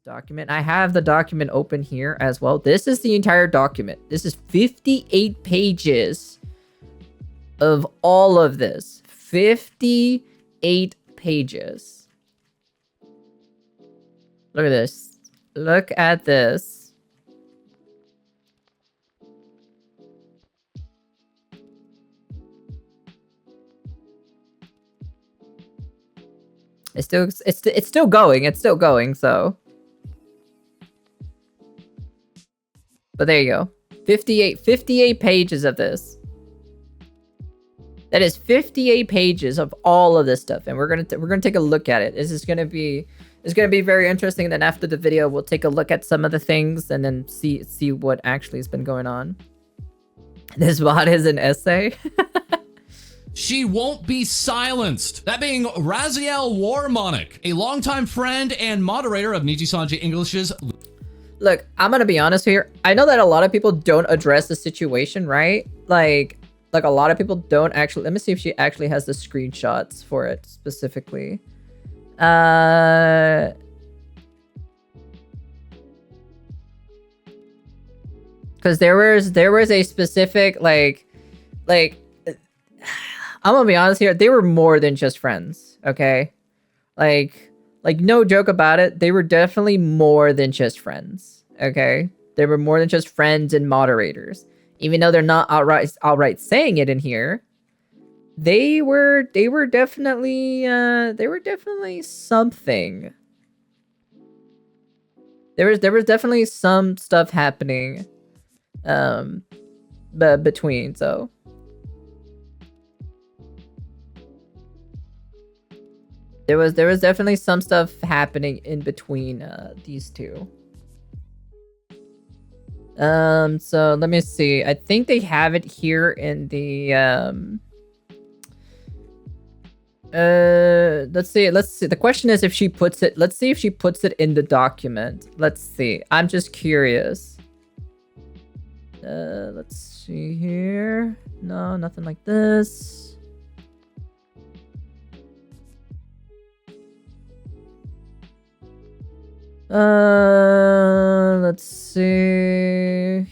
document. I have the document open here as well. This is the entire document. This is 58 pages of all of this. 58 pages. Look at this. Look at this. It's still going. It's still going, so. But there you go. 58 pages of this. That is 58 pages of all of this stuff, and we're gonna take a look at it. This is gonna be very interesting. And then after the video, we'll take a look at some of the things and then see what actually has been going on. This VOD is an essay. She won't be silenced. That being Raziel Warmonic, a longtime friend and moderator of Nijisanji English's. Look, I'm gonna be honest here. I know that a lot of people don't address the situation, right? Like a lot of people don't actually. Let me see if she actually has the screenshots for it specifically. Because there was a specific like. I'm gonna be honest here. They were more than just friends, okay? Like no joke about it. They were definitely more than just friends, okay? They were more than just friends and moderators. Even though they're not outright saying it in here, they were definitely something. There was definitely some stuff happening, between, so. There was definitely some stuff happening in between these two. So let me see. I think they have it here in the let's see. The question is if she puts it. Let's see if she puts it in the document. Let's see. I'm just curious. Let's see here. No, nothing like this. Let's see.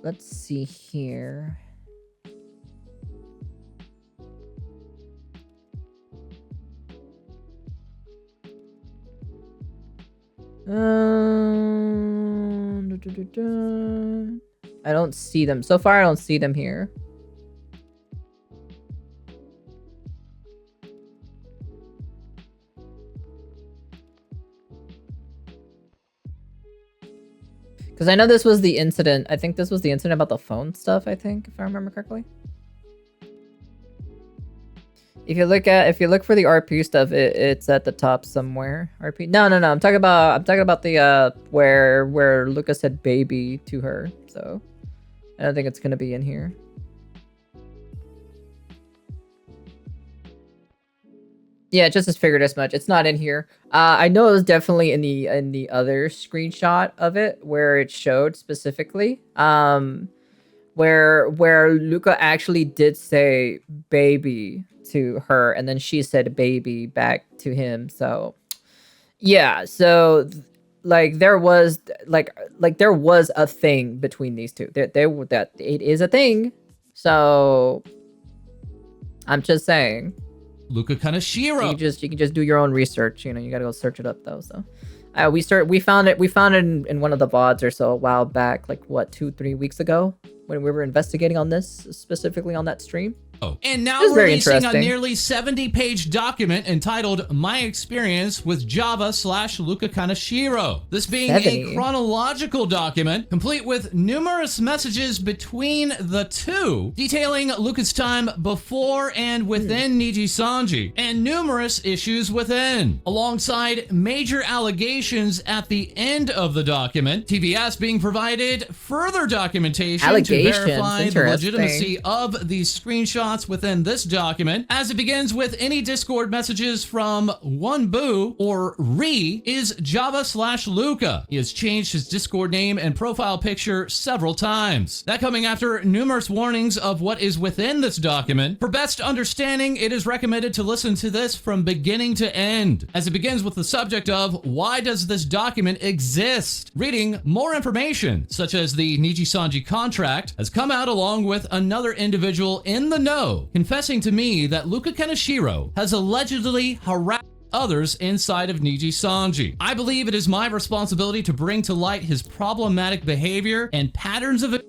Let's see here. I don't see them. So far, I don't see them here. Because I know this was the incident. I think this was the incident about the phone stuff, I think, if I remember correctly. If you look for the RP stuff, it's at the top somewhere. RP. No. I'm talking about the where Luca said baby to her. So I don't think it's gonna be in here. Yeah, it just figured as much. It's not in here. I know it was definitely in the other screenshot of it where it showed specifically. Where Luca actually did say baby to her, and then she said baby back to him. So yeah, so like there was there was a thing between these two. That it is a thing. So I'm just saying. Luca Kaneshiro. You can just do your own research. You know, you gotta go search it up though. So, we found it in one of the VODs or so a while back, like what 2-3 weeks ago when we were investigating on this specifically on that stream. And now That's very releasing a interesting. nearly 70-page document entitled My Experience with Java / Luca Kaneshiro. This being 70. a chronological document, complete with numerous messages between the two, detailing Luca's time before and within Nijisanji, and numerous issues within, alongside major allegations at the end of the document, TBS being provided further documentation to Allegations, verify the interesting. legitimacy of these screenshots within this document, as it begins with any Discord messages from One Boo or Re is Java / Luca. He has changed his Discord name and profile picture several times. That coming after numerous warnings of what is within this document. For best understanding, it is recommended to listen to this from beginning to end, as it begins with the subject of why does this document exist? Reading more information, such as the Nijisanji contract, has come out along with another individual in the know, confessing to me that Luca Kaneshiro has allegedly harassed others inside of Nijisanji. I believe it is my responsibility to bring to light his problematic behavior and patterns of abuse,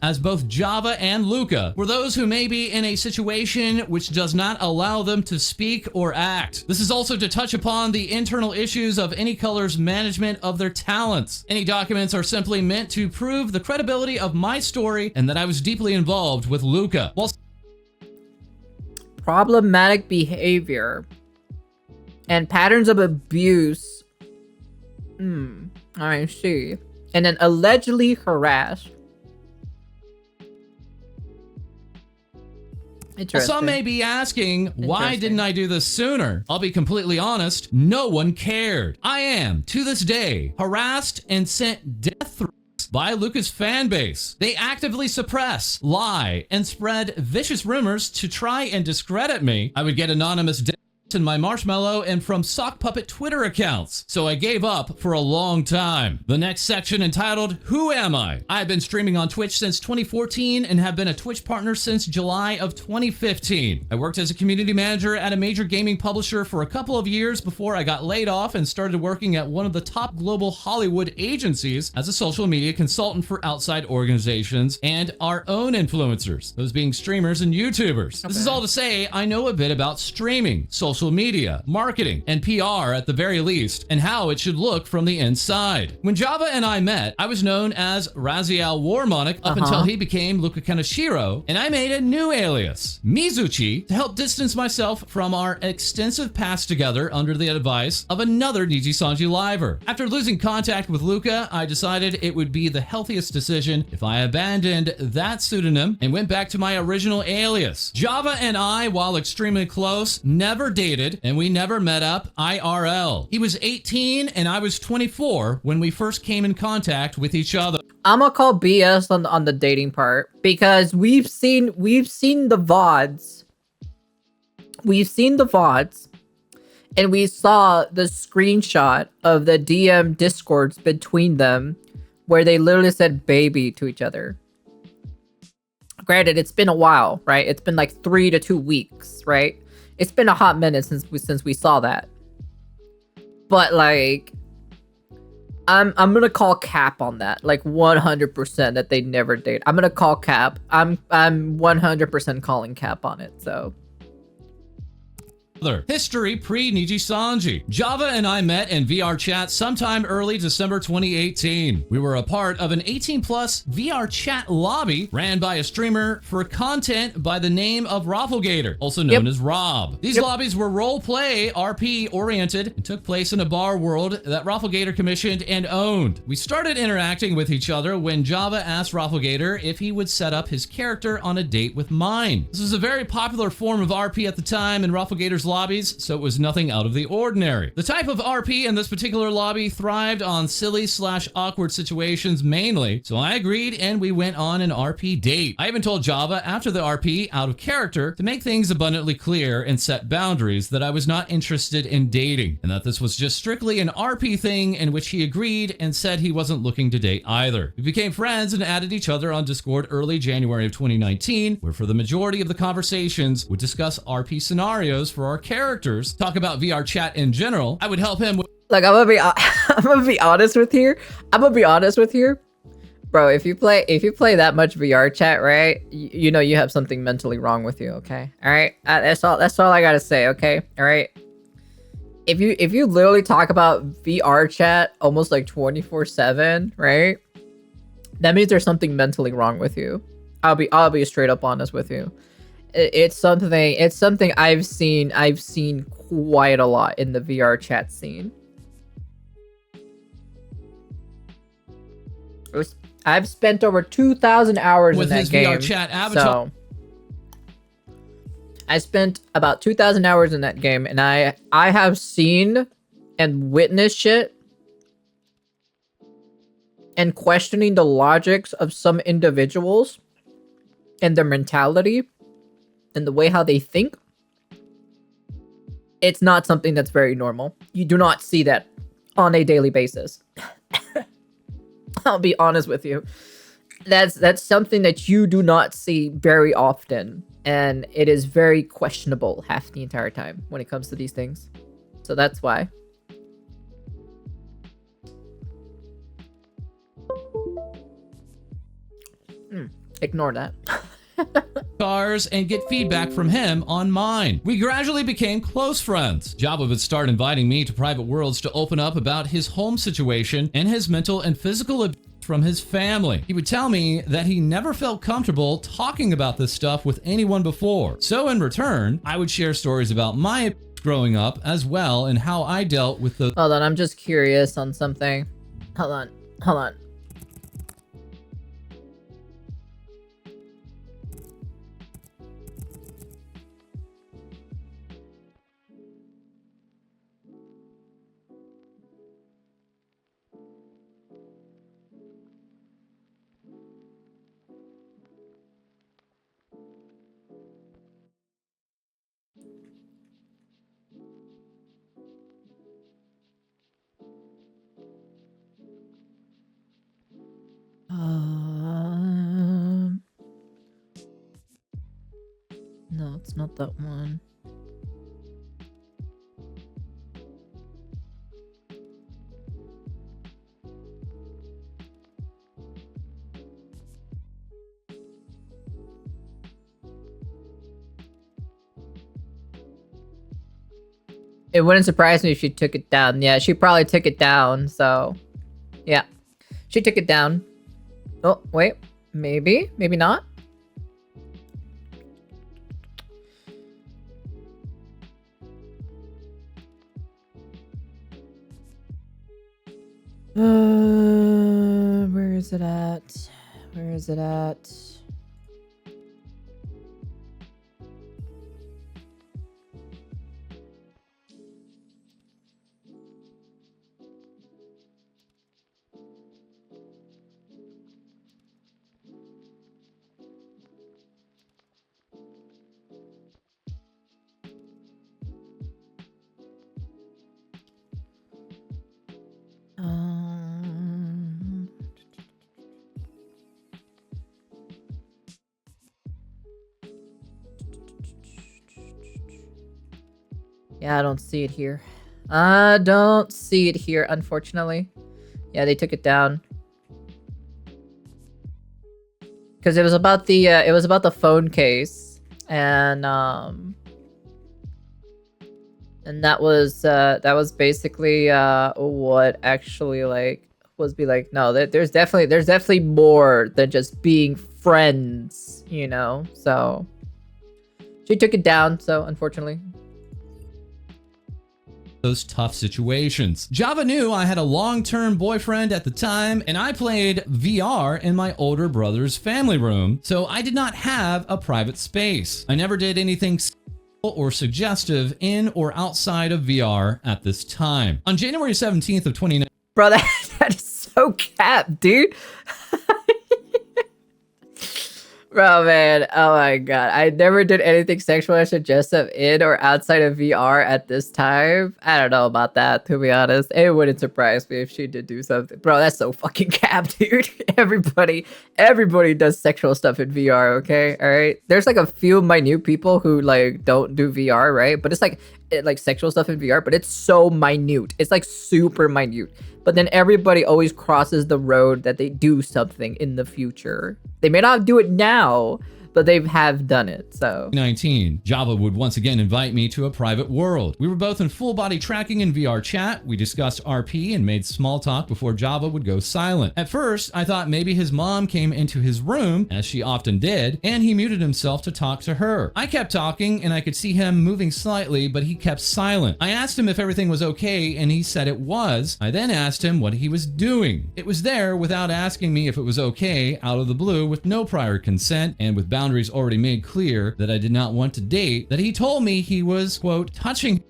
as both Java and Luca were those who may be in a situation which does not allow them to speak or act. This is also to touch upon the internal issues of any color's management of their talents. Any documents are simply meant to prove the credibility of my story and that I was deeply involved with Luca. While Problematic behavior and patterns of abuse. I see. And then allegedly harassed. Interesting. some may be asking, why didn't I do this sooner? I'll be completely honest, no one cared. I am, to this day, harassed and sent death threats by Luca's fan base. They actively suppress, lie, and spread vicious rumors to try and discredit me. I would get anonymous death in my Marshmallow and from Sock Puppet Twitter accounts, so I gave up for a long time. The next section entitled, Who Am I? I've been streaming on Twitch since 2014 and have been a Twitch partner since July of 2015. I worked as a community manager at a major gaming publisher for a couple of years before I got laid off and started working at one of the top global Hollywood agencies as a social media consultant for outside organizations and our own influencers, those being streamers and YouTubers. This is all to say I know a bit about streaming, social media, marketing, and PR at the very least, and how it should look from the inside. When Java and I met, I was known as Raziel Warmonic up until he became Luca Kaneshiro, and I made a new alias, Mizuchi, to help distance myself from our extensive past together under the advice of another Nijisanji liver. After losing contact with Luca, I decided it would be the healthiest decision if I abandoned that pseudonym and went back to my original alias. Java and I, while extremely close, never dated, and we never met up IRL. He was 18 and I was 24 when we first came in contact with each other. I'm gonna call BS on the dating part because we've seen the Vods. We've seen the Vods, and we saw the screenshot of the DM discords between them where they literally said baby to each other. Granted, it's been a while, right? It's been like 3 to 2 weeks, right? It's been a hot minute since we saw that. But like, I'm gonna call cap on that, like 100% that they never date. I'm gonna call cap. I'm 100% calling cap on it. So. History pre-Nijisanji. Java and I met in VR chat sometime early December 2018. We were a part of an 18-plus VR chat lobby ran by a streamer for content by the name of Rafflegator, also known as Rob. These lobbies were role-play, RP-oriented, and took place in a bar world that Rafflegator commissioned and owned. We started interacting with each other when Java asked Rafflegator if he would set up his character on a date with mine. This was a very popular form of RP at the time in Rafflegator's lobbies, so it was nothing out of the ordinary. The type of RP in this particular lobby thrived on silly/awkward situations mainly, so I agreed and we went on an RP date. I even told Java after the RP, out of character, to make things abundantly clear and set boundaries that I was not interested in dating, and that this was just strictly an RP thing, in which he agreed and said he wasn't looking to date either. We became friends and added each other on Discord early January of 2019, where for the majority of the conversations would discuss RP scenarios for our characters, talk about VR chat in general. I would help him with Like, I'm gonna be honest with you. Bro, if you play that much VR chat, right? You know you have something mentally wrong with you, okay? All right? That's all I got to say, okay? All right? If you literally talk about VR chat almost like 24/7, right? That means there's something mentally wrong with you. I'll be straight up honest with you. It's something I've seen quite a lot in the VR chat scene. I've spent over 2,000 hours in that game. With his VR chat avatar. So I spent about 2,000 hours in that game, and I have seen and witnessed shit and questioning the logics of some individuals and their mentality and the way how they think. It's not something that's very normal. You do not see that on a daily basis. I'll be honest with you. That's something that you do not see very often, and it is very questionable half the entire time when it comes to these things. So that's why. Ignore that. Cars and get feedback from him on mine. We gradually became close friends. Java would start inviting me to private worlds to open up about his home situation and his mental and physical abuse from his family. He would tell me that he never felt comfortable talking about this stuff with anyone before. So in return, I would share stories about my abuse growing up as well and how I dealt with the— Hold on, I'm just curious on something. Hold on. No, it's not that one. It wouldn't surprise me if she took it down. Yeah, she probably took it down, so... Yeah. She took it down. Oh, wait. Maybe? Maybe not? Where is it at? Where is it at? Yeah, I don't see it here. I don't see it here, unfortunately. Yeah, they took it down. Because it was about the phone case, and that was basically what actually no, there's definitely more than just being friends, you know. So she took it down, so unfortunately. Those tough situations. Java knew I had a long-term boyfriend at the time, and I played VR in my older brother's family room, so I did not have a private space. I never did anything or suggestive in or outside of VR at this time. On January 17th of 2019, bro, that is so capped, dude. Bro, man, oh my god. I never did anything sexual or suggestive in or outside of VR at this time. I don't know about that, to be honest. It wouldn't surprise me if she did do something. Bro, that's so fucking capped, dude. Everybody does sexual stuff in VR, okay? Alright? There's like a few minute people who like don't do VR, right? But it's like like sexual stuff in VR, but it's so minute. It's like super minute. But then everybody always crosses the road that they do something in the future. They may not do it now, but they have done it, so. 19, Java would once again invite me to a private world. We were both in full body tracking in VR chat. We discussed RP and made small talk before Java would go silent. At first, I thought maybe his mom came into his room, as she often did, and he muted himself to talk to her. I kept talking and I could see him moving slightly, but he kept silent. I asked him if everything was okay and he said it was. I then asked him what he was doing. It was there without asking me if it was okay, out of the blue, with no prior consent and with boundaries already made clear that I did not want to date, that he told me he was, quote, touching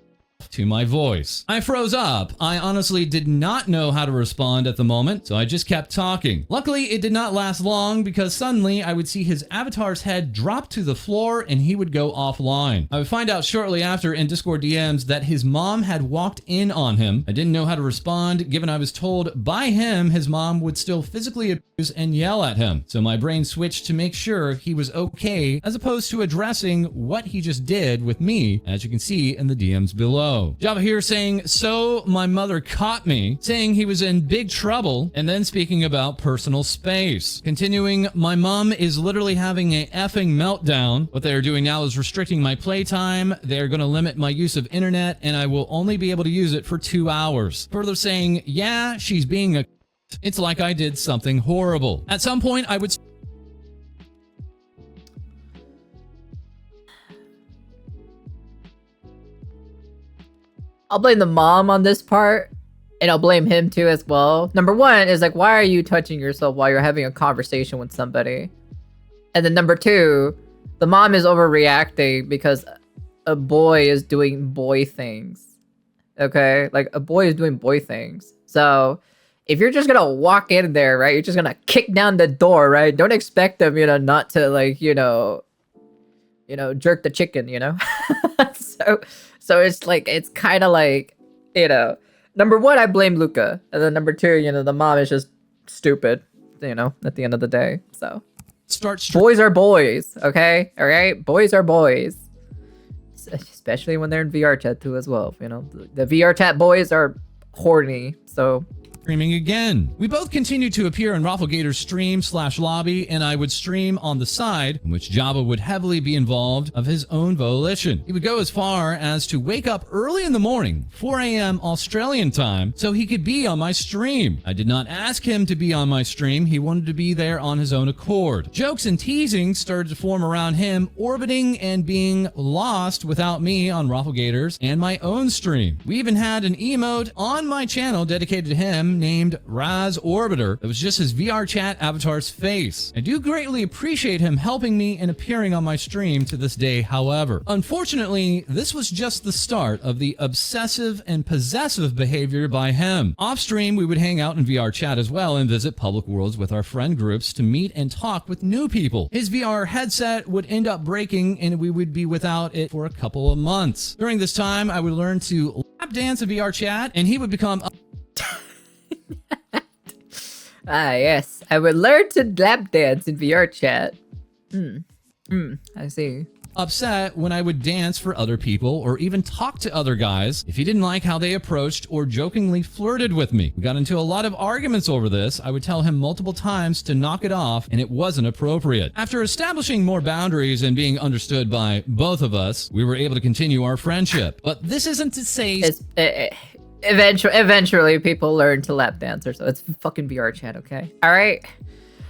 to my voice. I froze up. I honestly did not know how to respond at the moment, so I just kept talking. Luckily, it did not last long because suddenly I would see his avatar's head drop to the floor and he would go offline. I would find out shortly after in Discord DMs that his mom had walked in on him. I didn't know how to respond given I was told by him his mom would still physically abuse and yell at him. So my brain switched to make sure he was okay as opposed to addressing what he just did with me, as you can see in the DMs below. Java here saying, so my mother caught me, saying he was in big trouble, and then speaking about personal space. Continuing, my mom is literally having a effing meltdown. What they are doing now is restricting my playtime. They're going to limit my use of internet, and I will only be able to use it for 2 hours. Further saying, yeah, she's being a it's like I did something horrible. At some point, I would I'll blame the mom on this part, and I'll blame him too as well. Number one is like, why are you touching yourself while you're having a conversation with somebody? And then number two, the mom is overreacting because a boy is doing boy things. Okay? Like, a boy is doing boy things. So, if you're just gonna walk in there, right? You're just gonna kick down the door, right? Don't expect them, not to, like, jerk the chicken, So it's like, it's kind of like, number one, I blame Luca. And then number two, the mom is just stupid, at the end of the day. So boys are boys, okay? All right? Boys are boys. Especially when they're in VR chat too as well. The VR chat boys are horny, so... streaming again. We both continued to appear in Rafflegator's stream/lobby, and I would stream on the side, in which Java would heavily be involved of his own volition. He would go as far as to wake up early in the morning, 4 a.m. Australian time, so he could be on my stream. I did not ask him to be on my stream. He wanted to be there on his own accord. Jokes and teasing started to form around him, orbiting and being lost without me on Rafflegator's and my own stream. We even had an emote on my channel dedicated to him named Raz Orbiter. It was just his VR chat avatar's face. I do greatly appreciate him helping me and appearing on my stream to this day, however. Unfortunately, this was just the start of the obsessive and possessive behavior by him. Off stream, we would hang out in VR chat as well and visit public worlds with our friend groups to meet and talk with new people. His VR headset would end up breaking and we would be without it for a couple of months. During this time, I would learn to lap dance in VR chat and he would become yes. I would learn to lap dance in VR chat. I see. upset when I would dance for other people or even talk to other guys if he didn't like how they approached or jokingly flirted with me. We got into a lot of arguments over this. I would tell him multiple times to knock it off, and it wasn't appropriate. After establishing more boundaries and being understood by both of us, we were able to continue our friendship. But this isn't to say... Eventually people learn to lap dance, or so. It's fucking VR chat, okay? All right.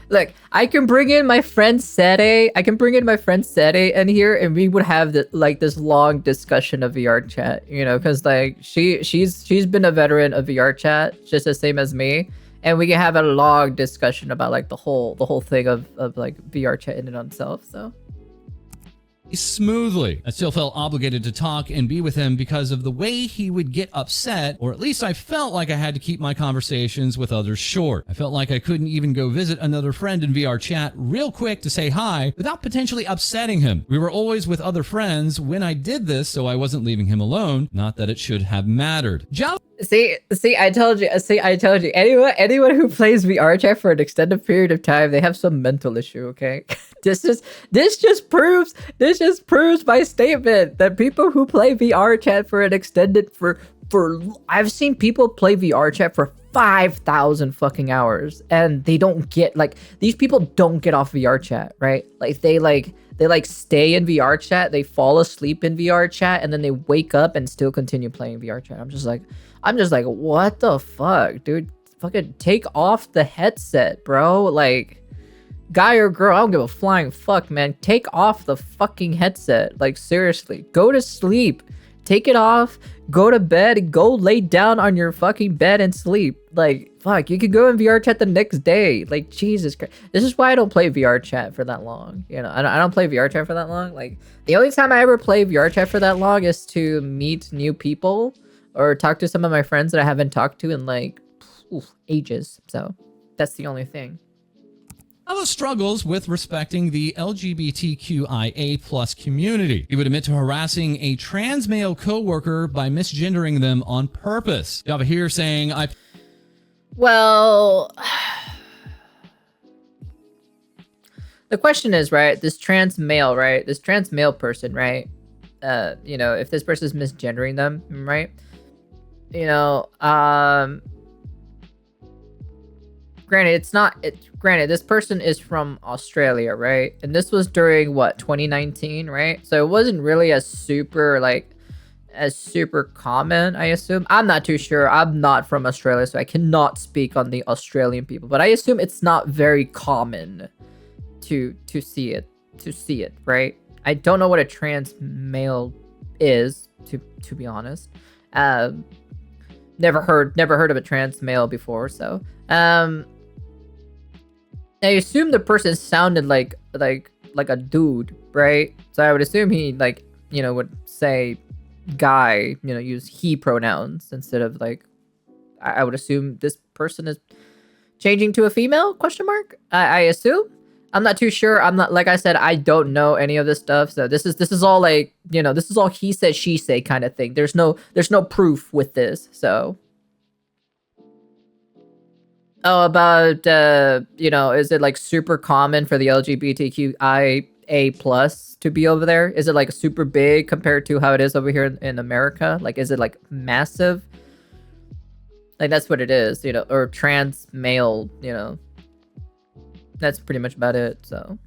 Look, I can bring in my friend Sede. In here, and we would have this long discussion of VR chat, you know, because like she's been a veteran of VR chat, just the same as me, and we can have a long discussion about like the whole thing of like VR chat in and on itself. So. Smoothly. I still felt obligated to talk and be with him because of the way he would get upset, or at least I felt like I had to keep my conversations with others short. I felt like I couldn't even go visit another friend in VR chat real quick to say hi without potentially upsetting him. We were always with other friends when I did this, so I wasn't leaving him alone. Not that it should have mattered. Java See, I told you. See, I told you. Anyone who plays VR chat for an extended period of time, they have some mental issue. Okay, this just proves my statement that people who play VR chat for an extended for I've seen people play VR chat for 5,000 fucking hours, and they don't get like these people don't get off VR chat, right? Like they stay in VR chat, they fall asleep in VR chat, and then they wake up and still continue playing VR chat. I'm just like, what the fuck, dude? Fucking take off the headset, bro. Like, guy or girl, I don't give a flying fuck, man. Take off the fucking headset. Like, seriously, go to sleep. Take it off, go to bed, go lay down on your fucking bed and sleep. Like, fuck, you could go in VR chat the next day. Like, Jesus Christ. This is why I don't play VR chat for that long. You know, I don't play VR chat for that long. Like, the only time I ever play VR chat for that long is to meet new people or talk to some of my friends that I haven't talked to in like ages. So that's the only thing. Other struggles with respecting the LGBTQIA plus community. He would admit to harassing a trans male coworker by misgendering them on purpose. You have here saying, Well, the question is, right, this trans male person, right? You know, if this person is misgendering them, right? You know, granted, this person is from Australia, right? And this was during what, 2019, right? So it wasn't really as super common, I assume. I'm not too sure. I'm not from Australia, so I cannot speak on the Australian people, but I assume it's not very common to see it, right? I don't know what a trans male is, to be honest. Never heard of a trans male before, so I assume the person sounded like a dude, right? So I would assume he, like, you know, would say guy, you know, use he pronouns instead of like, I would assume this person is changing to a female, question mark? I assume. I'm not too sure. I'm not, like I said, I don't know any of this stuff. So this is all like, you know, this is all he said, she say kind of thing. There's no proof with this, so. Oh, about, you know, is it like super common for the LGBTQIA plus to be over there? Is it like super big compared to how it is over here in America? Like, is it like massive? Like, that's what it is, you know, or trans male, you know. That's pretty much about it, so.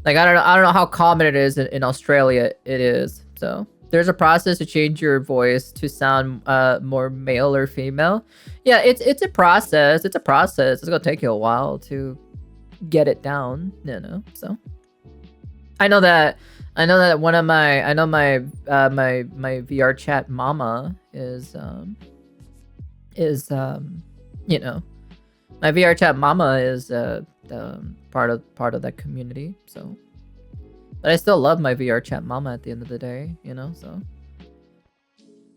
Like, I don't know how common it is in Australia. It is, so. There's a process to change your voice to sound more male or female. Yeah, it's a process. It's a process. It's gonna take you a while to get it down, you know. So I know that one of my my VR chat mama is you know, my VR chat mama is part of that community, so. But I still love my VR chat mama at the end of the day, you know, so.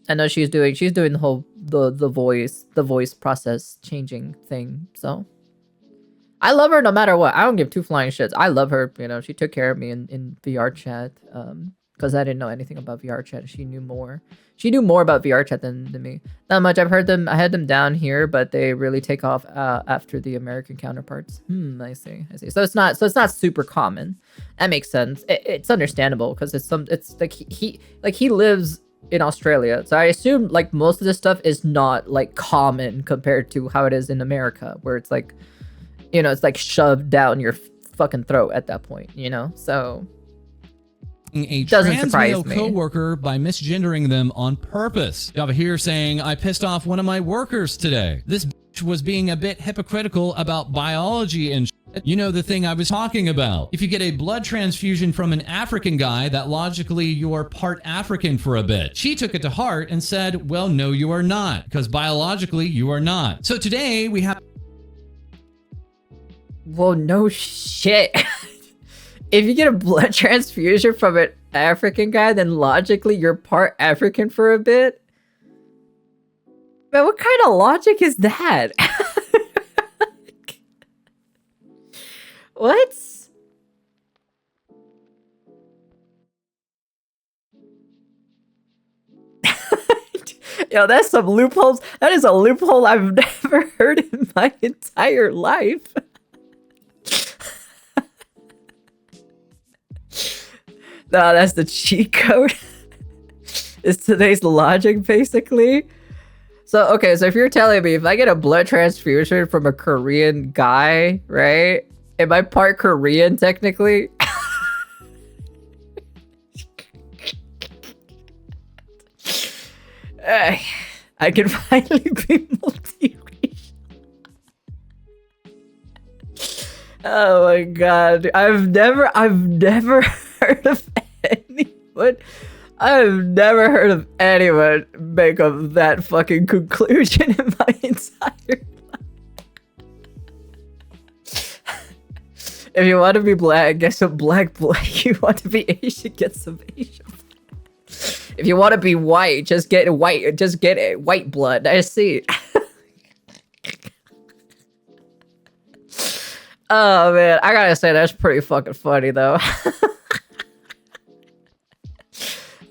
I know she's doing the whole the voice process changing thing, so. I love her no matter what. I don't give two flying shits. I love her, you know, she took care of me in VR chat, because I didn't know anything about VR chat. She knew more. She knew more about VR chat than me. Not much. I had them down here, but they really take off after the American counterparts. I see. So it's not super common. That makes sense. It's understandable because it's like he lives in Australia. So I assume like most of this stuff is not like common compared to how it is in America, where it's like, you know, it's like shoved down your fucking throat at that point, you know? So a trans male coworker by misgendering them on purpose. You have here saying, I pissed off one of my workers today. This bitch was being a bit hypocritical about biology and shit. You know, the thing I was talking about. If you get a blood transfusion from an African guy, that logically you're part African for a bit. She took it to heart and said, well, no, you are not, because biologically you are not. So today we have... Well, no shit. If you get a blood transfusion from an African guy, then logically you're part African for a bit? Man, what kind of logic is that? What? Yo, that's some loopholes. That is a loophole I've never heard in my entire life. No, that's the cheat code. It's today's logic, basically. So, okay, so if you're telling me if I get a blood transfusion from a Korean guy, right? Am I part Korean, technically? I can finally be multiracial. Oh my god. I've never heard of anyone. I've never heard of anyone make of that fucking conclusion in my entire life. If you want to be black, get some black. You want to be Asian, get some Asian. If you want to be white, just get white. Just get white blood. I see. Oh man, I gotta say that's pretty fucking funny though.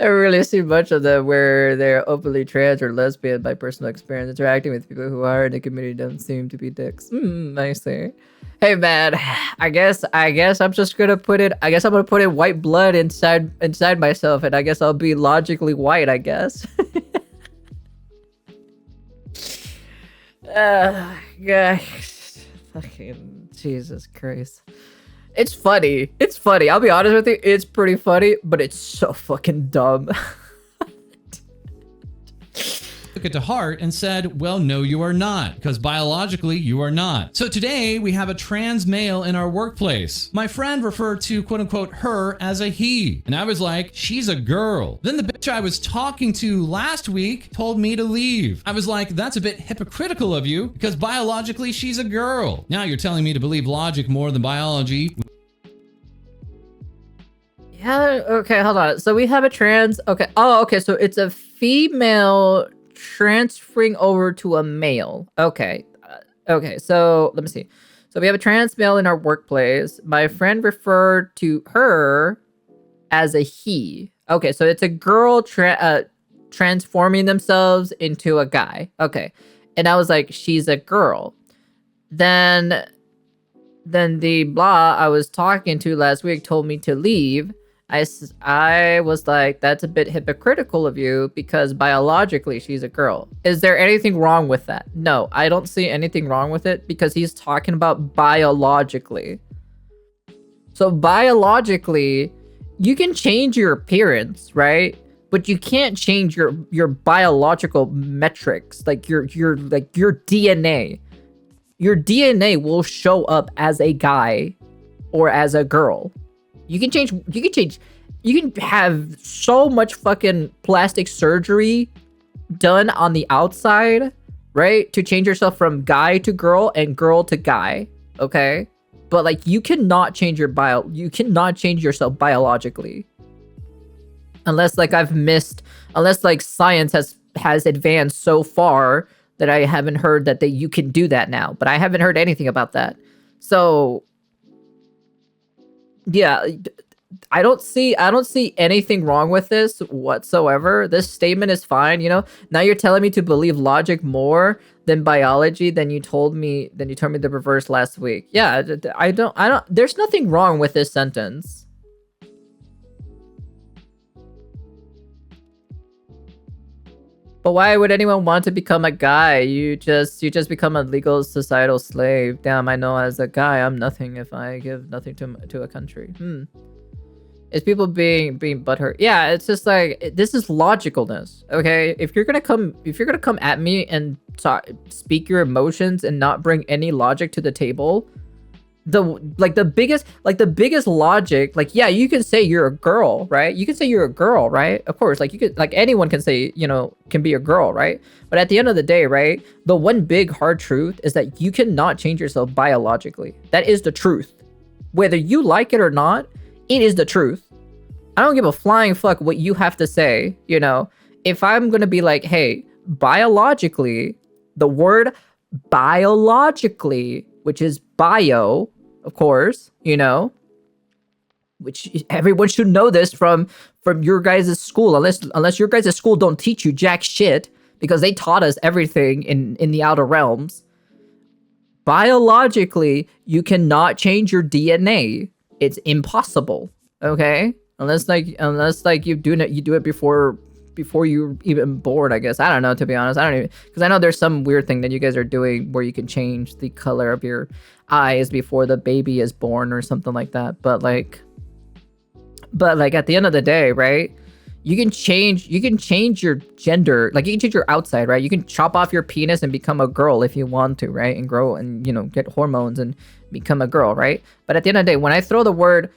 I really see much of them where they're openly trans or lesbian. By personal experience, interacting with people who are in the community don't seem to be dicks. I see. Hey man, I guess I'm just gonna put it. I guess I'm gonna put in white blood inside myself, and I guess I'll be logically white. I guess. Gosh, fucking Jesus Christ. It's funny. It's funny. I'll be honest with you. It's pretty funny, but it's so fucking dumb. Took it to heart and said, well, no, you are not, because biologically you are not. So today we have a trans male in our workplace. My friend referred to quote unquote her as a he. And I was like, she's a girl. Then the bitch I was talking to last week told me to leave. I was like, that's a bit hypocritical of you because biologically she's a girl. Now you're telling me to believe logic more than biology. Yeah, okay, hold on. So we have a trans, okay. Oh, okay, so it's a female transferring over to a male. Okay. Okay, so let me see. So we have a trans male in our workplace. My friend referred to her as a he. Okay, so it's a girl transforming themselves into a guy. Okay. And I was like, she's a girl. Then the blah I was talking to last week told me to leave. I was like, that's a bit hypocritical of you because biologically she's a girl. Is there anything wrong with that? No, I don't see anything wrong with it because he's talking about biologically. So biologically, you can change your appearance, right? But you can't change your biological metrics, like your DNA. Your DNA will show up as a guy or as a girl. You can have so much fucking plastic surgery done on the outside, right? To change yourself from guy to girl and girl to guy, okay? But like you cannot change yourself biologically. Unless like unless like science has advanced so far that I haven't heard that you can do that now, but I haven't heard anything about that. So yeah, I don't see anything wrong with this whatsoever. This statement is fine, you know. Now you're telling me to believe logic more than biology than you told me the reverse last week. Yeah, I don't there's nothing wrong with this sentence. But why would anyone want to become a guy? You just become a legal societal slave. Damn, I know as a guy, I'm nothing if I give nothing to a country. Is people being butthurt? Yeah, it's just like this is logicalness. Okay, if you're gonna come at me and speak your emotions and not bring any logic to the table, the biggest logic, like, yeah, you can say you're a girl, right? You can say you're a girl, right? Of course, like you could, like anyone can say, you know, can be a girl, right? But at the end of the day, right, the one big hard truth is that you cannot change yourself biologically. That is the truth. Whether you like it or not, it is the truth. I don't give a flying fuck what you have to say, you know? If I'm gonna be like, hey, biologically, the word biologically, which is bio, of course, you know, which everyone should know this from your guys' school, unless your guys' school don't teach you jack shit, because they taught us everything in the outer realms. Biologically, you cannot change your DNA. It's impossible. Okay, unless you do it before you're even born, I guess. I don't know, to be honest. I don't even, because I know there's some weird thing that you guys are doing where you can change the color of your eyes before the baby is born or something like that. But like at the end of the day, right? You can change your gender, like you can change your outside, right? You can chop off your penis and become a girl if you want to, right? And grow and, you know, get hormones and become a girl, right? But at the end of the day, when I throw the word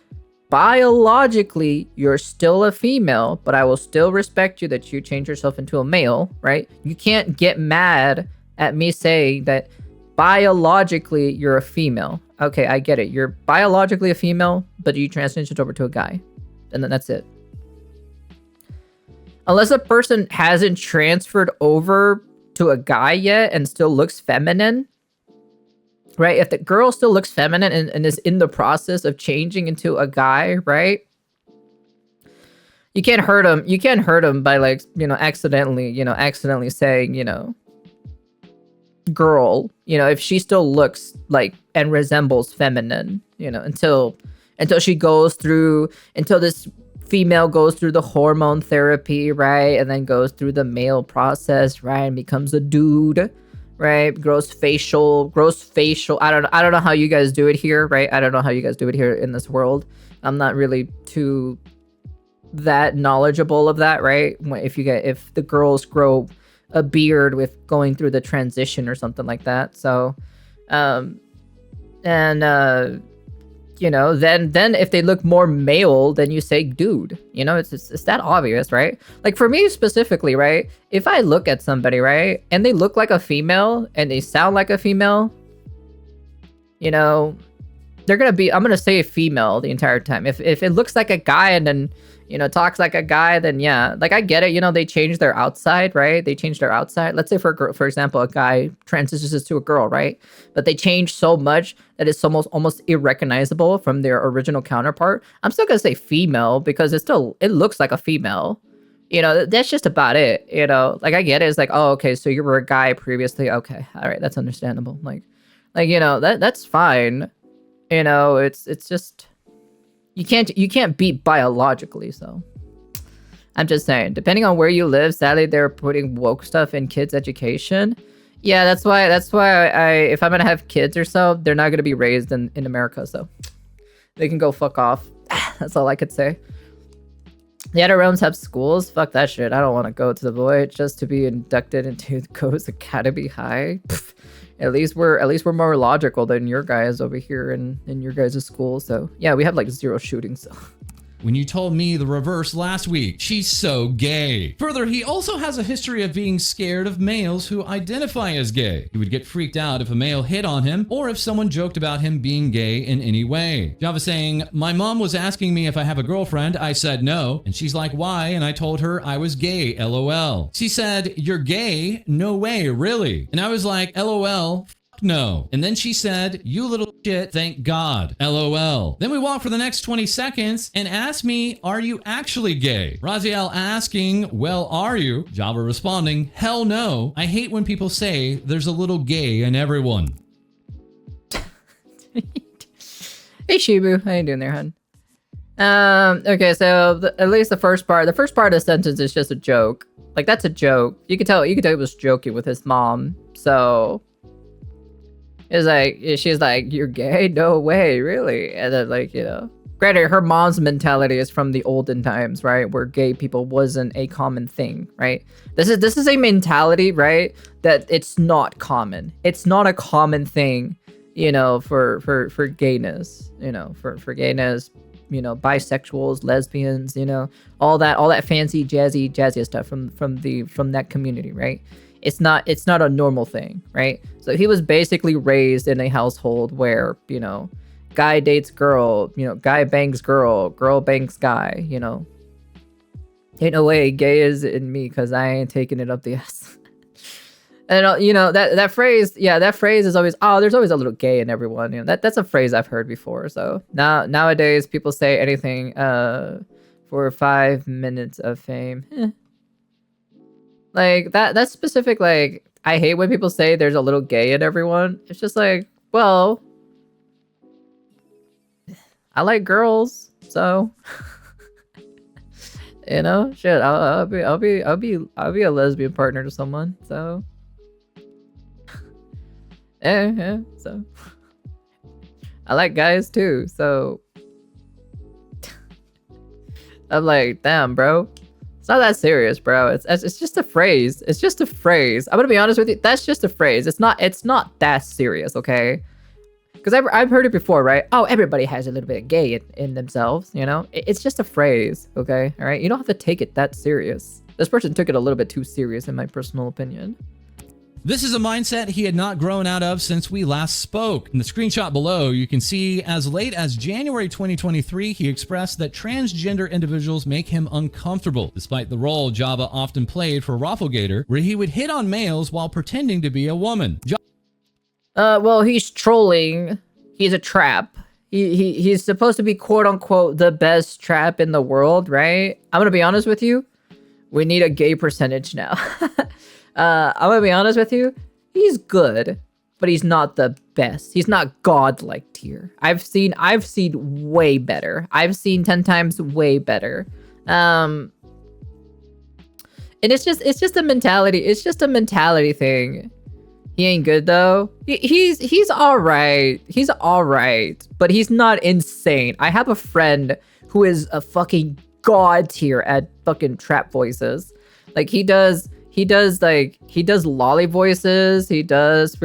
biologically, you're still a female, but I will still respect you that you change yourself into a male, right? You can't get mad at me saying that biologically you're a female. Okay, I get it. You're biologically a female, but you transitioned over to a guy. And then that's it. Unless a person hasn't transferred over to a guy yet and still looks feminine, right? If the girl still looks feminine and is in the process of changing into a guy, right? You can't hurt him. You can't hurt him by, like, you know, accidentally saying, you know, girl, you know, if she still looks like and resembles feminine, you know, until she goes through, until this female goes through the hormone therapy, right? And then goes through the male process, right? And becomes a dude, right? Grows facial. I don't know how you guys do it here, right? I don't know how you guys do it here in this world. I'm not really too that knowledgeable of that, right? If the girls grow a beard with going through the transition or something like that. So, you know, then if they look more male, then you say dude. You know, it's that obvious, right? Like for me specifically, right? If I look at somebody, right, and they look like a female and they sound like a female, you know, I'm gonna say a female the entire time. If it looks like a guy and then, you know, talks like a guy, then yeah, like I get it. You know, they change their outside, right? They change their outside. Let's say for example, a guy transitions to a girl, right? But they change so much that it's almost irrecognizable from their original counterpart. I'm still gonna say female because it looks like a female. You know, that's just about it. You know, like I get it. It's like, oh, okay, so you were a guy previously. Okay, all right, that's understandable. Like you know, that's fine. You know, it's just. You can't beat biologically, so I'm just saying, depending on where you live, sadly they're putting woke stuff in kids' education. Yeah, that's why if I'm gonna have kids or so, they're not gonna be raised in America, so they can go fuck off. That's all I could say. The outer realms have schools? Fuck that shit. I don't want to go to the void just to be inducted into Ghost Academy High. Pfft. At least we're more logical than your guys over here in your guys' school. So yeah, we have like 0 shootings. So. When you told me the reverse last week, she's so gay. Further, he also has a history of being scared of males who identify as gay. He would get freaked out if a male hit on him or if someone joked about him being gay in any way. Java saying, my mom was asking me if I have a girlfriend. I said no. And she's like, why? And I told her I was gay, LOL. She said, you're gay? No way, really? And I was like, LOL. No. And then she said, you little shit, thank God. LOL. Then we walked for the next 20 seconds and asked me, are you actually gay? Raziel asking, well, are you? Java responding, hell no. I hate when people say there's a little gay in everyone. Hey Shibu, how you doing there, hun? Okay, so at least the first part of the sentence is just a joke. Like that's a joke. You could tell it was joking with his mom. So it's like, she's like, you're gay? No way, really? And then, like, you know, granted, her mom's mentality is from the olden times, right? Where gay people wasn't a common thing, right? This is a mentality, right? That it's not common. It's not a common thing, you know, for gayness, you know, for gayness, you know, bisexuals, lesbians, you know, all that fancy jazzy stuff from that community, right? It's not a normal thing, right? So he was basically raised in a household where, you know, guy dates girl, you know, guy bangs girl, girl bangs guy, you know. Ain't no way gay is in me because I ain't taking it up the ass. And, you know, that phrase is always, oh, there's always a little gay in everyone. You know, that's a phrase I've heard before. So nowadays people say anything for 5 minutes of fame. Like that specific, like, I hate when people say there's a little gay in everyone. It's just like, well, I like girls, so you know, shit. I'll be a lesbian partner to someone. So, yeah. So, I like guys too. So, I'm like, damn, bro. It's not that serious, bro. It's just a phrase. It's just a phrase. I'm gonna be honest with you. That's just a phrase. It's not that serious, okay? Because I've heard it before, right? Oh, everybody has a little bit of gay in themselves, you know? It's just a phrase, okay? All right? You don't have to take it that serious. This person took it a little bit too serious, in my personal opinion. This is a mindset he had not grown out of since we last spoke. In the screenshot below, you can see as late as January 2023, he expressed that transgender individuals make him uncomfortable, despite the role Java often played for Rafflegator, where he would hit on males while pretending to be a woman. Well, he's trolling. He's a trap. He's supposed to be quote unquote the best trap in the world, right? I'm gonna be honest with you. We need a gay percentage now. I'm gonna be honest with you. He's good, but he's not the best. He's not godlike tier. I've seen way better. I've seen 10 times way better. And it's just a mentality. It's just a mentality thing. He ain't good though. He's all right. He's all right, but he's not insane. I have a friend who is a fucking god tier at fucking trap voices. Like he does lolly voices. He does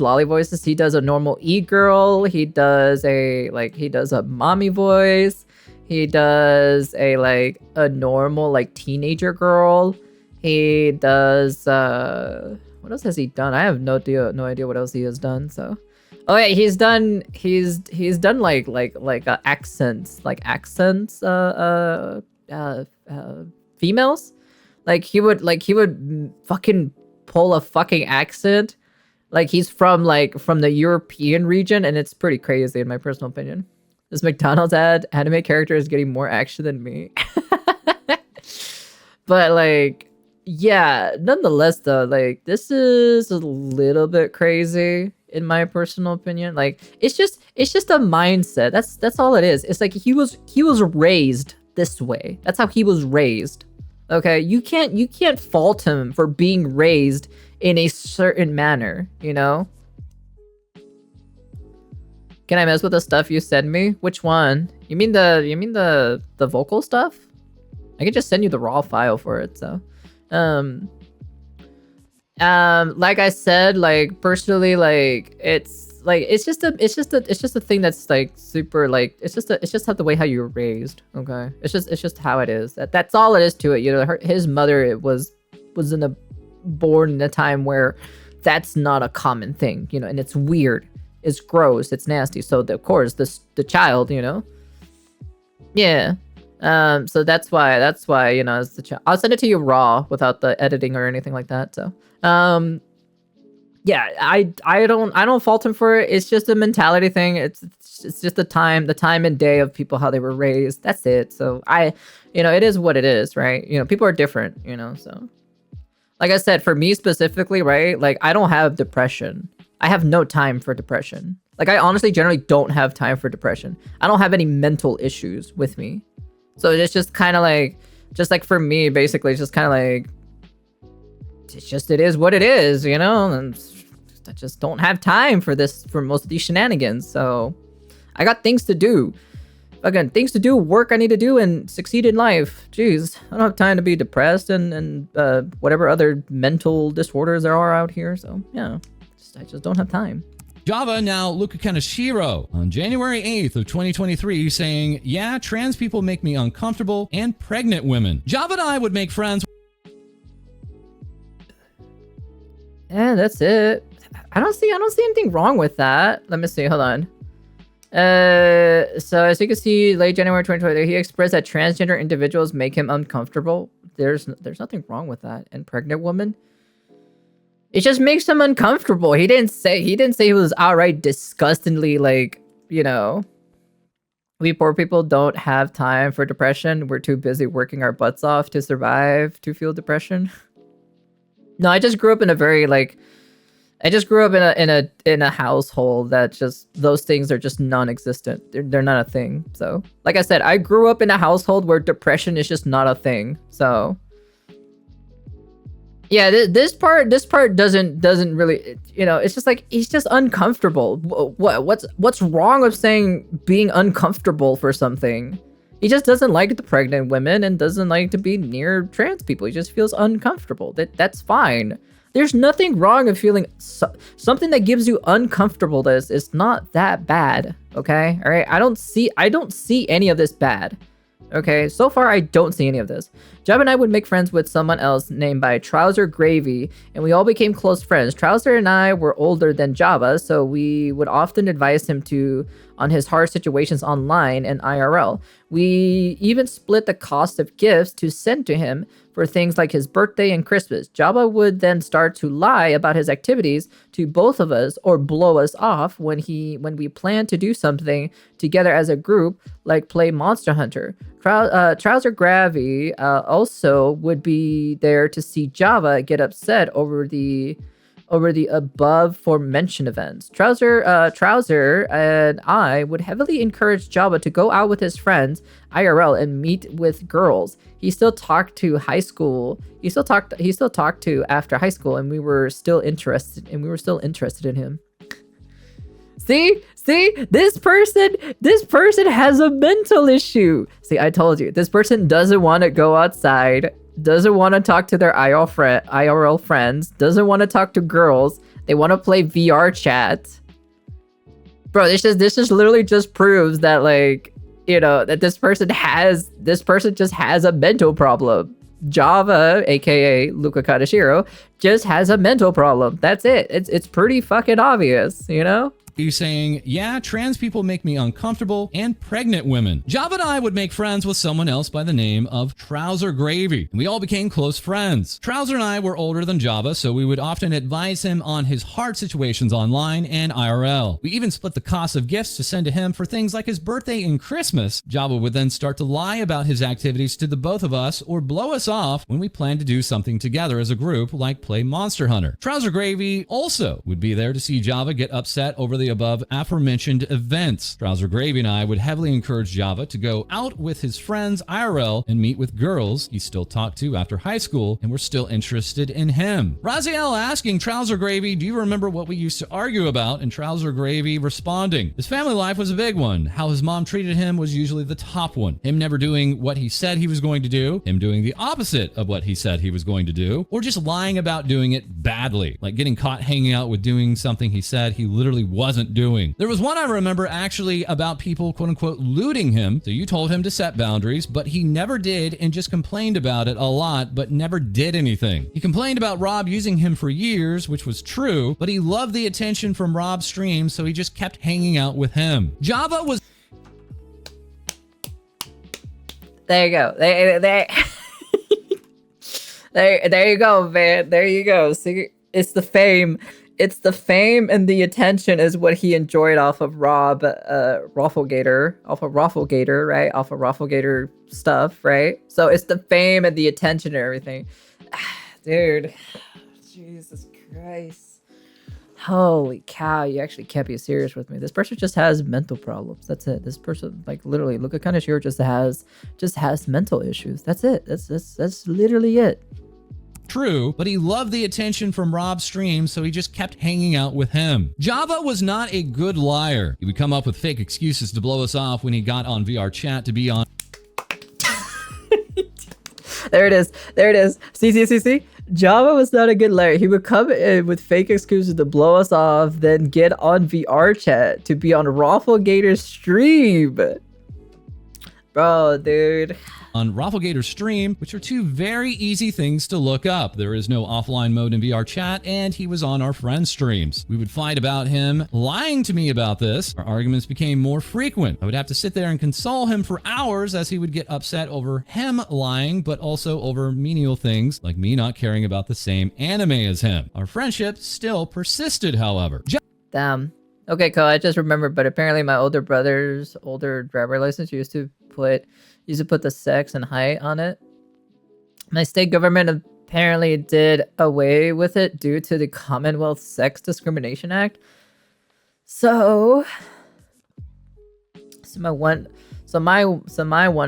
lolly voices. He does a normal e-girl. He does a mommy voice. He does a normal teenager girl. He does what else has he done? I have no idea what else he has done. So, oh yeah, he's done accents, females. He would fucking pull a fucking accent. Like he's from the European region, and it's pretty crazy in my personal opinion. This McDonald's anime character is getting more action than me. But yeah, nonetheless though, this is a little bit crazy in my personal opinion. It's just a mindset. That's all it is. It's like he was raised this way. That's how he was raised. Okay, you can't fault him for being raised in a certain manner, you know? Can I mess with the stuff you send me? Which one? You mean the vocal stuff? I could just send you the raw file for it, so. Like I said, personally, it's just a thing that's super it's just the way how you were raised. Okay, it's just how it is. That's all it is to it. You know, his mother was born in a time where that's not a common thing. You know, and it's weird, it's gross, it's nasty. So of course the child, you know, yeah. So that's why you know, I'll send it to you raw without the editing or anything like that. So yeah, I don't fault him for it. It's just a mentality thing. It's just the time and day of people, how they were raised. That's it. So you know, it is what it is, right? You know, people are different, you know. So like I said, for me specifically, right? I don't have depression. I have no time for depression. I honestly generally don't have time for depression. I don't have any mental issues with me. So it's just kind of for me, basically, it's just kind of it is what it is, you know? And I just don't have time for most of these shenanigans. So I got things to do. Fucking things to do, work I need to do, and succeed in life. Jeez, I don't have time to be depressed and whatever other mental disorders there are out here. So yeah, I just don't have time. Java, now Luca Kaneshiro, on January 8th of 2023, saying, yeah, trans people make me uncomfortable, and pregnant women. Java and I would make friends. Yeah, that's it. I don't see anything wrong with that. Let me see, hold on. So as you can see, late January 2023, he expressed that transgender individuals make him uncomfortable. There's nothing wrong with that. And pregnant woman? It just makes him uncomfortable. He didn't say he was outright disgustingly you know, We poor people don't have time for depression. We're too busy working our butts off to survive to feel depression. No, I just grew up in a very like, I just grew up in a household that just those things are just non-existent. They're not a thing. So, like I said, I grew up in a household where depression is just not a thing. So, yeah, this part doesn't really, you know, it's just like he's just uncomfortable. What's wrong with saying being uncomfortable for something? He just doesn't like the pregnant women and doesn't like to be near trans people. He just feels uncomfortable. That's fine. There's nothing wrong with feeling something that gives you uncomfortableness. Is not that bad, okay? All right, I don't see any of this bad. Okay, so far I don't see any of this. Jab and I would make friends with someone else named by Trouser Gravy, and we all became close friends. Trouser and I were older than Java, so we would often advise him on his hard situations online and IRL. We even split the cost of gifts to send to him for things like his birthday and Christmas. Java would then start to lie about his activities to both of us or blow us off when we planned to do something together as a group, like play Monster Hunter. Trouser Gravy also would be there to see Java get upset over the above aforementioned events. Trouser and I would heavily encourage Java to go out with his friends IRL and meet with girls. He still talked to high school. He still talked to after high school, and we were still interested in him. See, this person has a mental issue. See, I told you, this person doesn't want to go outside, doesn't want to talk to their IRL friends, doesn't want to talk to girls. They want to play VR chat. Bro, this just literally just proves that, like, you know, that this person just has a mental problem. Java, aka Luca Kaneshiro, just has a mental problem. That's it. It's pretty fucking obvious, you know? You saying, yeah, trans people make me uncomfortable, and pregnant women. Java and I would make friends with someone else by the name of Trouser Gravy. We all became close friends. Trouser and I were older than Java, so we would often advise him on his hard situations online and IRL. We even split the cost of gifts to send to him for things like his birthday and Christmas. Java would then start to lie about his activities to the both of us or blow us off when we planned to do something together as a group, like play Monster Hunter. Trouser Gravy also would be there to see Java get upset over the above aforementioned events. Trouser Gravy and I would heavily encourage Java to go out with his friends IRL and meet with girls he still talked to after high school and were still interested in him. Raziel asking Trouser Gravy, do you remember what we used to argue about? And Trouser Gravy responding, his family life was a big one. How his mom treated him was usually the top one. Him never doing what he said he was going to do, him doing the opposite of what he said he was going to do, or just lying about doing it badly, like getting caught hanging out with doing something he said he literally wasn't doing. There was one I remember actually about people quote unquote looting him. So you told him to set boundaries, but he never did and just complained about it a lot, but never did anything. He complained about Rob using him for years, which was true, but he loved the attention from Rob's streams, so he just kept hanging out with him. Java was... There you go. There you go, man. There you go. See, it's the fame. It's the fame and the attention is what he enjoyed off of Rob Rafflegator, right? Off of Rafflegator stuff, right? So it's the fame and the attention and everything. Dude, Jesus Christ. Holy cow, you actually can't be serious with me. This person just has mental problems. That's it. This person, like, literally, Luca Kaneshiro just has mental issues. That's it. That's literally it. True, but he loved the attention from Rob's streams, so he just kept hanging out with him. Java was not a good liar. He would come up with fake excuses to blow us off when he got on VR chat to be on... There it is. See. Java was not a good liar. He would come in with fake excuses to blow us off, then get on VR chat to be on Rafflegator's stream. Bro, dude. On Rafflegator's stream, which are two very easy things to look up. There is no offline mode in VR chat, and he was on our friends' streams. We would fight about him lying to me about this. Our arguments became more frequent. I would have to sit there and console him for hours as he would get upset over him lying, but also over menial things like me not caring about the same anime as him. Our friendship still persisted, however. Damn. Okay, cool. I just remembered, but apparently my older brother's older driver license used to put the sex and height on it. My state government apparently did away with it due to the Commonwealth Sex Discrimination Act. So my one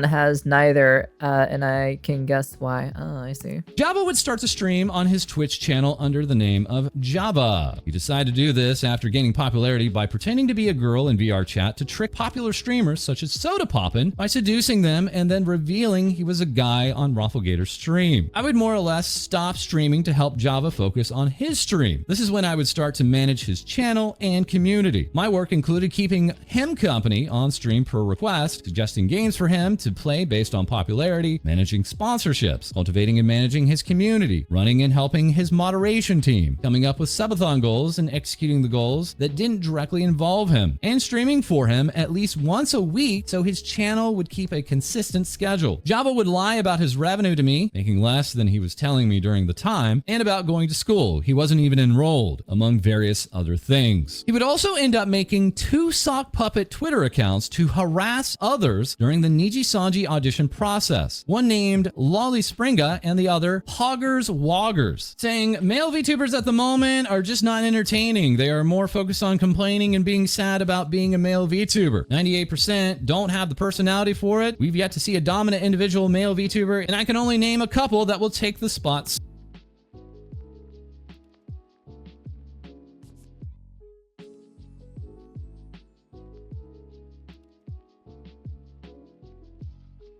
has neither, and I can guess why. Oh, I see. Java would start to stream on his Twitch channel under the name of Java. He decided to do this after gaining popularity by pretending to be a girl in VR chat to trick popular streamers such as Soda Poppin by seducing them and then revealing he was a guy on Rafflegator's stream. I would more or less stop streaming to help Java focus on his stream. This is when I would start to manage his channel and community. My work included keeping him company on stream per request, suggesting games for him to play based on popularity, managing sponsorships, cultivating and managing his community, running and helping his moderation team, coming up with subathon goals and executing the goals that didn't directly involve him, and streaming for him at least once a week so his channel would keep a consistent schedule. Java would lie about his revenue to me, making less than he was telling me during the time, and about going to school. He wasn't even enrolled, among various other things. He would also end up making 2 sock puppet Twitter accounts to harass others during the Nijisanji audition process. One named Lolly Springa and the other Poggers Woggers, saying male VTubers at the moment are just not entertaining. They are more focused on complaining and being sad about being a male VTuber. 98% don't have the personality for it. We've yet to see a dominant individual male VTuber, and I can only name a couple that will take the spots.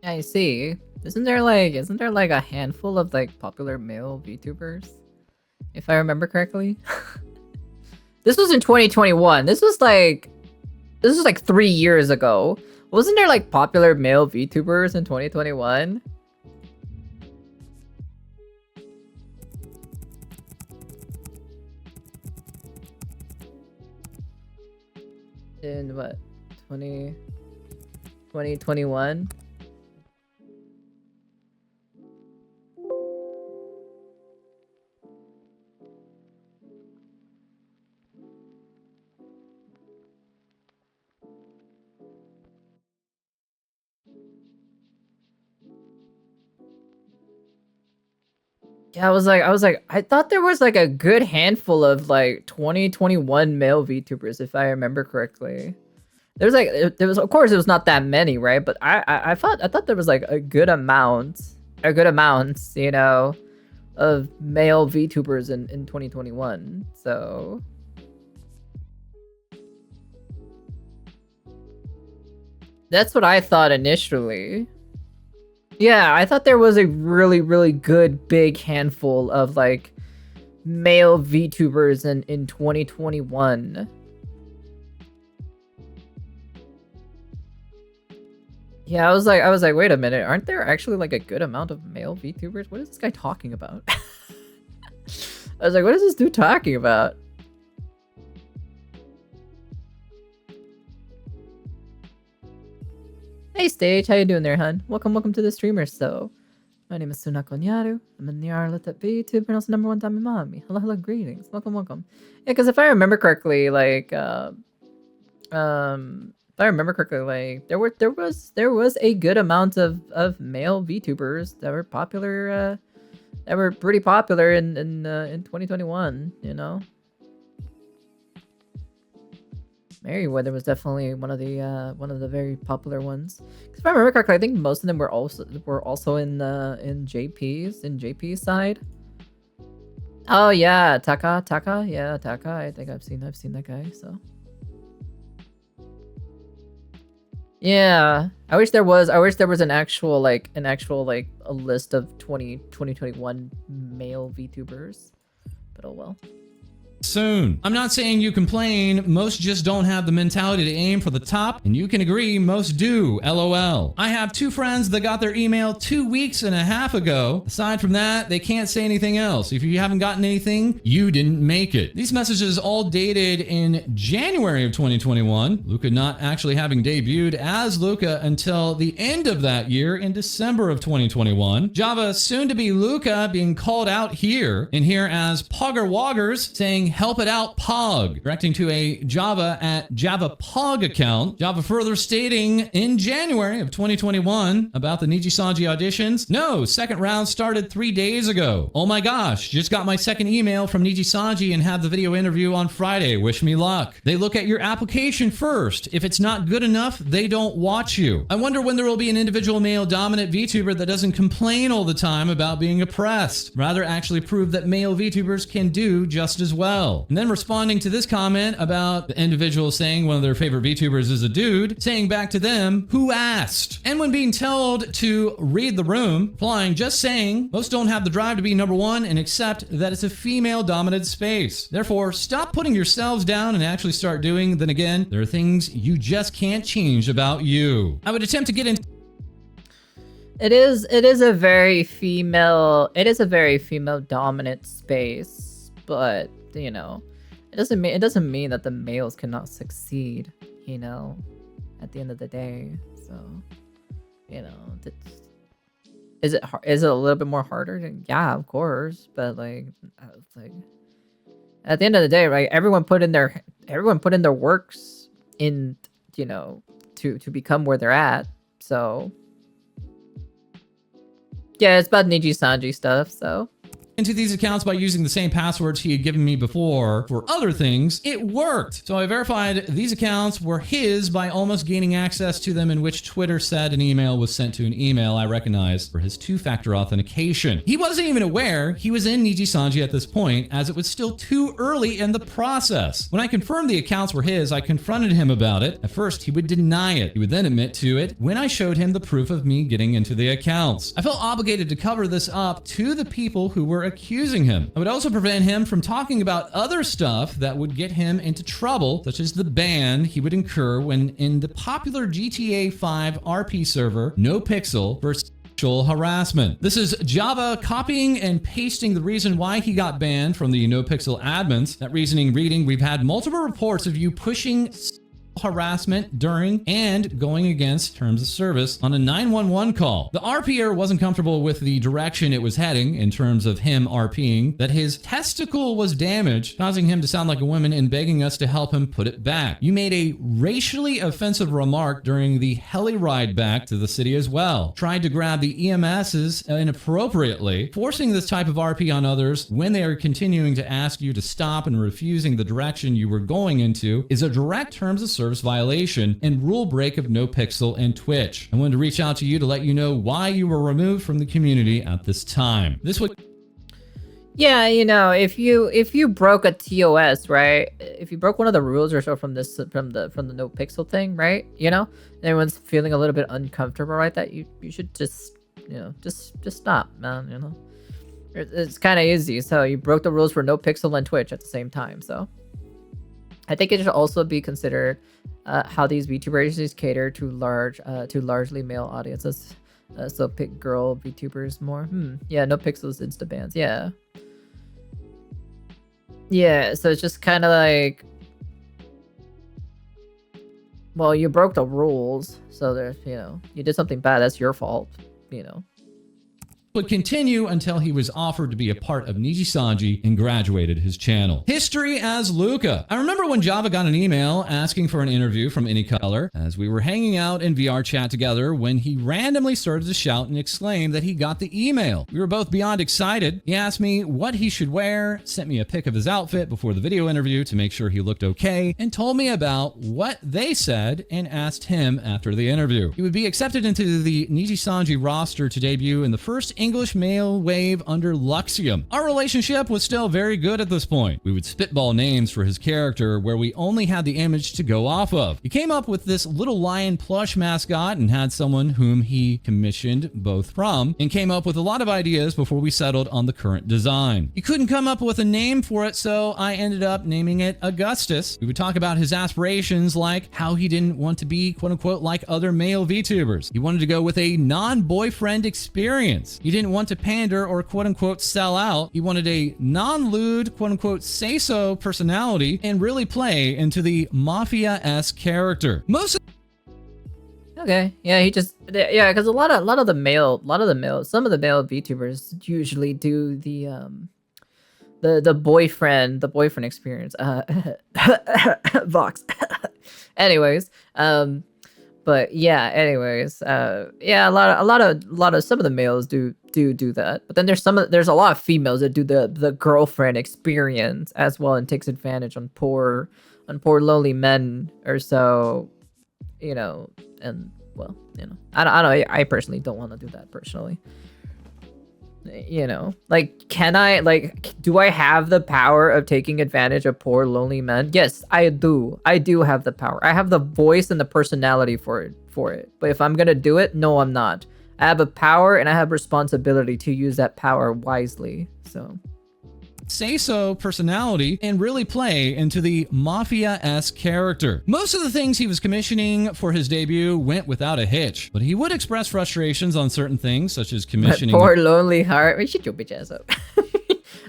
I see. Isn't there like a handful of like popular male VTubers? If I remember correctly. This was in 2021. This was like 3 years ago. Wasn't there like popular male VTubers in 2021? In what? 2021? Yeah, I was like, I thought there was like a good handful of like 2021 male VTubers, if I remember correctly. There was, of course, it was not that many, right? But I thought there was like a good amount, you know, of male VTubers in 2021. So that's what I thought initially. Yeah, I thought there was a really, really good big handful of like male VTubers in 2021. Yeah, I was like, wait a minute, aren't there actually like a good amount of male VTubers? What is this guy talking about? I was like, what is this dude talking about? Hey Stage, how you doing there, hun? Welcome to the streamer. So, my name is Sunako Nyaru. I'm a Nyaru Let That Be VTuber and also #1 Dami Mommy. Hello, greetings. Welcome. Yeah, because if I remember correctly, like, if I remember correctly, like, there was a good amount of male VTubers that were popular, that were pretty popular in 2021, you know? Merryweather was definitely one of the very popular ones. Because if I remember correctly, I think most of them were also in JP's side. Oh yeah, Taka, yeah, Taka. I think I've seen that guy. So yeah, I wish there was an actual like a list of 2021 male VTubers, but oh well. Soon. I'm not saying you complain, most just don't have the mentality to aim for the top, and you can agree most do, LOL. I have 2 friends that got their email 2.5 weeks ago. Aside from that, they can't say anything else. If you haven't gotten anything, you didn't make it. These messages all dated in January of 2021, Luca not actually having debuted as Luca until the end of that year in December of 2021. Java soon to be Luca being called out here, and here as Pogger Woggers saying, Help It Out Pog, directing to a Java at Java Pog account. Java further stating in January of 2021 about the Nijisanji auditions. No, second round started 3 days ago. Oh my gosh, just got my second email from Nijisanji and have the video interview on Friday. Wish me luck. They look at your application first. If it's not good enough, they don't watch you. I wonder when there will be an individual male dominant VTuber that doesn't complain all the time about being oppressed. Rather actually prove that male VTubers can do just as well. And then responding to this comment about the individual saying one of their favorite VTubers is a dude, saying back to them, who asked? And when being told to read the room, replying, just saying, most don't have the drive to be number one and accept that it's a female dominated space. Therefore, stop putting yourselves down and actually start doing. Then again, there are things you just can't change about you. I would attempt to get into It is a very female dominant space, but you know, it doesn't mean that the males cannot succeed, you know, at the end of the day. So, you know, is it a little bit more harder? Yeah, of course, but like at the end of the day, right? Everyone put in their works in, you know, to become where they're at. So yeah, it's about Nijisanji stuff, so. Into these accounts by using the same passwords he had given me before for other things, it worked. So I verified these accounts were his by almost gaining access to them, in which Twitter said an email was sent to an email I recognized for his two-factor authentication. He wasn't even aware he was in Nijisanji at this point, as it was still too early in the process. When I confirmed the accounts were his, I confronted him about it. At first, he would deny it. He would then admit to it when I showed him the proof of me getting into the accounts. I felt obligated to cover this up to the people who were accusing him. I would also prevent him from talking about other stuff that would get him into trouble, such as the ban he would incur when in the popular GTA 5 RP server, NoPixel, for sexual harassment. This is Java copying and pasting the reason why he got banned from the NoPixel admins. That reasoning reading, we've had multiple reports of you pushing harassment during and going against terms of service on a 911 call. The RPer wasn't comfortable with the direction it was heading in terms of him RPing, that his testicle was damaged, causing him to sound like a woman and begging us to help him put it back. You made a racially offensive remark during the heli ride back to the city as well. Tried to grab the EMSs inappropriately, forcing this type of RP on others when they are continuing to ask you to stop and refusing the direction you were going into is a direct terms of service violation and rule break of NoPixel and Twitch. I wanted to reach out to you to let you know why you were removed from the community at this time. This would... Yeah, you know, if you broke a TOS, right? If you broke one of the rules or so from the NoPixel thing, right? You know, and everyone's feeling a little bit uncomfortable, right? That you should just, you know, just stop, man. You know, it's kind of easy. So you broke the rules for NoPixel and Twitch at the same time. So I think it should also be considered how these VTubers cater to largely male audiences. So pick girl VTubers more. Yeah, NoPixel's insta bans. Yeah. Yeah, so it's just kind of like, well, you broke the rules, so there's, you know, you did something bad. That's your fault, you know. Would continue until he was offered to be a part of Nijisanji and graduated his channel. History as Luca. I remember when Java got an email asking for an interview from any color as we were hanging out in VR chat together when he randomly started to shout and exclaim that he got the email. We were both beyond excited. He asked me what he should wear, sent me a pic of his outfit before the video interview to make sure he looked okay, and told me about what they said and asked him after the interview. He would be accepted into the Nijisanji roster to debut in the first English male wave under Luxium. Our relationship was still very good at this point. We would spitball names for his character where we only had the image to go off of. He came up with this little lion plush mascot and had someone whom he commissioned both from, and came up with a lot of ideas before we settled on the current design. He couldn't come up with a name for it, so I ended up naming it Augustus. We would talk about his aspirations, like how he didn't want to be quote-unquote like other male VTubers. He wanted to go with a non-boyfriend experience. He didn't want to pander or quote-unquote sell out. He wanted a non-lewd quote-unquote say-so personality and really play into the mafia-esque character. Okay, yeah, because some of the male VTubers usually do the the boyfriend experience. Vox. Anyways, but yeah, anyways, yeah, a lot of some of the males do that, but then there's a lot of females that do the girlfriend experience as well and takes advantage on poor lonely men or so, you know, and well, you know, I don't I personally don't want to do that personally. You know, like, can I, like, do I have the power of taking advantage of poor lonely men? Yes, I do have the power. I have the voice and the personality for it. But if I'm gonna do it, no, I'm not. I have a power and I have responsibility to use that power wisely. So say-so personality and really play into the mafia-esque character. Most of the things he was commissioning for his debut went without a hitch, but he would express frustrations on certain things, such as commissioning... My poor lonely heart. Wait, shut your bitch ass up.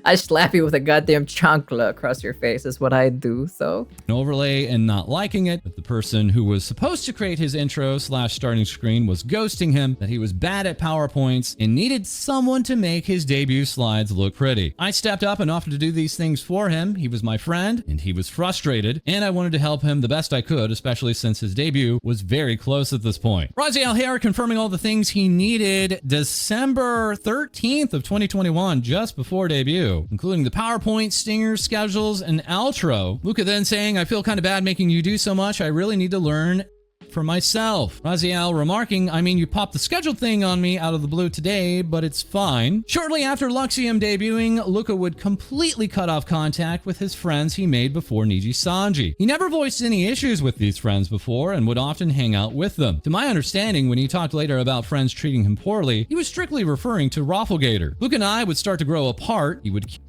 I slap you with a goddamn chancla across your face is what I do, so... An overlay and not liking it, that the person who was supposed to create his intro/starting screen was ghosting him, that he was bad at PowerPoints, and needed someone to make his debut slides look pretty. I stepped up and offered to do these things for him. He was my friend, and he was frustrated, and I wanted to help him the best I could, especially since his debut was very close at this point. Raziel here confirming all the things he needed December 13th of 2021, just before debut, including the PowerPoint, stinger, schedules, and outro. Luca then saying, I feel kind of bad making you do so much. I really need to learn for myself. Raziel remarking, I mean, you popped the scheduled thing on me out of the blue today, but it's fine. Shortly after Luxium debuting, Luca would completely cut off contact with his friends he made before Nijisanji. He never voiced any issues with these friends before and would often hang out with them. To my understanding, when he talked later about friends treating him poorly, he was strictly referring to Rafflegator. Luca and I would start to grow apart. He would...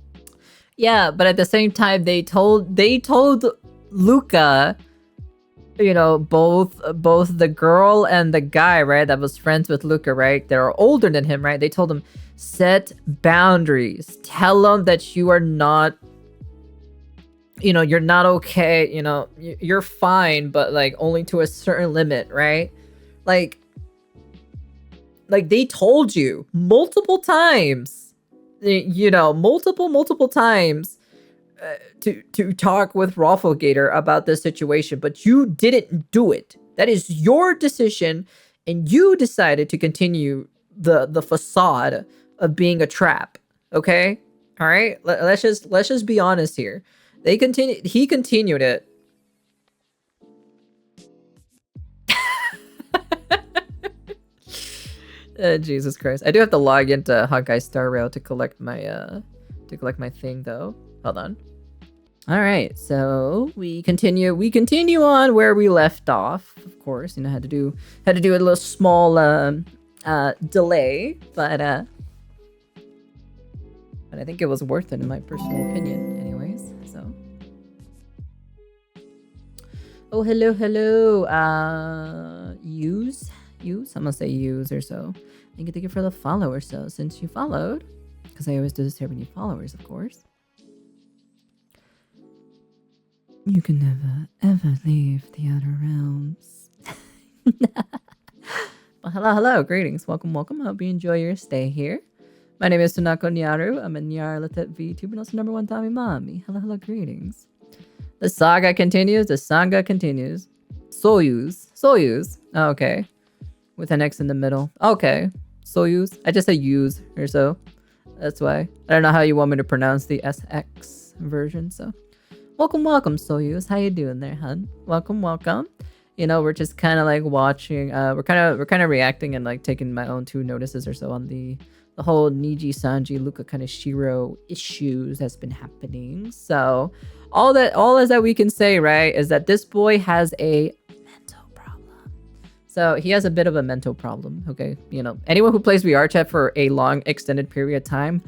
Yeah, but at the same time, they told Luca, you know, both the girl and the guy, right, that was friends with Luca, right, they're older than him, right, they told him, set boundaries, tell him that you are not, you know, you're not okay, you know, you're fine, but like only to a certain limit, right? Like they told you multiple times, you know, multiple times to talk with Rafflegator about this situation, but you didn't do it. That is your decision, and you decided to continue the facade of being a trap. Okay, all right. Let's just be honest here. He continued it. Jesus Christ! I do have to log into Hawkeye Star Rail to collect my thing though. Hold on. All right, so we continue on where we left off. Of course, you know, had to do a little small delay, but I think it was worth it in my personal opinion. Anyways, so. Oh, hello. Use. I'm gonna say use or so. Thank you for the follow or so. Since you followed, because I always do this every new followers, of course. You can never, ever leave the outer realms. Well, hello, greetings. Welcome. I hope you enjoy your stay here. My name is Sunako Nyaru. I'm a Nyaru VTuber and also #1 Tommy Mommy. Hello, greetings. The saga continues. Soyuz. Oh, okay. With an X in the middle. Okay. Soyuz. I just say use or so. That's why. I don't know how you want me to pronounce the SX version, so. Welcome, Soyuz. How you doing there, hun? Welcome. You know, we're just kind of like watching. We're kind of reacting and like taking my own 2 notices or so on the whole Nijisanji Luca kaneshiro issues that's been happening. So all that we can say, right, is that this boy has a mental problem. So he has a bit of a mental problem. Okay, you know, anyone who plays VR chat for a long extended period of time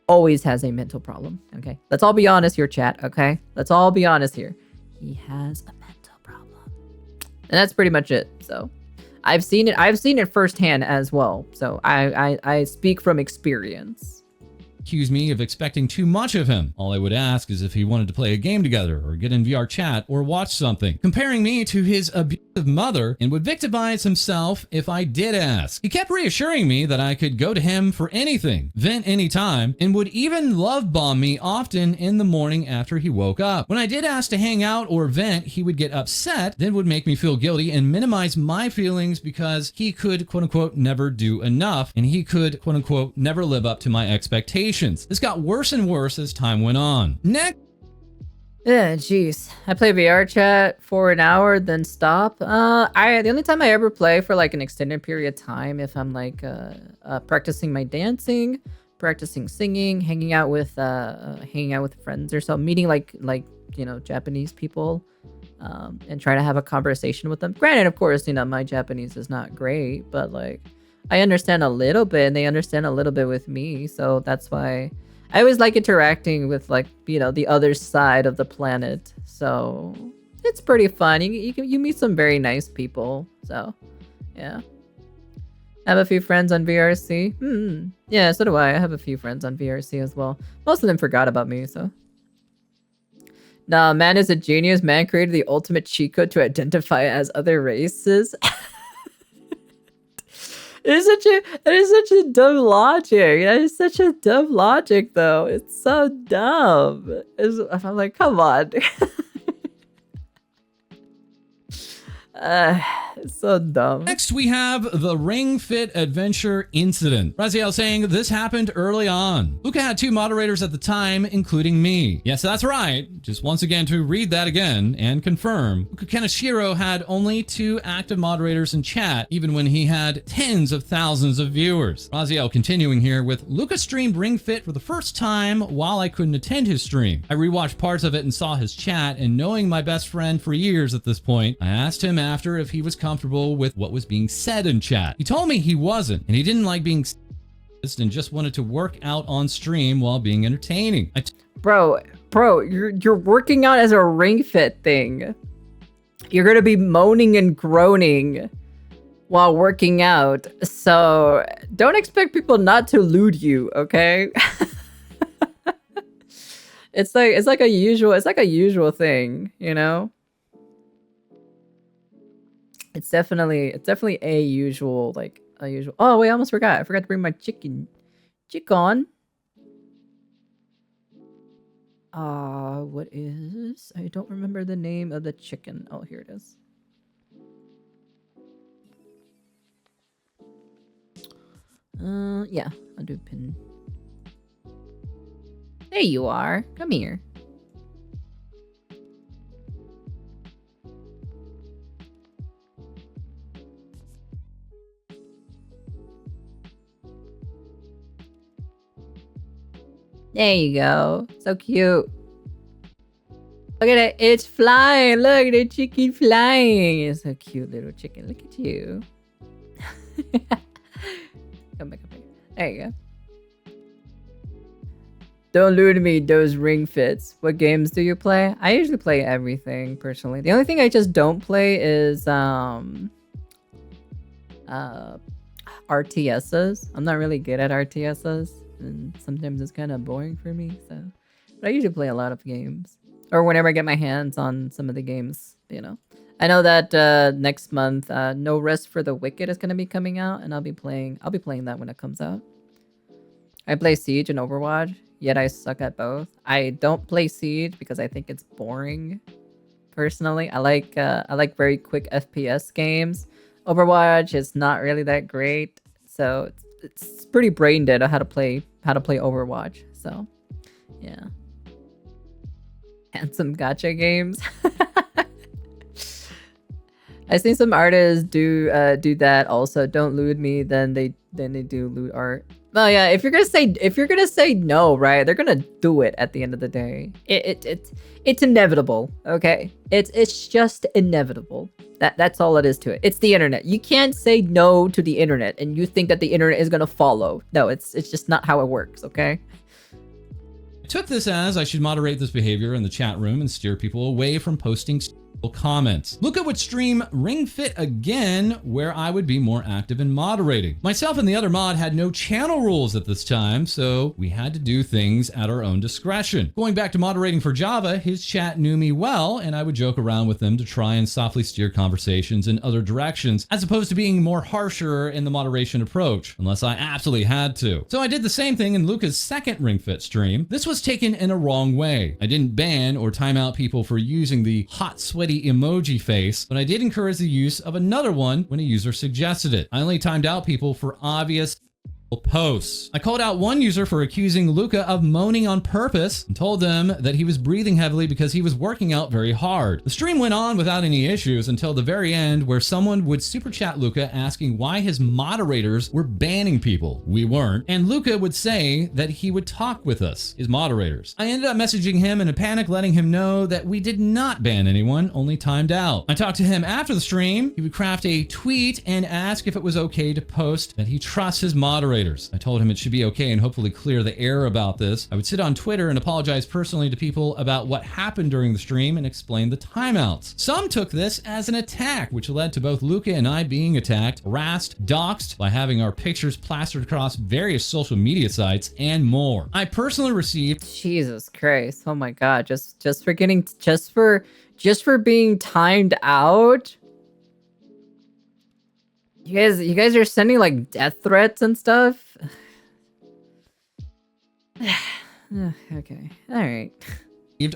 always has a mental problem. Okay, let's all be honest here, chat. Okay, let's all be honest here. He has a mental problem, and that's pretty much it. So I've seen it firsthand as well. So I speak from experience. Accuse me of expecting too much of him. All I would ask is if he wanted to play a game together or get in VR chat or watch something. Comparing me to his mother and would victimize himself if I did ask. He kept reassuring me that I could go to him for anything, vent anytime, and would even love bomb me often in the morning after he woke up. When I did ask to hang out or vent, he would get upset, then would make me feel guilty and minimize my feelings because he could, quote unquote, never do enough, and he could, quote unquote, never live up to my expectations. This got worse and worse as time went on. Next. Yeah, jeez. I play VR chat for an hour, then stop. The only time I ever play for like an extended period of time, if I'm like practicing my dancing, practicing singing, hanging out with friends or so, meeting like you know, Japanese people, and try to have a conversation with them. Granted, of course, you know, my Japanese is not great, but like I understand a little bit, and they understand a little bit with me, so that's why I always like interacting with, like, you know, the other side of the planet. So it's pretty fun. You meet some very nice people. So yeah, I have a few friends on VRC. Yeah, so do I. I have a few friends on VRC as well. Most of them forgot about me. So nah, man is a genius. Man created the ultimate cheat code to identify as other races. It is such a dumb logic. That is such a dumb logic, though. It's so dumb. I'm like, come on. It's so dumb. Next, we have the ring fit adventure incident. Raziel saying this happened early on. Luca had 2 moderators at the time, including me. Yes, that's right. Just once again to read that again and confirm. Luca Kaneshiro had only 2 active moderators in chat, even when he had tens of thousands of viewers. Raziel continuing here with Luca streamed ring fit for the first time while I couldn't attend his stream. I rewatched parts of it and saw his chat, and knowing my best friend for years at this point, I asked him after if he was comfortable with what was being said in chat. He told me he wasn't, and he didn't like being and just wanted to work out on stream while being entertaining. Bro, you're working out as a ring fit thing. You're gonna be moaning and groaning while working out, so don't expect people not to lewd you, okay? It's like a usual thing, you know? It's definitely a usual. Oh wait, I almost forgot. I forgot to bring my chicken. Chicken. What is? I don't remember the name of the chicken. Oh, here it is. Yeah, I'll do pin. There you are. Come here. There you go. So cute. Look at it. It's flying. Look at the chicken flying. It's a cute little chicken. Look at you. Come back up here. There you go. Don't lure me, those ring fits. What games do you play? I usually play everything, personally. The only thing I just don't play is RTSs. I'm not really good at RTSs. And sometimes it's kind of boring for me, so. But I usually play a lot of games. Or whenever I get my hands on some of the games, you know. I know that next month, No Rest for the Wicked is going to be coming out, and I'll be playing that when it comes out. I play Siege and Overwatch, yet I suck at both. I don't play Siege because I think it's boring, personally. I like very quick FPS games. Overwatch is not really that great, so it's pretty brain dead on how to play Overwatch. So yeah, and some gacha games. I've seen some artists do that also. Don't lewd me, then they do lewd art. Oh yeah, if you're gonna say no, right, they're gonna do it at the end of the day. It's inevitable, okay? It's just inevitable. That's all it is to it. It's the internet. You can't say no to the internet and you think that the internet is gonna follow. No, it's just not how it works, okay? I took this as I should moderate this behavior in the chat room and steer people away from posting comments. Luca would stream Ring Fit again, where I would be more active in moderating. Myself and the other mod had no channel rules at this time, so we had to do things at our own discretion. Going back to moderating for Java, his chat knew me well, and I would joke around with them to try and softly steer conversations in other directions, as opposed to being more harsher in the moderation approach, unless I absolutely had to. So I did the same thing in Luca's second Ring Fit stream. This was taken in a wrong way. I didn't ban or time out people for using the hot, sweaty emoji face, but I did encourage the use of another one when a user suggested it. I only timed out people for obvious posts. I called out one user for accusing Luca of moaning on purpose and told them that he was breathing heavily because he was working out very hard. The stream went on without any issues until the very end, where someone would super chat Luca asking why his moderators were banning people. We weren't. And Luca would say that he would talk with us, his moderators. I ended up messaging him in a panic, letting him know that we did not ban anyone, only timed out. I talked to him after the stream. He would craft a tweet and ask if it was okay to post that he trusts his moderators. I told him it should be okay and hopefully clear the air about this. I would sit on Twitter and apologize personally to people about what happened during the stream and explain the timeouts. Some took this as an attack, which led to both Luca and I being attacked, harassed, doxxed by having our pictures plastered across various social media sites, and more. I personally received— Jesus Christ! Oh my God! Just for being timed out. You guys are sending like death threats and stuff. Okay, all right.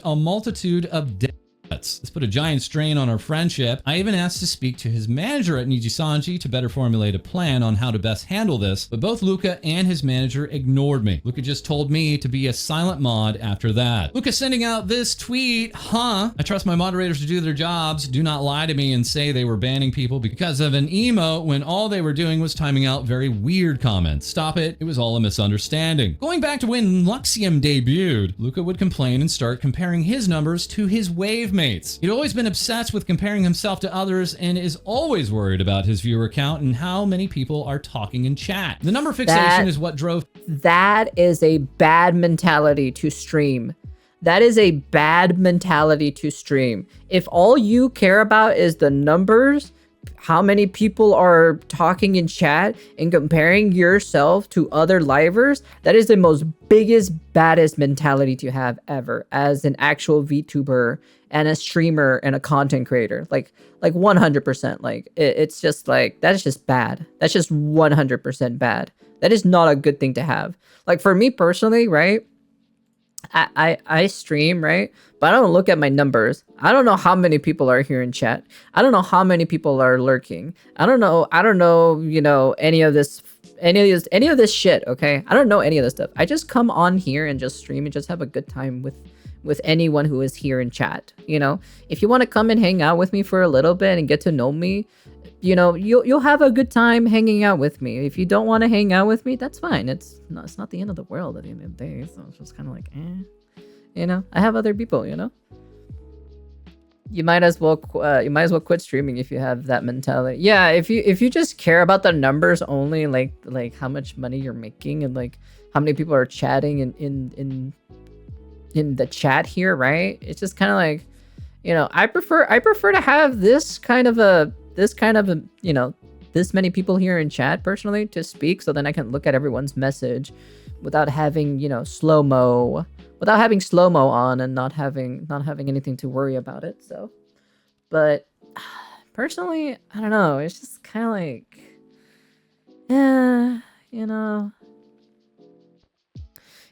a multitude of deaths. This put a giant strain on our friendship. I even asked to speak to his manager at Nijisanji to better formulate a plan on how to best handle this, but both Luca and his manager ignored me. Luca just told me to be a silent mod after that. Luca sending out this tweet, I trust my moderators to do their jobs. Do not lie to me and say they were banning people because of an emote when all they were doing was timing out very weird comments. Stop it. It was all a misunderstanding. Going back to when Luxium debuted, Luca would complain and start comparing his numbers to his wave mates. He'd always been obsessed with comparing himself to others and is always worried about his viewer count and how many people are talking in chat. The number fixation is what drove— That is a bad mentality to stream. That is a bad mentality to stream. If all you care about is the numbers, how many people are talking in chat, and comparing yourself to other livers, that is the most biggest, baddest mentality to have ever as an actual VTuber and a streamer and a content creator. Like 100%. Like it's just like, that is just bad. That's just 100% bad. That is not a good thing to have. Like for me personally, right? I stream, right? But I don't look at my numbers. I don't know how many people are here in chat. I don't know how many people are lurking. I don't know, you know, any of this shit, okay? I don't know any of this stuff. I just come on here and just stream and just have a good time with anyone who is here in chat, you know? If you want to come and hang out with me for a little bit and get to know me, you know, you'll have a good time hanging out with me. If you don't want to hang out with me, that's fine. It's not the end of the world at the end of the day. So it's just kind of like, you know, I have other people, you know. You might as well quit streaming if you have that mentality. Yeah, if you just care about the numbers only, like how much money you're making and like how many people are chatting in the chat here, right? It's just kind of like, you know, I prefer to have this kind of a, you know, this many people here in chat personally to speak, so then I can look at everyone's message without having, you know, slow-mo on and not having anything to worry about it. So, but personally, I don't know. It's just kind of like, yeah, you know,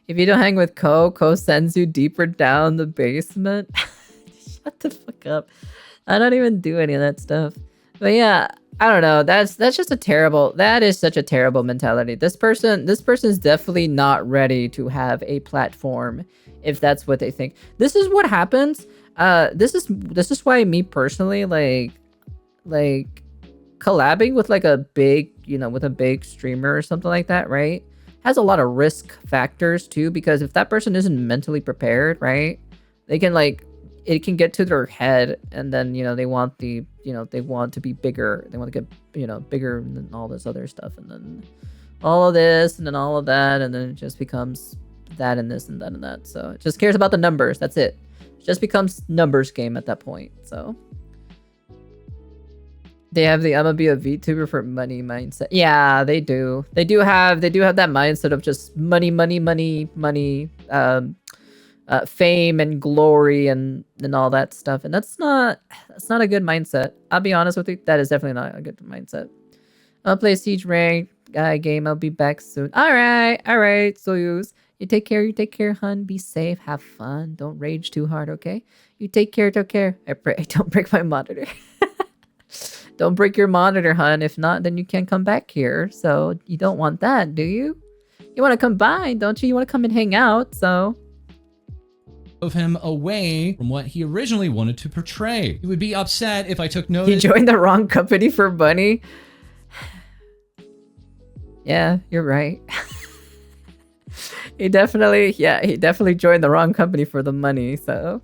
if you don't hang with Ko sends you deeper down the basement. Shut the fuck up. I don't even do any of that stuff. But yeah, I don't know. That is such a terrible mentality. This person is definitely not ready to have a platform if that's what they think. This is what happens. This is why me personally, like collabing with like a big, you know, with a big streamer or something like that, right? Has a lot of risk factors too, because if that person isn't mentally prepared, right? They can like, it can get to their head, and then, you know, they want to be bigger. They want to get, you know, bigger than all this other stuff, and then all of this, and then all of that, and then it just becomes that and this and that and that. So it just cares about the numbers. That's it. It just becomes numbers game at that point. So they have the I'm gonna be a VTuber for money mindset. Yeah, they do. They do have that mindset of just money, fame and glory and all that stuff. And that's not a good mindset. I'll be honest with you, that is definitely not a good mindset. I'll play Siege Rank game. I'll be back soon. All right, Soyuz. You take care, hun. Be safe. Have fun. Don't rage too hard, okay? You take care. I pray don't break my monitor. Don't break your monitor, hun. If not, then you can't come back here. So you don't want that, do you? You want to come by, don't you? You want to come and hang out, so... Of him away from what he originally wanted to portray. He would be upset if I took notice. He joined the wrong company for money. Yeah, you're right. He definitely joined the wrong company for the money, so.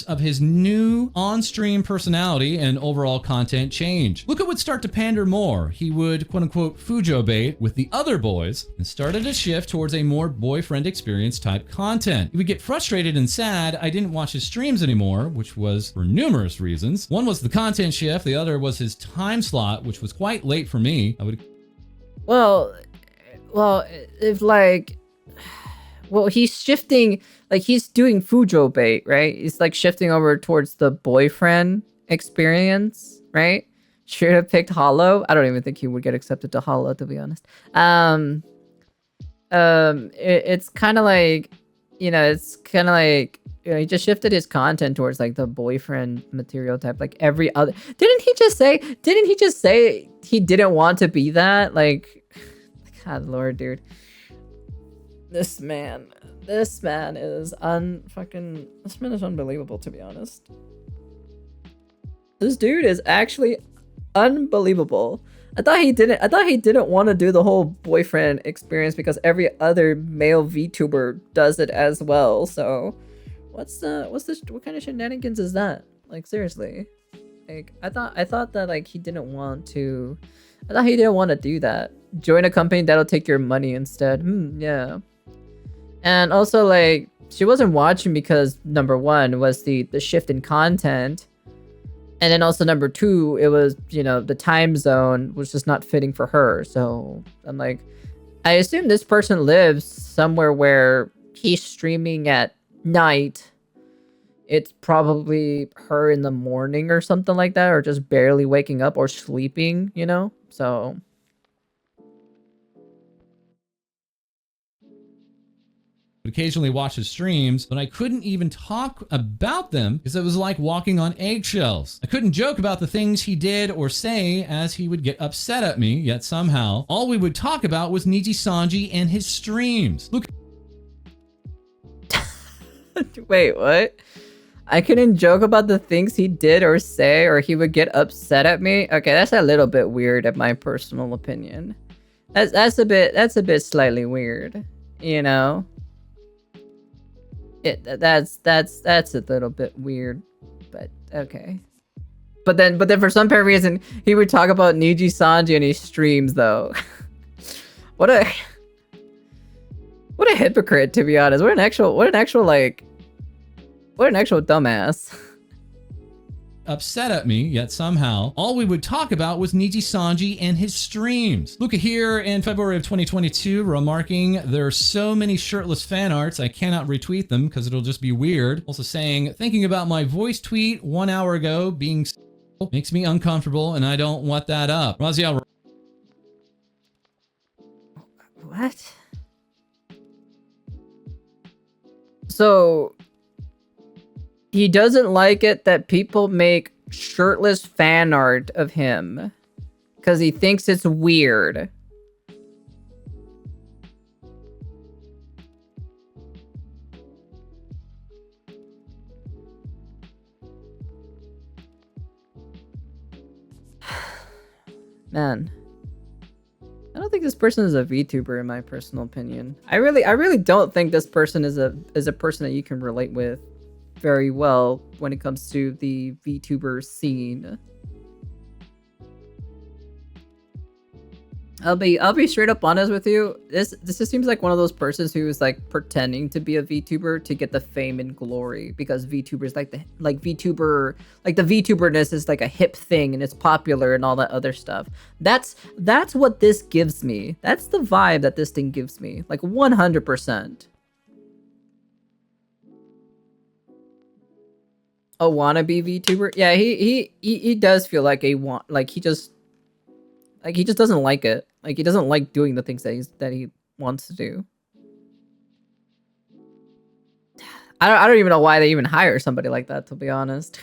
Of his new on-stream personality and overall content change. Luca would start to pander more. He would, quote-unquote, fujo bait with the other boys and started to shift towards a more boyfriend experience type content. He would get frustrated and sad I didn't watch his streams anymore, which was for numerous reasons. One was the content shift, the other was his time slot, which was quite late for me. Well, if like... Well, he's shifting, like he's doing fujo bait, right? He's like shifting over towards the boyfriend experience, right? Should have picked Hollow. I don't even think he would get accepted to Hollow, to be honest. It's kind of like, he just shifted his content towards like the boyfriend material type, like every other. Didn't he just say he didn't want to be that? Like, God Lord, dude. This man is unbelievable, to be honest. This dude is actually unbelievable. I thought he didn't want to do the whole boyfriend experience because every other male VTuber does it as well. So what kind of shenanigans is that? Like, seriously. Like, I thought that like he didn't want to do that. Join a company that'll take your money instead. Yeah. And also, like, she wasn't watching because number one was the shift in content, and then also number two, it was, the time zone was just not fitting for her. So I'm like, I assume this person lives somewhere where he's streaming at night. It's probably her in the morning or something like that, or just barely waking up or sleeping, so. Occasionally watch his streams, but I couldn't even talk about them because it was like walking on eggshells. I couldn't joke about the things he did or say as he would get upset at me, yet somehow all we would talk about was Nijisanji and his streams. Luca. Wait, what? I couldn't joke about the things he did or say, or he would get upset at me? Okay, that's a little bit weird in my personal opinion. That's a bit slightly weird, That's a little bit weird, but okay. But then for some apparent reason, he would talk about Nijisanji in his streams, though. What a hypocrite, to be honest. What an actual dumbass. Upset at me, yet somehow all we would talk about was Nijisanji and his streams. Luca here in February of 2022 remarking, there are so many shirtless fan arts I cannot retweet them because it'll just be weird. Also saying, thinking about my voice tweet 1 hour ago being makes me uncomfortable and I don't want that up. Raziel. What? So he doesn't like it that people make shirtless fan art of him because he thinks it's weird. Man, I don't think this person is a VTuber in my personal opinion. I really don't think this person is a person that you can relate with very well when it comes to the VTuber scene. I'll be straight up honest with you. This just seems like one of those persons who is like pretending to be a VTuber to get the fame and glory, because VTubers like the VTuberness is like a hip thing and it's popular and all that other stuff. That's what this gives me. That's the vibe that this thing gives me. Like 100%. A wannabe VTuber? Yeah, he does feel like he just doesn't like it. Like he doesn't like doing the things that he wants to do. I don't even know why they even hire somebody like that, to be honest.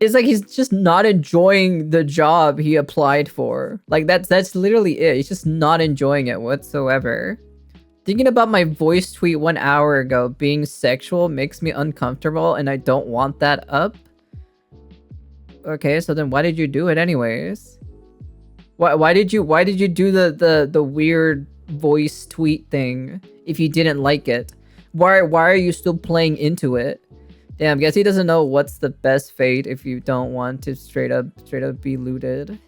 It's like he's just not enjoying the job he applied for. Like that's literally it. He's just not enjoying it whatsoever. Thinking about my voice tweet 1 hour ago being sexual makes me uncomfortable and I don't want that up. Okay, so then why did you do it anyways? Why did you do the weird voice tweet thing if you didn't like it? Why are you still playing into it? Damn, guess he doesn't know what's the best fate if you don't want to straight up be looted.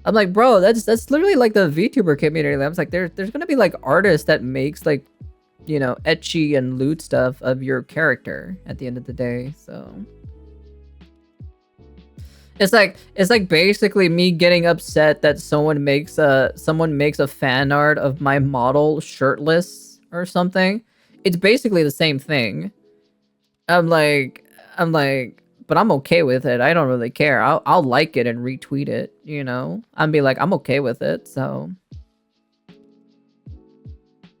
I'm like, bro, that's literally like the VTuber community. I was like, there's gonna be like artists that makes like, you know, etchy and loot stuff of your character at the end of the day. So it's like basically me getting upset that someone makes a fan art of my model shirtless or something. It's basically the same thing. I'm like, but I'm okay with it. I don't really care. I'll like it and retweet it, you know? I'd be like, I'm okay with it, so.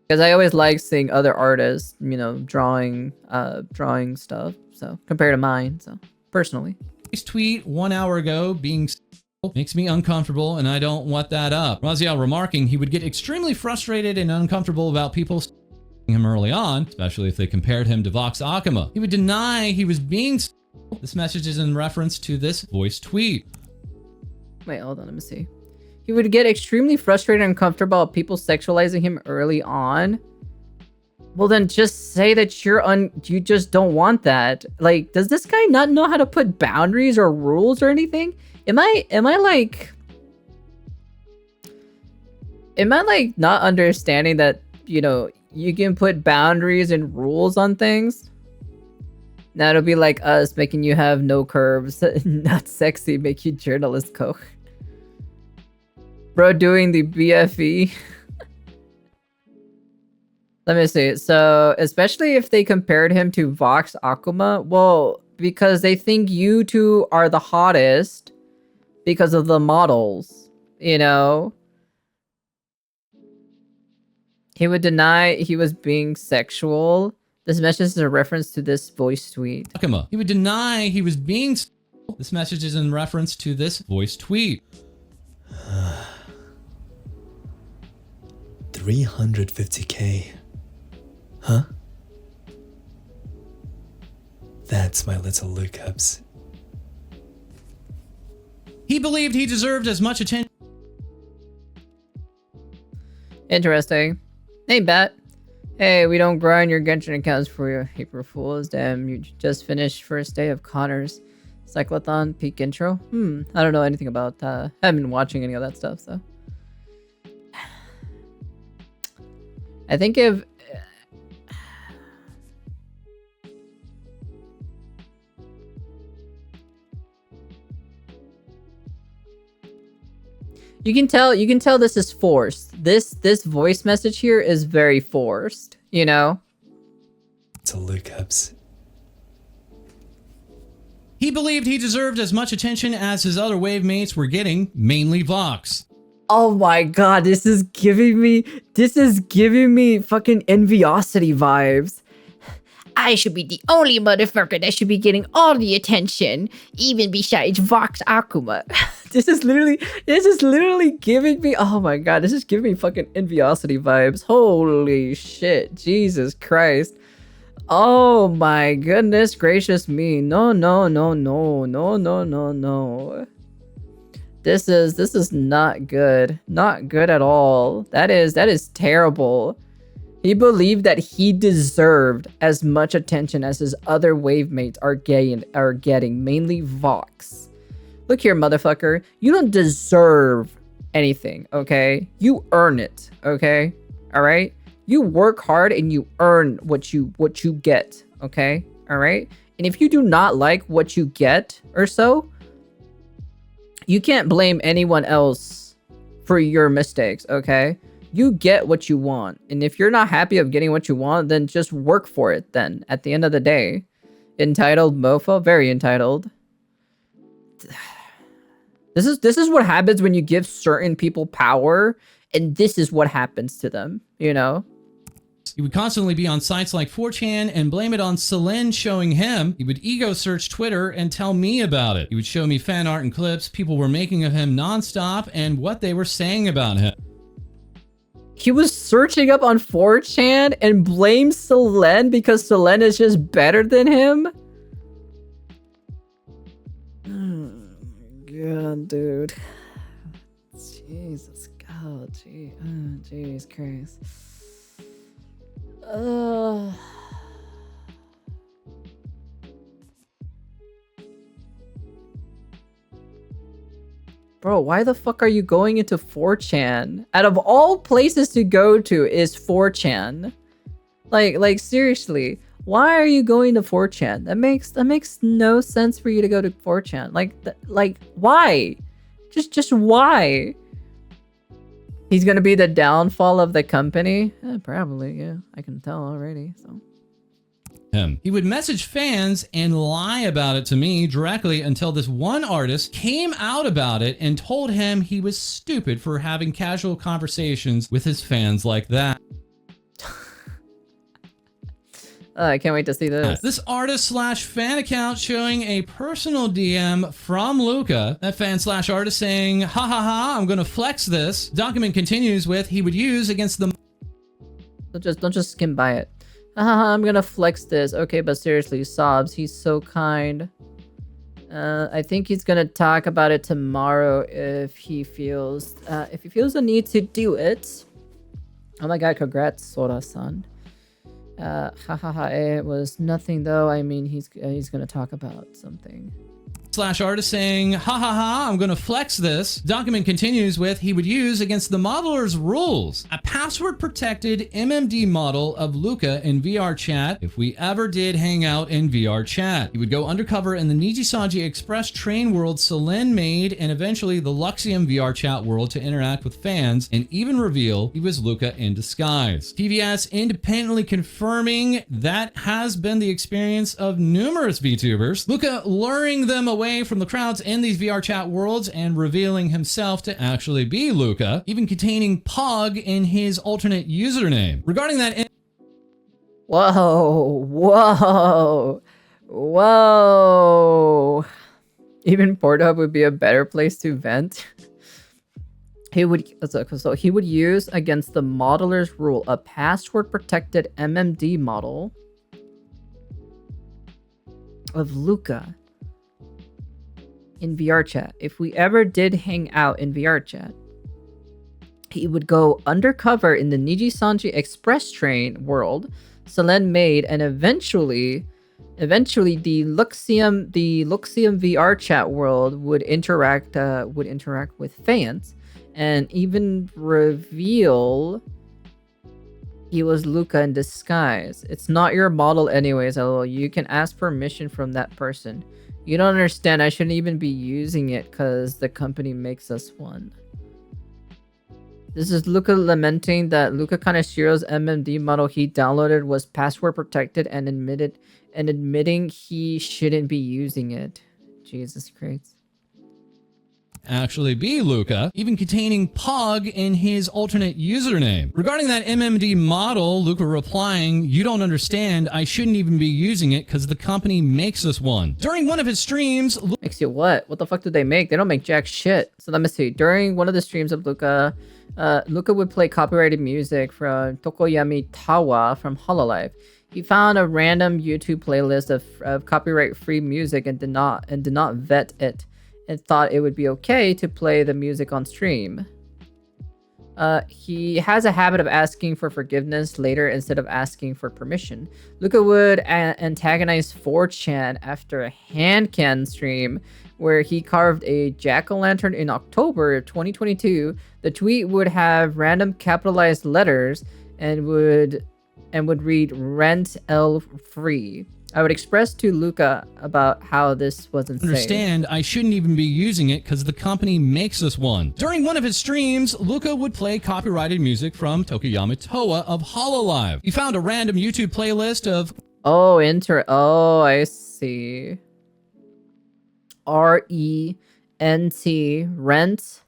Because I always like seeing other artists, you know, drawing stuff, so, compared to mine, so, personally. This tweet 1 hour ago being makes me uncomfortable and I don't want that up. Raziel remarking he would get extremely frustrated and uncomfortable about people him early on, especially if they compared him to Vox Akuma. He would deny he was being. This message is in reference to this voice tweet. Wait, hold on, let me see. He would get extremely frustrated and uncomfortable about people sexualizing him early on. Well, then just say that you just don't want that. Like, does this guy not know how to put boundaries or rules or anything? Am I like not understanding that, you know, you can put boundaries and rules on things? Now it'll be like us making you have no curves, not sexy, make you journalist coke. Bro doing the BFE. Let me see. So, especially if they compared him to Vox Akuma, well, because they think you two are the hottest because of the models, you know? He would deny he was being sexual. This message is a reference to this voice tweet. Akuma. He would deny he was being. This message is in reference to this voice tweet. 350k. Huh? That's my little lookups. He believed he deserved as much attention. Interesting. Hey, Bat. Hey, we don't grind your Genshin accounts for you, April Fools. Damn, you just finished first day of Connor's Cyclothon peak intro. I don't know anything about I haven't been watching any of that stuff, so. I think if you can tell this is forced. This voice message here is very forced, you know? To lookups. He believed he deserved as much attention as his other wave mates were getting, mainly Vox. Oh my god, this is giving me fucking enviosity vibes. I should be the only motherfucker that should be getting all the attention, even besides Vox Akuma. This is literally giving me, oh my god, this is giving me fucking enviosity vibes. Holy shit, Jesus Christ. Oh my goodness gracious me. No. This is not good. Not good at all. That is terrible. He believed that he deserved as much attention as his other wave mates are getting, mainly Vox. Look here, motherfucker. You don't deserve anything, okay? You earn it, okay? All right? You work hard and you earn what you get, okay? All right? And if you do not like what you get or so, you can't blame anyone else for your mistakes, okay? You get what you want. And if you're not happy of getting what you want, then just work for it then at the end of the day. Entitled mofo, very entitled. This is what happens when you give certain people power, and this is what happens to them, you know? He would constantly be on sites like 4chan and blame it on Celine showing him. He would ego search Twitter and tell me about it. He would show me fan art and clips people were making of him nonstop and what they were saying about him. He was searching up on 4chan and blamed Celine because Celine is just better than him? God, dude. Jesus God, jeez Christ. Bro, why the fuck are you going into 4chan? Out of all places to go to is 4chan. Like seriously, why are you going to 4chan? That makes no sense for you to go to 4chan. Like why? Just why? He's gonna be the downfall of the company? Probably, yeah. I can tell already, so. He would message fans and lie about it to me directly until this one artist came out about it and told him he was stupid for having casual conversations with his fans like that. I can't wait to see this. This artist/fan account showing a personal DM from Luca. That fan/artist saying, ha ha ha, I'm gonna flex this. Document continues with, he would use against the... Don't just skim by it. Haha, I'm gonna flex this. Okay, but seriously, Sobs, he's so kind. I think he's gonna talk about it tomorrow if he feels the need to do it. Oh my god, congrats, Sora-san. It was nothing though. I mean, he's gonna talk about something. /artist saying, ha ha ha, I'm gonna flex this. Document continues with, he would use against the modeler's rules. A password protected MMD model of Luca in VR chat if we ever did hang out in VR chat. He would go undercover in the Nijisanji Express train world Celine made and eventually the Luxium VR chat world to interact with fans and even reveal he was Luca in disguise. TVS independently confirming that has been the experience of numerous VTubers. Luca luring them away from the crowds in these VR chat worlds and revealing himself to actually be Luca, even containing Pog in his alternate username. Regarding that... Whoa. Even Pornhub would be a better place to vent. He would use against the modeler's rule a password protected MMD model of Luca in VR chat. If we ever did hang out in VR chat, he would go undercover in the Nijisanji Express train world Celine made, and eventually the Luxium VR chat world would interact with fans and even reveal he was Luca in disguise. It's not your model anyways, lol. You can ask permission from that person. You don't understand, I shouldn't even be using it because the company makes us one. This is Luca lamenting that Luca Kaneshiro's MMD model he downloaded was password protected and admitting he shouldn't be using it. Jesus Christ. Actually be Luca, even containing Pog in his alternate username. Regarding that MMD model, Luca replying, you don't understand, I shouldn't even be using it because the company makes us one. During one of his streams... Makes you what? What the fuck do they make? They don't make jack shit. So let me see. During one of the streams of Luca, Luca would play copyrighted music from Tokoyami Tawa from Hololive. He found a random YouTube playlist of copyright-free music and did not vet it, and thought it would be okay to play the music on stream. He has a habit of asking for forgiveness later instead of asking for permission. Luca would antagonize 4chan after a hand can stream where he carved a jack-o'-lantern in October 2022. The tweet would have random capitalized letters and would read "Rent L free." I would express to Luca about how this wasn't safe. Understand, I shouldn't even be using it because the company makes us one. During one of his streams, Luca would play copyrighted music from Tokuyama Toa of Hololive. He found a random YouTube playlist of... Oh, I see. R-E-N-T, Rent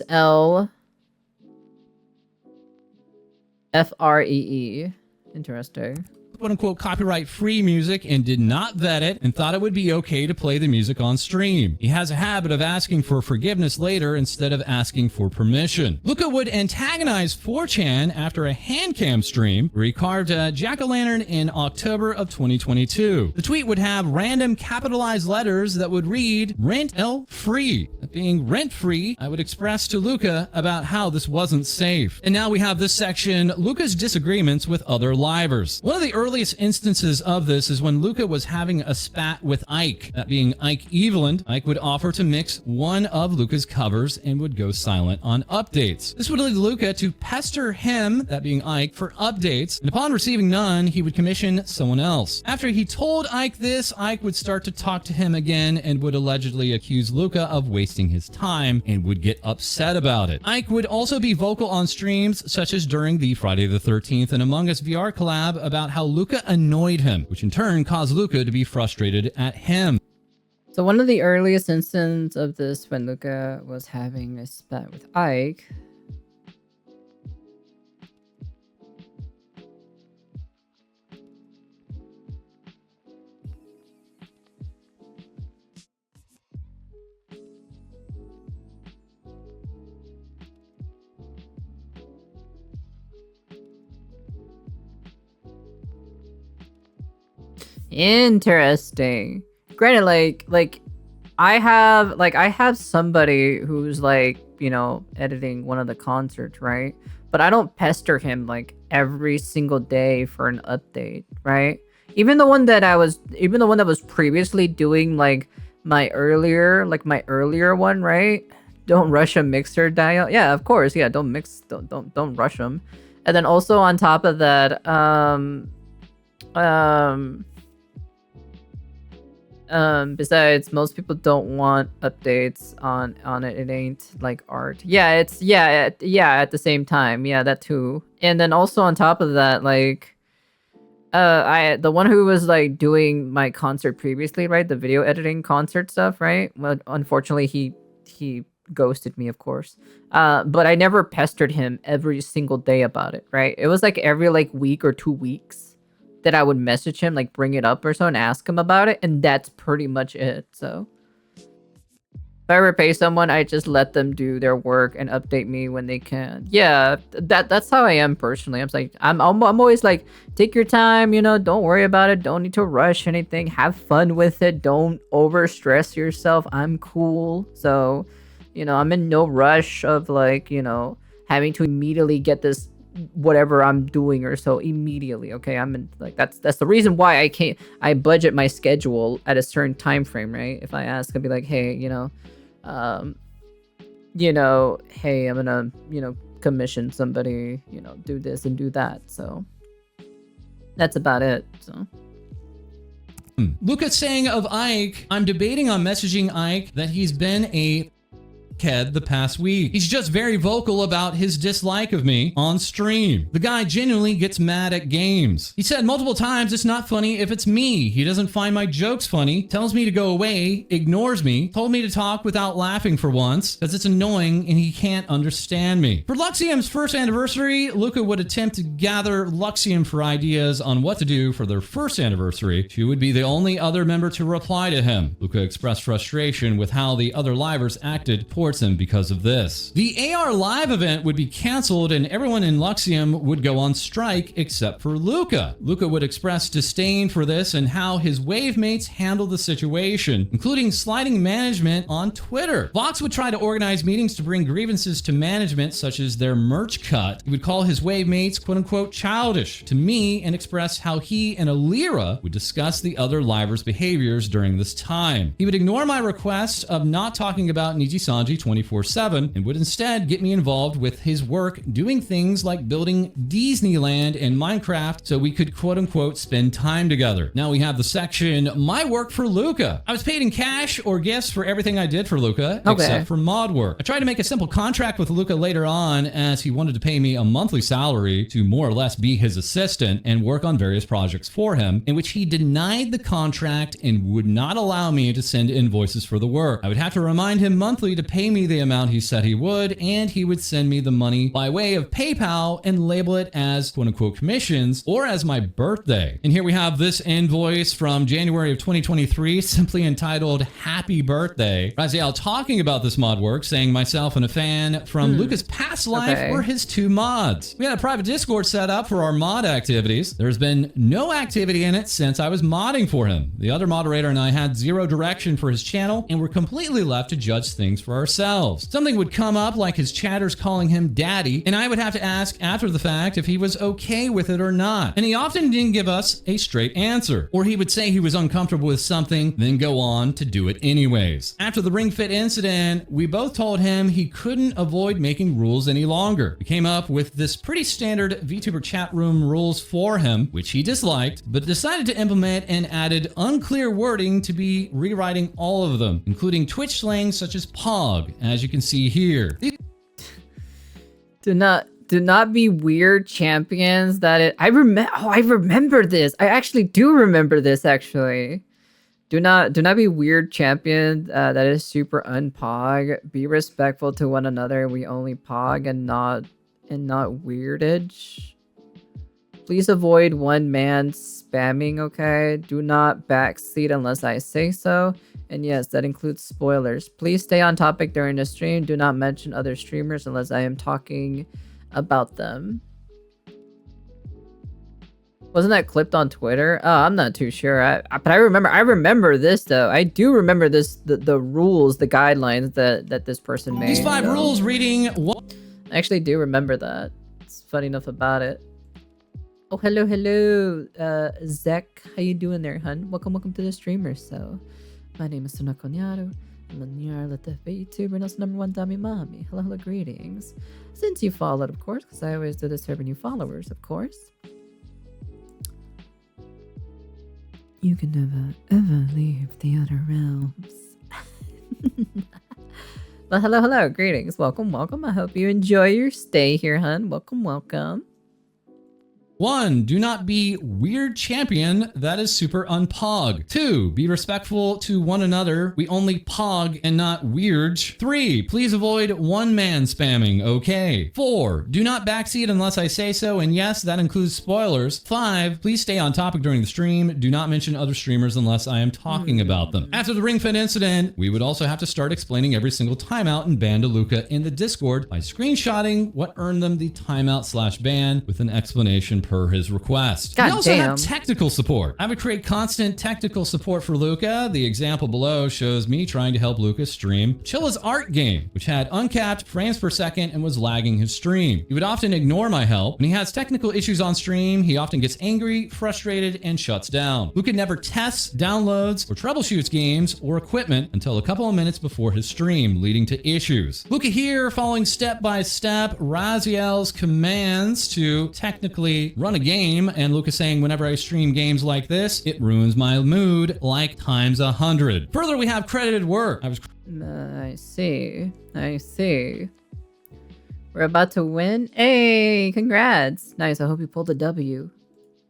L F-R-E-E. Interesting. quote-unquote copyright-free music and did not vet it and thought it would be okay to play the music on stream. He has a habit of asking for forgiveness later instead of asking for permission. Luca would antagonize 4chan after a handcam stream where he carved a jack-o'-lantern in October of 2022. The tweet would have random capitalized letters that would read "Rent L free." Being rent-free, I would express to Luca about how this wasn't safe. And now we have this section, Luca's disagreements with other livers. One of the earliest instances of this is when Luca was having a spat with Ike. That being Ike Eveland, Ike would offer to mix one of Luca's covers and would go silent on updates. This would lead Luca to pester him, that being Ike, for updates, and upon receiving none, he would commission someone else. After he told Ike this, Ike would start to talk to him again and would allegedly accuse Luca of wasting his time and would get upset about it. Ike would also be vocal on streams such as during the Friday the 13th and Among Us VR collab about how Luca annoyed him, which in turn caused Luca to be frustrated at him. So one of the earliest instances of this when Luca was having a spat with Ike. Interesting. Granted, like I have somebody who's like, you know, editing one of the concerts, right? But I don't pester him like every single day for an update, right? Even the one that was previously doing like my earlier one, right? Don't rush a mixer dial. Yeah, of course. Yeah, don't rush them. And then also on top of that, besides, most people don't want updates on it. It ain't like art. Yeah, it's at the same time. Yeah, that too. And then also on top of that, like the one who was like doing my concert previously, right? The video editing concert stuff, right? Well, unfortunately he ghosted me, of course. But I never pestered him every single day about it, right? It was like every like week or 2 weeks that I would message him, like bring it up or so and ask him about it, and that's pretty much it. So if I ever pay someone, I just let them do their work and update me when they can. Yeah, that's how I am personally. I'm always like, take your time, you know, don't worry about it, don't need to rush anything, have fun with it, don't over stress yourself. I'm cool. So, you know, I'm in no rush of like, you know, having to immediately get this whatever I'm doing or so immediately. Okay, I'm in like that's the reason why I budget my schedule at a certain time frame, right? If I ask, I'll be like, hey, hey, I'm gonna, commission somebody, do this and do that. So that's about it. So Luca saying of Ike, I'm debating on messaging Ike that he's been a kid the past week. He's just very vocal about his dislike of me on stream. The guy genuinely gets mad at games. He said multiple times it's not funny if it's me. He doesn't find my jokes funny, tells me to go away, ignores me, told me to talk without laughing for once because it's annoying and he can't understand me. For Luxium's first anniversary, Luca would attempt to gather Luxium for ideas on what to do for their first anniversary. She would be the only other member to reply to him. Luca expressed frustration with how the other livers acted towards supports him because of this. The AR Live event would be canceled and everyone in Luxium would go on strike except for Luca. Luca would express disdain for this and how his wave mates handled the situation, including sliding management on Twitter. Vods would try to organize meetings to bring grievances to management, such as their merch cut. He would call his wave mates quote-unquote childish to me and express how he and Alira would discuss the other livers' behaviors during this time. He would ignore my request of not talking about Nijisanji 24/7 and would instead get me involved with his work doing things like building Disneyland and Minecraft so we could quote-unquote spend time together. Now we have the section My Work for Luca. I was paid in cash or gifts for everything I did for Luca, except for mod work. I tried to make a simple contract with Luca later on as he wanted to pay me a monthly salary to more or less be his assistant and work on various projects for him, in which he denied the contract and would not allow me to send invoices for the work. I would have to remind him monthly to pay me the amount he said he would, and he would send me the money by way of PayPal and label it as quote-unquote commissions or as my birthday. And here we have this invoice from January of 2023, simply entitled Happy Birthday. Raziel talking about this mod work, saying myself and a fan from Luca's past life were his two mods. We had a private Discord set up for our mod activities. There's been no activity in it since I was modding for him. The other moderator and I had zero direction for his channel and were completely left to judge things for ourselves. Something would come up like his chatters calling him daddy, and I would have to ask after the fact if he was okay with it or not. And he often didn't give us a straight answer, or he would say he was uncomfortable with something, then go on to do it anyways. After the ringfit incident, we both told him he couldn't avoid making rules any longer. We came up with this pretty standard VTuber chat room rules for him, which he disliked, but decided to implement and added unclear wording to be rewriting all of them, including Twitch slang such as POG, as you can see here. Do not be weird champions I remember this. I actually do remember this actually. Do not be weird champion that is super unpog. Be respectful to one another. We only pog and not weirdage. Please avoid one man spamming, okay? Do not backseat unless I say so. And yes, that includes spoilers. Please stay on topic during the stream. Do not mention other streamers unless I am talking about them. Wasn't that clipped on Twitter? Oh, I'm not too sure. But I remember this though. I do remember this, the rules, the guidelines that this person made. These 5 rules reading what? I actually do remember that. It's funny enough about it. Oh, hello, Zek. How you doing there, hun? Welcome to the streamer. So, my name is Nyaru. I'm a Nyaru YouTuber and also #1 Dami Mami. Hello, greetings. Since you followed, of course, because I always do this for new followers, of course. You can never, ever leave the outer realms. Well, hello, greetings. Welcome. I hope you enjoy your stay here, hun. Welcome. 1. Do not be weird champion that is super unpog. 2. Be respectful to one another. We only pog and not weird. 3. Please avoid one man spamming. Okay. 4. Do not backseat unless I say so, and yes, that includes spoilers. 5. Please stay on topic during the stream. Do not mention other streamers unless I am talking about them. After the ringfit incident, we would also have to start explaining every single timeout and ban to Luca in the Discord by screenshotting what earned them the timeout/ban with an explanation per his request. We also have technical support. I would create constant technical support for Luca. The example below shows me trying to help Luca stream Chilla's art game, which had uncapped frames per second and was lagging his stream. He would often ignore my help. When he has technical issues on stream, he often gets angry, frustrated, and shuts down. Luca never tests, downloads, or troubleshoots games or equipment until a couple of minutes before his stream, leading to issues. Luca here following step by step Raziel's commands to technically run a game, and Luca saying whenever I stream games like this, it ruins my mood like times 100. Further, we have credited work. I see. We're about to win. Hey, congrats. Nice. I hope you pulled a W.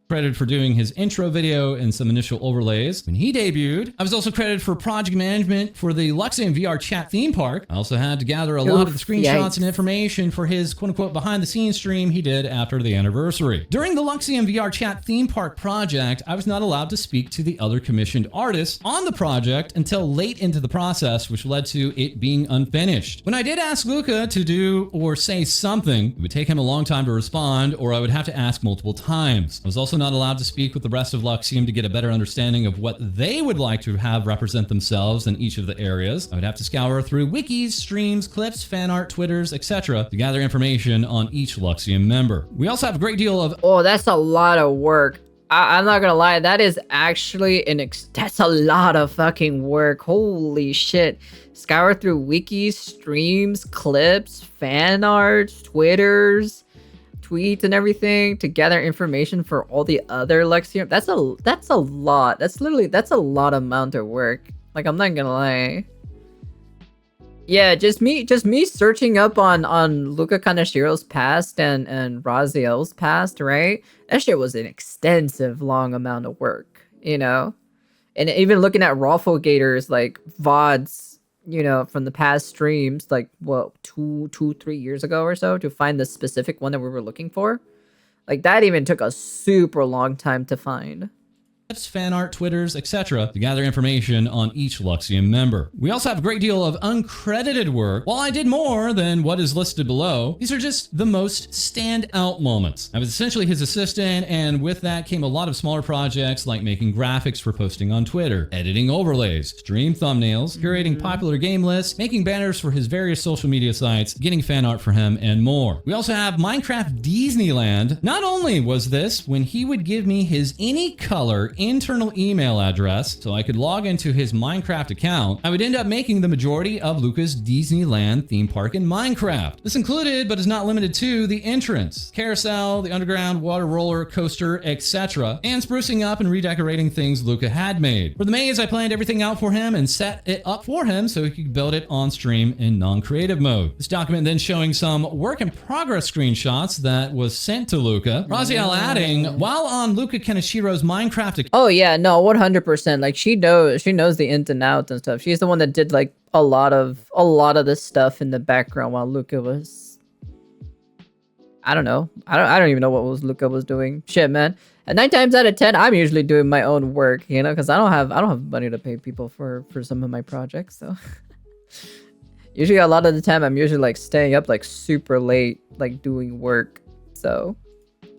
credited for doing his intro video and some initial overlays when he debuted. I was also credited for project management for the Luxium VR chat theme park. I also had to gather a lot of the screenshots and information for his quote-unquote behind-the-scenes stream he did after the anniversary. During the Luxium VR chat theme park project, I was not allowed to speak to the other commissioned artists on the project until late into the process, which led to it being unfinished. When I did ask Luca to do or say something, it would take him a long time to respond, or I would have to ask multiple times. I was also not allowed to speak with the rest of Luxium to get a better understanding of what they would like to have represent themselves in each of the areas. I would have to scour through wikis, streams, clips, fan art, Twitters, etc. to gather information on each Luxium member. We also have a great deal of— Oh, that's a lot of work. I'm not gonna lie, that is actually that's a lot of fucking work. Holy shit. Scour through wikis, streams, clips, fan art, Twitters, tweets and everything to gather information for all the other Luxium. That's a lot. That's a lot amount of work. Like, I'm not gonna lie. Yeah, just me searching up on Luca Kaneshiro's past and Raziel's past, right? That shit was an extensive, long amount of work, you know? And even looking at Rafflegator's, like, Vods, you know, from the past streams, like, what, 3 years ago or so, to find the specific one that we were looking for. Like, that even took a super long time to find. fan art, Twitters, etc. to gather information on each Luxium member. We also have a great deal of uncredited work. While I did more than what is listed below, these are just the most standout moments. I was essentially his assistant, and with that came a lot of smaller projects like making graphics for posting on Twitter, editing overlays, stream thumbnails, curating popular game lists, making banners for his various social media sites, getting fan art for him, and more. We also have Minecraft Disneyland. Not only was this when he would give me his any color internal email address so I could log into his Minecraft account, I would end up making the majority of Luca's Disneyland theme park in Minecraft. This included, but is not limited to, the entrance, carousel, the underground water roller coaster, etc., and sprucing up and redecorating things Luca had made. For the maze, I planned everything out for him and set it up for him so he could build it on stream in non-creative mode. This document then showing some work in progress screenshots that was sent to Luca. Raziel adding, while on Luca Kaneshiro's Minecraft account. Oh yeah, no, 100%. Like, she knows the ins and outs and stuff. She's the one that did like a lot of this stuff in the background while Luca was, I don't know. I don't even know what Luca was doing. Shit, man. And 9 times out of 10, I'm usually doing my own work, you know, because I don't have money to pay people for some of my projects. So usually a lot of the time I'm usually like staying up like super late, like doing work. So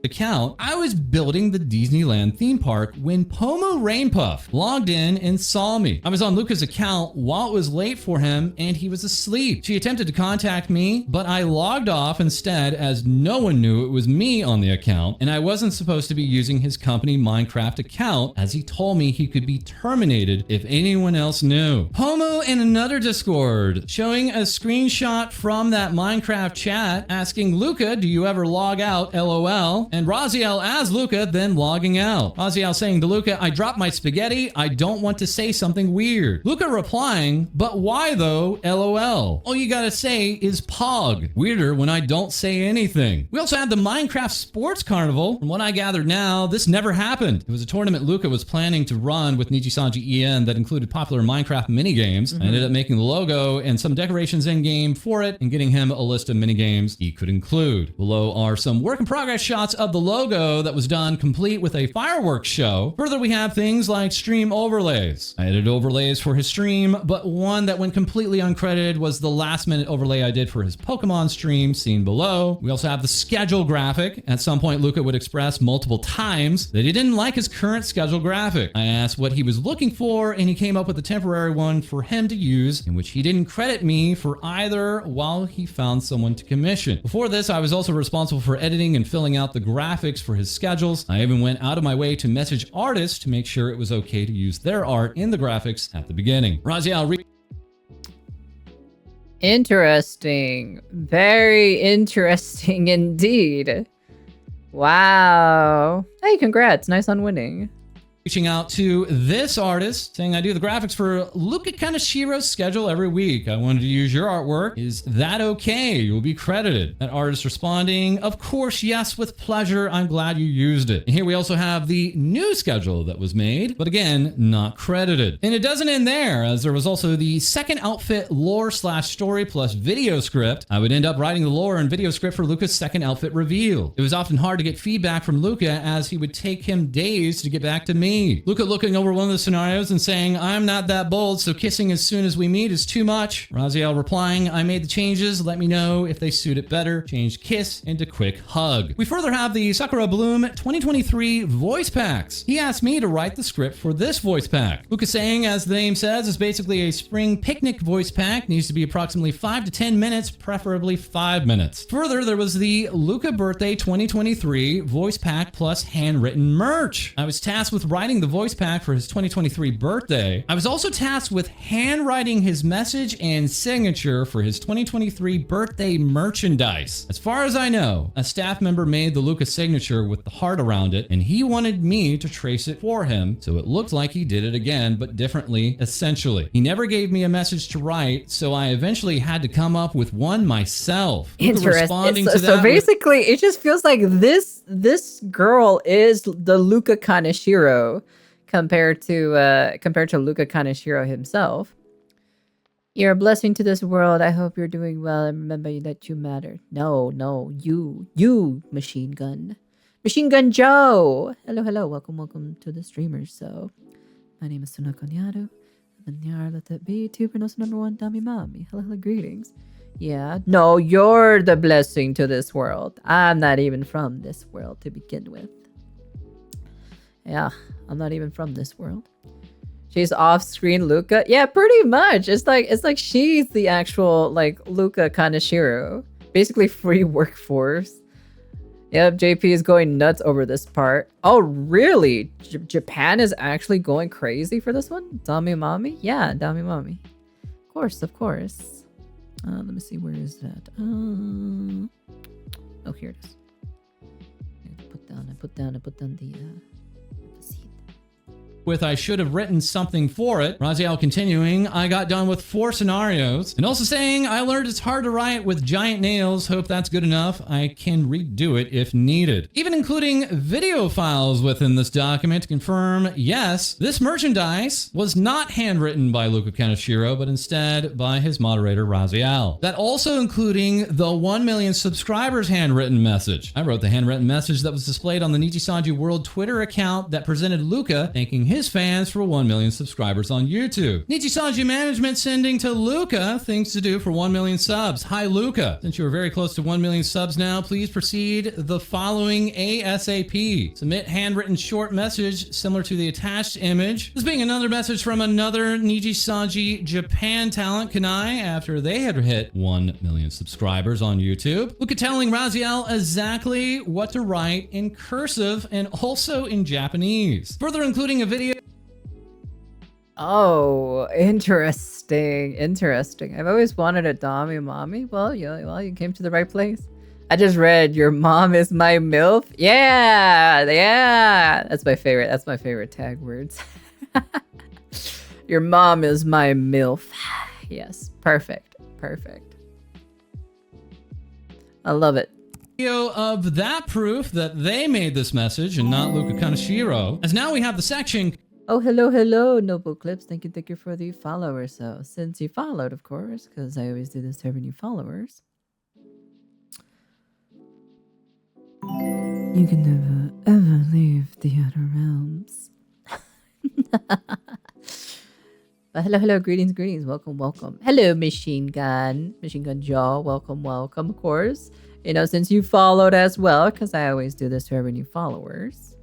account, I was building the Disneyland theme park when Pomo Rainpuff logged in and saw me. I was on Luca's account while it was late for him and he was asleep. She attempted to contact me, but I logged off instead as no one knew it was me on the account, and I wasn't supposed to be using his company Minecraft account, as he told me he could be terminated if anyone else knew. Pomo in another Discord showing a screenshot from that Minecraft chat asking Luca, do you ever log out, LOL? And Raziel as Luca then logging out. Raziel saying to Luca, I dropped my spaghetti. I don't want to say something weird. Luca replying, but why though, LOL? All you gotta say is POG. Weirder when I don't say anything. We also had the Minecraft Sports Carnival. From what I gathered now, this never happened. It was a tournament Luca was planning to run with Nijisanji EN that included popular Minecraft minigames. I ended up making the logo and some decorations in-game for it and getting him a list of minigames he could include. Below are some work in progress shots of the logo that was done complete with a fireworks show. Further, we have things like stream overlays. I edited overlays for his stream, but one that went completely uncredited was the last minute overlay I did for his Pokemon stream, seen below. We also have the schedule graphic. At some point, Luca would express multiple times that he didn't like his current schedule graphic. I asked what he was looking for, and he came up with a temporary one for him to use, in which he didn't credit me for either while he found someone to commission. Before this, I was also responsible for editing and filling out the graphics for his schedules. I even went out of my way to message artists to make sure it was okay to use their art in the graphics at the beginning. Raziel interesting. Very interesting indeed. Wow. Hey, congrats. Nice on winning. Reaching out to this artist, saying I do the graphics for Luca Kaneshiro's schedule every week. I wanted to use your artwork. Is that okay? You'll be credited. That artist responding, of course, yes, with pleasure. I'm glad you used it. And here we also have the new schedule that was made, but again, not credited. And it doesn't end there, as there was also the second outfit lore/story plus video script. I would end up writing the lore and video script for Luca's second outfit reveal. It was often hard to get feedback from Luca, as he would take him days to get back to me. Luca looking over one of the scenarios and saying, I'm not that bold, so kissing as soon as we meet is too much. Raziel replying, I made the changes, let me know if they suit it better. Changed kiss into quick hug. We further have the Sakura Bloom 2023 voice packs. He asked me to write the script for this voice pack. Luca saying, as the name says, is basically a spring picnic voice pack. Needs to be approximately 5 to 10 minutes, preferably 5 minutes. Further, there was the Luca Birthday 2023 voice pack plus handwritten merch. I was tasked with writing the voice pack for his 2023 birthday. I was also tasked with handwriting his message and signature for his 2023 birthday merchandise. As far as I know, a staff member made the Luca signature with the heart around it, and he wanted me to trace it for him, so it looked like he did it again, but differently, essentially. He never gave me a message to write, so I eventually had to come up with one myself. Interesting. So basically, it just feels like this girl is the Luca Kaneshiro compared to Luca Kaneshiro himself. You're a blessing to this world. I hope you're doing well and remember that you matter. No, you, Machine Gun Joe. Hello, welcome to the streamers. So, my name is Sunako Nyaru. I'm a Nyaru, let that be. Tuber knows #1 Dami Mami. Hello, greetings. Yeah, no, you're the blessing to this world. I'm not even from this world to begin with. Yeah, I'm not even from this world. She's off-screen Luca. Yeah, pretty much. It's like she's the actual like Luca Kaneshiro. Basically free workforce. Yep, JP is going nuts over this part. Oh, really? Japan is actually going crazy for this one? Dami Mami? Yeah, Dami Mami. Of course. Let me see, where is that? Oh, here it is. I put down the seed. With I should have written something for it. Raziel continuing, I got done with 4 scenarios. And also saying, I learned it's hard to write with giant nails. Hope that's good enough. I can redo it if needed. Even including video files within this document to confirm, yes, this merchandise was not handwritten by Luca Kaneshiro, but instead by his moderator, Raziel. That also including the 1 million subscribers handwritten message. I wrote the handwritten message that was displayed on the Nijisanji World Twitter account that presented Luca thanking his fans for 1 million subscribers on YouTube. Nijisanji management sending to Luca things to do for 1 million subs. Hi, Luca. Since you are very close to 1 million subs now, please proceed the following ASAP. Submit handwritten short message similar to the attached image. This being another message from another Nijisanji Japan talent, Kanai, after they had hit 1 million subscribers on YouTube. Luca telling Raziel exactly what to write in cursive and also in Japanese. Further including a video. Oh, interesting. I've always wanted a Dami Mommy. Well, you came to the right place. I just read your mom is my MILF. Yeah. That's my favorite tag words. Your mom is my MILF. Yes, perfect. I love it. Video of that proof that they made this message and not Luca Kaneshiro. As now we have the section. Oh, hello, Noble Clips. Thank you for the followers. So, since you followed, of course, because I always do this to every new followers. You can never, ever leave the outer realms. Hello, greetings. Welcome. Hello, Machine Gun Joe. Welcome, of course. You know, since you followed as well, because I always do this to every new followers.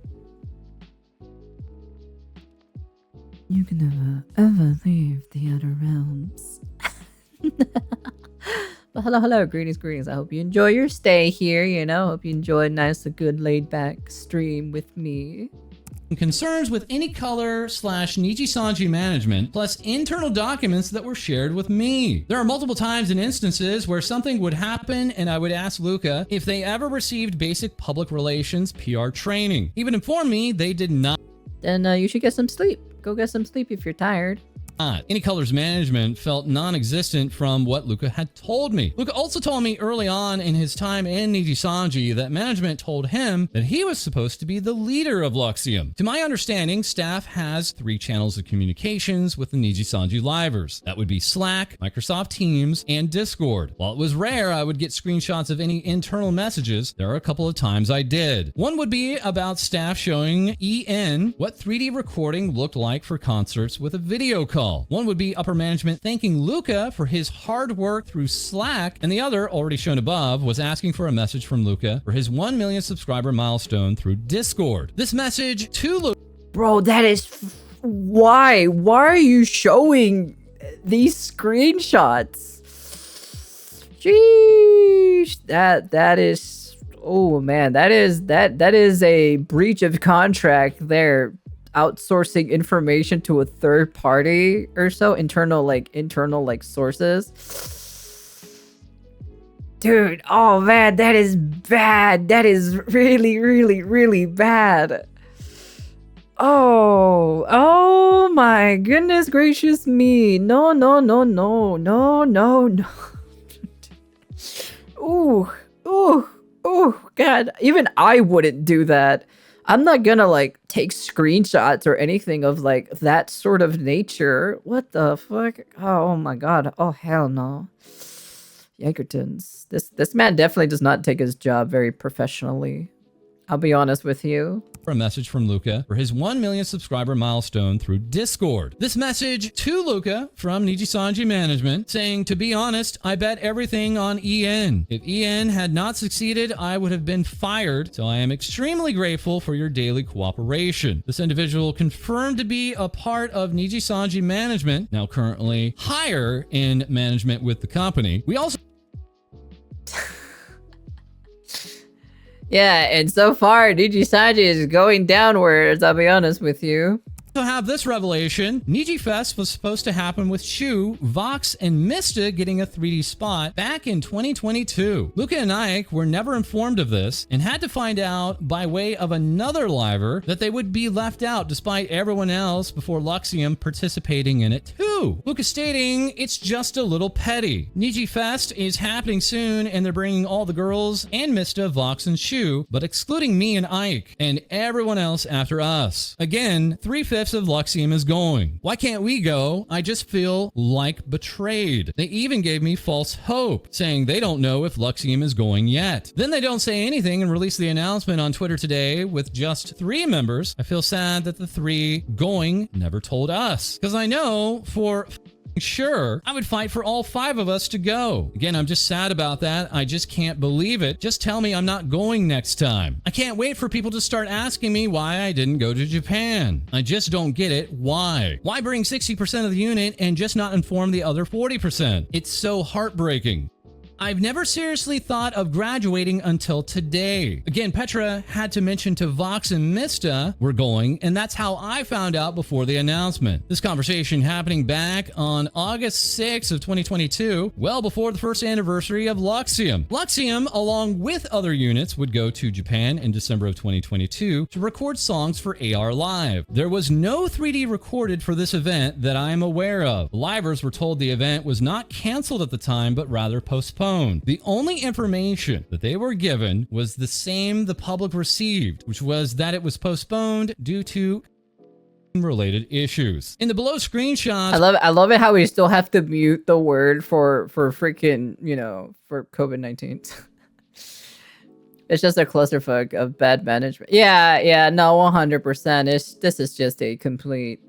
You can never, ever leave the outer realms. But hello, greetings. I hope you enjoy your stay here, you know. Hope you enjoy a nice, good, laid-back stream with me. Concerns with any color / Nijisanji management, plus internal documents that were shared with me. There are multiple times and instances where something would happen and I would ask Luca if they ever received basic public relations PR training. He would inform me they did not. then you should get some sleep. Go get some sleep if you're tired. Any Colors management felt non-existent from what Luca had told me. Luca also told me early on in his time in Nijisanji that management told him that he was supposed to be the leader of Luxium. To my understanding, staff has 3 channels of communications with the Nijisanji livers. That would be Slack, Microsoft Teams, and Discord. While it was rare I would get screenshots of any internal messages, there are a couple of times I did. One would be about staff showing EN what 3D recording looked like for concerts with a video call. One would be upper management thanking Luca for his hard work through Slack, and the other, already shown above, was asking for a message from Luca for his 1 million subscriber milestone through Discord. This message to Luca... Bro, that is... Why? Why are you showing these screenshots? Sheesh. That is... Oh, man. That is a breach of contract there. Outsourcing information to a third party or so, internal sources. Dude, oh man, that is bad. That is really, really, really bad. Oh my goodness gracious me. No. Ooh, God, even I wouldn't do that. I'm not gonna like take screenshots or anything of like that sort of nature. What the fuck? Oh my God. Oh hell no. Yankertons. This man definitely does not take his job very professionally. I'll be honest with you. A message from Luca for his 1 million subscriber milestone through Discord. This message to Luca from Nijisanji management saying, to be honest, I bet everything on EN. If EN had not succeeded, I would have been fired, so I am extremely grateful for your daily cooperation. This individual confirmed to be a part of Nijisanji management, now currently higher in management with the company. We also... Yeah, and so far, Nijisanji is going downwards, I'll be honest with you. To have this revelation, Niji Fest was supposed to happen with Shu, Vox, and Mista getting a 3D spot back in 2022. Luca and Ike were never informed of this and had to find out by way of another liver that they would be left out despite everyone else before Luxium participating in it too. Luca stating, it's just a little petty. Niji Fest is happening soon and they're bringing all the girls and Mista, Vox, and Shu, but excluding me and Ike and everyone else after us. Again, 3/5 of Luxium is going. Why can't we go? I just feel like betrayed. They even gave me false hope, saying they don't know if Luxium is going yet. Then they don't say anything and release the announcement on Twitter today with just 3 members. I feel sad that the 3 going never told us, because I know for sure I would fight for all 5 of us to go. Again, I'm just sad about that. I just can't believe it. Just tell me I'm not going next time. I can't wait for people to start asking me why I didn't go to Japan. I just don't get it. Why bring 60% of the unit and just not inform the other 40%? It's so heartbreaking. I've never seriously thought of graduating until today. Again, Petra had to mention to Vox and Mista we're going, and that's how I found out before the announcement. This conversation happening back on August 6th of 2022, well before the first anniversary of Luxium. Luxium, along with other units, would go to Japan in December of 2022 to record songs for AR Live. There was no 3D recorded for this event that I am aware of. The livers were told the event was not canceled at the time, but rather postponed. The only information that they were given was the same the public received, which was that it was postponed due to related issues. In the below screenshots, I love it how we still have to mute the word for freaking, for COVID-19. It's just a clusterfuck of bad management. Yeah, no, 100%. This is just a complete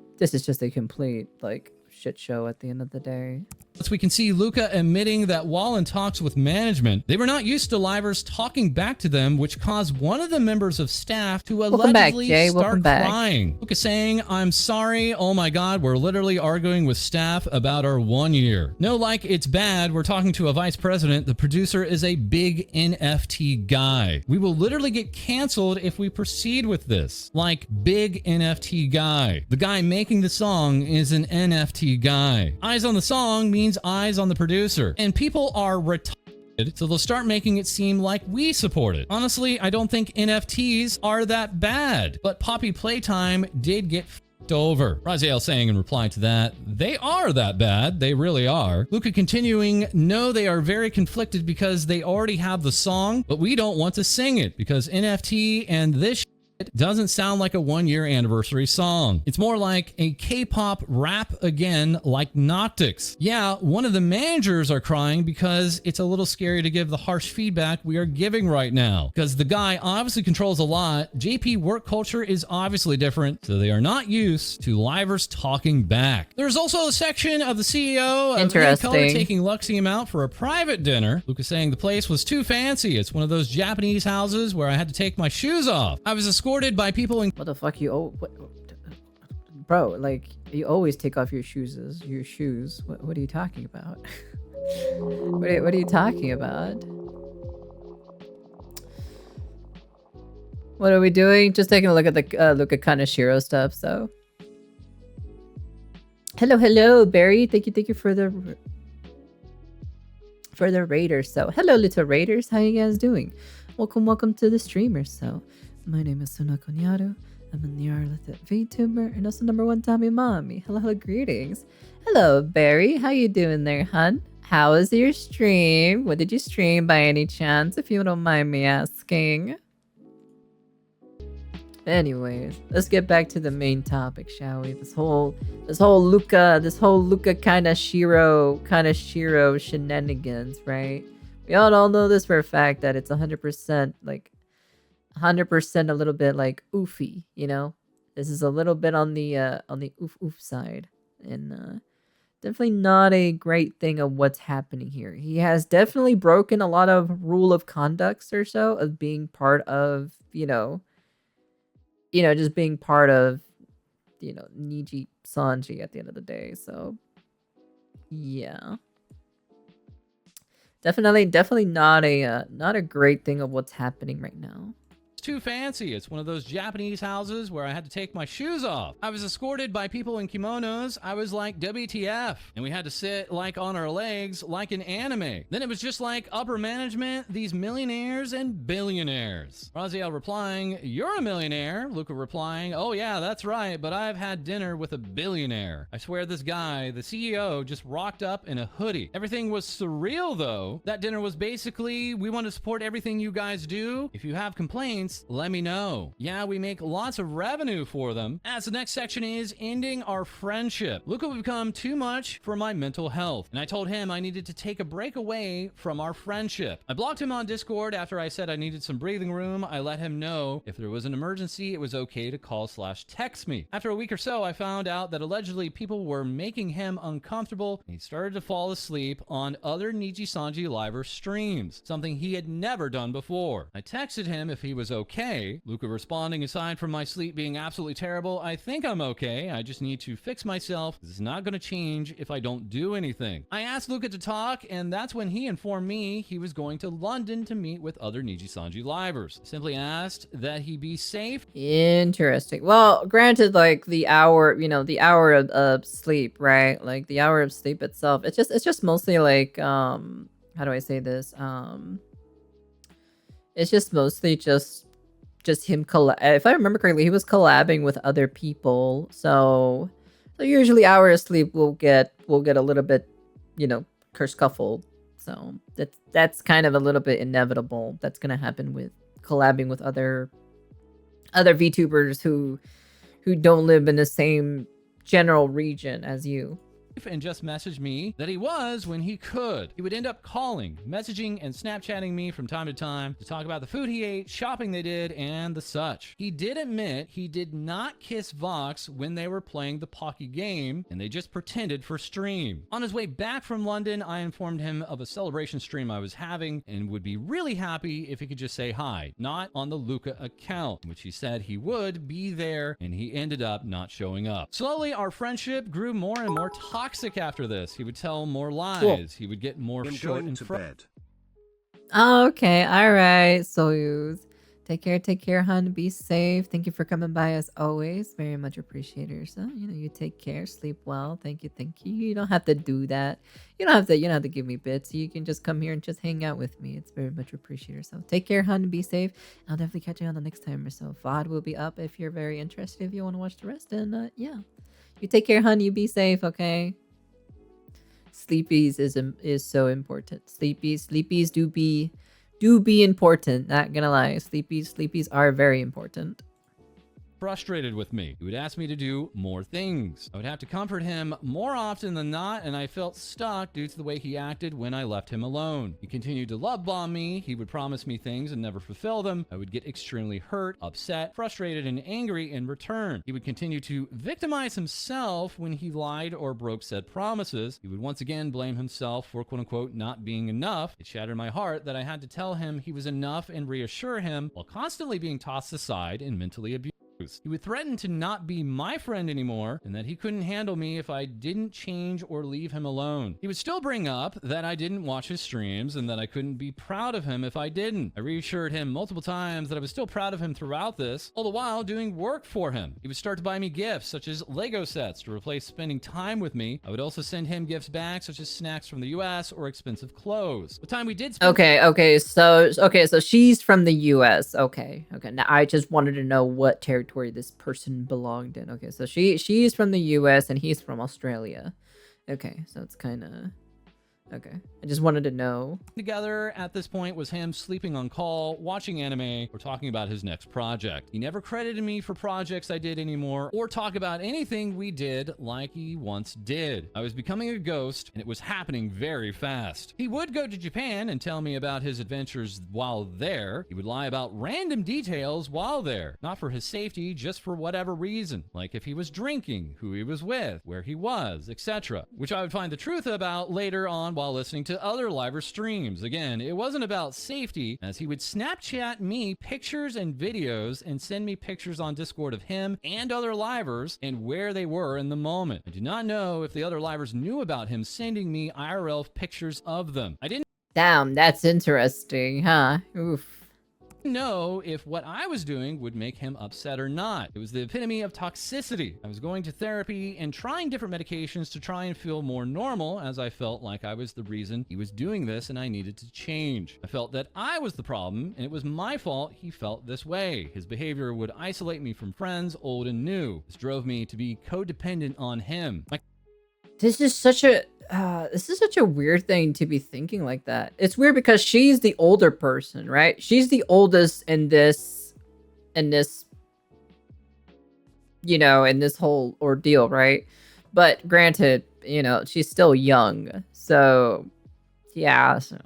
like shit show at the end of the day. we can see Luca admitting that while in talks with management, they were not used to livers talking back to them, which caused one of the members of staff to allegedly start crying. Luca saying, I'm sorry, oh my god, we're literally arguing with staff about our 1 year. No, like it's bad, we're talking to a vice president, the producer is a big NFT guy. We will literally get canceled if we proceed with this. Like, big NFT guy. The guy making the song is an NFT guy. Eyes on the song means eyes on the producer. And people are so they'll start making it seem like we support it. Honestly, I don't think NFTs are that bad, but Poppy Playtime did get f***ed over. Raziel saying in reply to that, they are that bad, they really are. Luca continuing, no, they are very conflicted because they already have the song, but we don't want to sing it because NFT and this it doesn't sound like a 1-year anniversary song. It's more like a K-pop rap again, like Noctix. Yeah, one of the managers are crying because it's a little scary to give the harsh feedback we are giving right now. Because the guy obviously controls a lot. JP work culture is obviously different, so they are not used to livers talking back. There's also a section of the CEO of Color taking Luxium out for a private dinner. Luca saying the place was too fancy. It's one of those Japanese houses where I had to take my shoes off. I was escorted by people in— What the fuck bro, like, you always take off your shoes. What are you talking about? what are you talking about? What are we doing? Just taking a look at the Luca Kaneshiro stuff, so. Hello, Barry. Thank you for the raiders. So, hello, little raiders. How you guys doing? Welcome to the streamers. So, my name is Nyaru. I'm a Neolithic VTuber and also #1 Tommy Mommy. Hello, greetings. Hello, Barry. How you doing there, hun? How was your stream? What did you stream by any chance, if you don't mind me asking? Anyways, let's get back to the main topic, shall we? This whole Luca Kaneshiro shenanigans, right? We all know this for a fact that it's 100% like 100% a little bit like oofy, you know. This is a little bit on the oof side, and definitely not a great thing of what's happening here. He has definitely broken a lot of rule of conducts or so of being part of, just being part of, Nijisanji at the end of the day. So yeah, definitely not a great thing of what's happening right now. too fancy. It's one of those Japanese houses where I had to take my shoes off. I was escorted by people in kimonos. I was like, WTF. And we had to sit like on our legs like an anime. Then it was just like upper management, these millionaires and billionaires. Raziel replying, you're a millionaire. Luca replying, oh yeah, that's right, but I've had dinner with a billionaire. I swear this guy, the CEO, just rocked up in a hoodie. Everything was surreal though. That dinner was basically, we want to support everything you guys do. If you have complaints, let me know. Yeah, we make lots of revenue for them. As the next section is ending our friendship. Luca would become too much for my mental health, and I told him I needed to take a break away from our friendship. I blocked him on Discord after I said I needed some breathing room. I let him know if there was an emergency, it was okay to call/text me. After a week or so, I found out that allegedly people were making him uncomfortable, and he started to fall asleep on other Nijisanji liver streams, something he had never done before. I texted him if he was okay. Luca responding, aside from my sleep being absolutely terrible, I think I'm okay. I just need to fix myself. This is not going to change if I don't do anything. I asked Luca to talk, and that's when he informed me he was going to London to meet with other Nijisanji livers. Simply asked that he be safe. Interesting. Well, granted, like the hour, the hour of sleep, right? Like the hour of sleep itself, it's just mostly like, how do I say this? It's just mostly just him if I remember correctly, he was collabing with other people. So usually hour of sleep will get a little bit, kerfuffled. So that's kind of a little bit inevitable. That's gonna happen with collabing with other VTubers who don't live in the same general region as you. And just messaged me that he was when he could. He would end up calling, messaging, and Snapchatting me from time to time to talk about the food he ate, shopping they did, and the such. He did admit he did not kiss Vox when they were playing the Pocky game, and they just pretended for stream. On his way back from London, I informed him of a celebration stream I was having and would be really happy if he could just say hi, not on the Luca account, which he said he would be there, and he ended up not showing up. Slowly, our friendship grew more and more toxic after this. He would tell more lies. Cool. He would get more short and front. Okay, all right, Soyuz. Take care, hun. Be safe. Thank you for coming by as always. Very much appreciated. So, you take care, sleep well. Thank you. You don't have to do that. You don't have to give me bits. You can just come here and just hang out with me. It's very much appreciated. So take care, hun. Be safe. I'll definitely catch you on the next time or so. VOD will be up if you're very interested, if you want to watch the rest. And yeah. You take care, hun. You be safe, okay? Sleepies is so important. Sleepies do be important, not gonna lie. Sleepies are very important. Frustrated with me. He would ask me to do more things. I would have to comfort him more often than not, and I felt stuck due to the way he acted when I left him alone. He continued to love bomb me. He would promise me things and never fulfill them. I would get extremely hurt, upset, frustrated, and angry in return. He would continue to victimize himself when he lied or broke said promises. He would once again blame himself for quote-unquote not being enough. It shattered my heart that I had to tell him he was enough and reassure him while constantly being tossed aside and mentally abused. He would threaten to not be my friend anymore and that he couldn't handle me if I didn't change or leave him alone. He would still bring up that I didn't watch his streams and that I couldn't be proud of him if I didn't. I reassured him multiple times that I was still proud of him throughout this, all the while doing work for him. He would start to buy me gifts such as Lego sets to replace spending time with me. I would also send him gifts back such as snacks from the US or expensive clothes. The time we did spend— Okay, so she's from the US. Okay. Now I just wanted to know what territory this person belonged in. Okay, so she's from the US and he's from Australia. Okay, so it's kind of okay. I just wanted to know. Together at this point was him sleeping on call, watching anime, or talking about his next project. He never credited me for projects I did anymore or talk about anything we did like he once did. I was becoming a ghost and it was happening very fast. He would go to Japan and tell me about his adventures while there. He would lie about random details while there, not for his safety, just for whatever reason, like if he was drinking, who he was with, where he was, etc., which I would find the truth about later on while listening to other liver streams. Again, it wasn't about safety, as he would Snapchat me pictures and videos and send me pictures on Discord of him and other livers and where they were in the moment. I do not know if the other livers knew about him sending me IRL pictures of them. I didn't— Damn, that's interesting, huh? Oof. know if what I was doing would make him upset or not. It was the epitome of toxicity. I was going to therapy and trying different medications to try and feel more normal, as I felt like I was the reason he was doing this and I needed to change. I felt that I was the problem and it was my fault he felt this way. His behavior would isolate me from friends, old and new. This drove me to be codependent on him. This is such a weird thing to be thinking like that. It's weird because she's the older person, right? She's the oldest in this, in this whole ordeal, right? But granted, she's still young. So, yeah. So,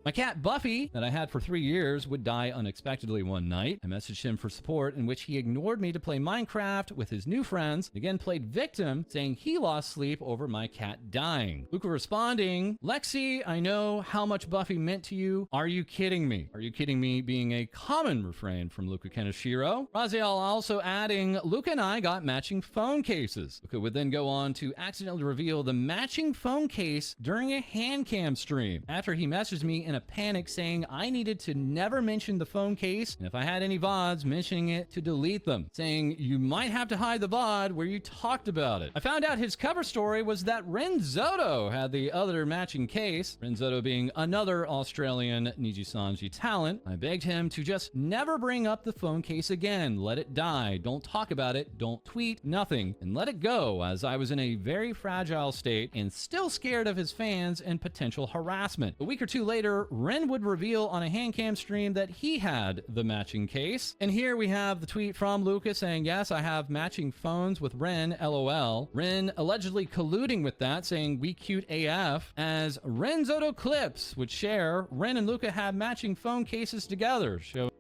My cat Buffy, that I had for 3 years, would die unexpectedly one night. I messaged him for support, in which he ignored me to play Minecraft with his new friends, again played victim, saying he lost sleep over my cat dying. Luca responding, "Lexi, I know how much Buffy meant to you. Are you kidding me?" Are you kidding me being a common refrain from Luca Kaneshiro. Raziel also adding, "Luca and I got matching phone cases." Luca would then go on to accidentally reveal the matching phone case during a hand cam stream, after he messaged me in a panic saying I needed to never mention the phone case, and if I had any VODs, mentioning it to delete them, saying you might have to hide the VOD where you talked about it. I found out his cover story was that Renzoto had the other matching case, Renzoto being another Australian Nijisanji talent. I begged him to just never bring up the phone case again, let it die, don't talk about it, don't tweet, nothing, and let it go, as I was in a very fragile state and still scared of his fans and potential harassment. A week or two later, Ren would reveal on a handcam stream that he had the matching case. And here we have the tweet from Luca saying, "Yes, I have matching phones with Ren, LOL." Ren allegedly colluding with that, saying, "We cute AF," as Renzoto clips would share Ren and Luca have matching phone cases together, showing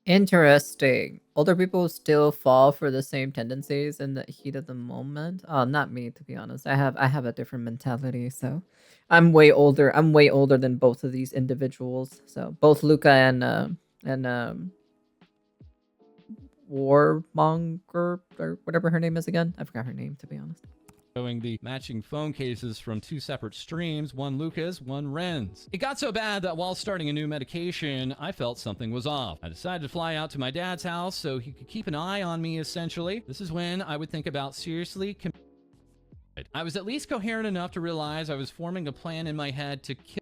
Interesting. Older people still fall for the same tendencies in the heat of the moment. Oh, not me, to be honest. I have a different mentality, so I'm way older. I'm way older than both of these individuals. So both Luca and Warmonger or whatever her name is again. I forgot her name, to be honest. showing the matching phone cases from 2 separate streams, one Luca's, one Ren's. It got so bad that while starting a new medication, I felt something was off. I decided to fly out to my dad's house so he could keep an eye on me, essentially. This is when I would think about seriously I was at least coherent enough to realize I was forming a plan in my head to kill.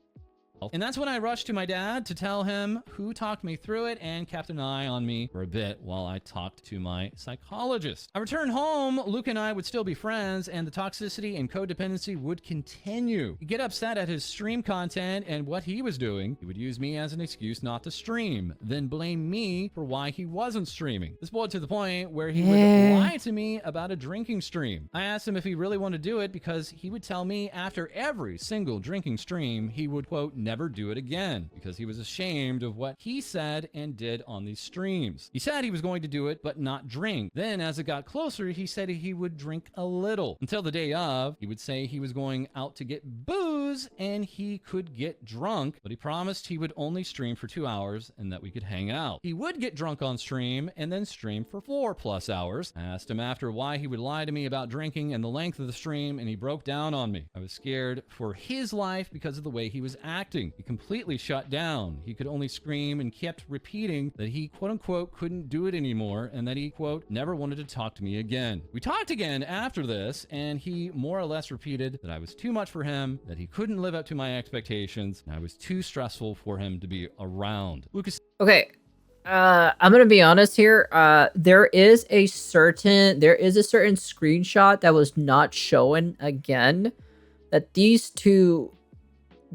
And that's when I rushed to my dad to tell him, who talked me through it and kept an eye on me for a bit while I talked to my psychologist. I returned home, Luca and I would still be friends, and the toxicity and codependency would continue. He'd get upset at his stream content and what he was doing. He would use me as an excuse not to stream, then blame me for why he wasn't streaming. This boiled to the point where he would lie to me about a drinking stream. I asked him if he really wanted to do it because he would tell me after every single drinking stream, he would, quote, never do it again because he was ashamed of what he said and did on these streams. He said he was going to do it but not drink. Then as it got closer, he said he would drink a little. Until the day of, he would say he was going out to get booze and he could get drunk, but he promised he would only stream for 2 hours and that we could hang out. He would get drunk on stream and then stream for 4+ hours. I asked him after why he would lie to me about drinking and the length of the stream, and he broke down on me. I was scared for his life because of the way he was acting. He completely shut down. He could only scream and kept repeating that he, quote unquote, couldn't do it anymore and that he, quote, never wanted to talk to me again. We talked again after this, and he more or less repeated that I was too much for him, that he couldn't live up to my expectations, and I was too stressful for him to be around. Lucas. Okay. I'm gonna be honest here. There is a certain screenshot that was not shown again that these two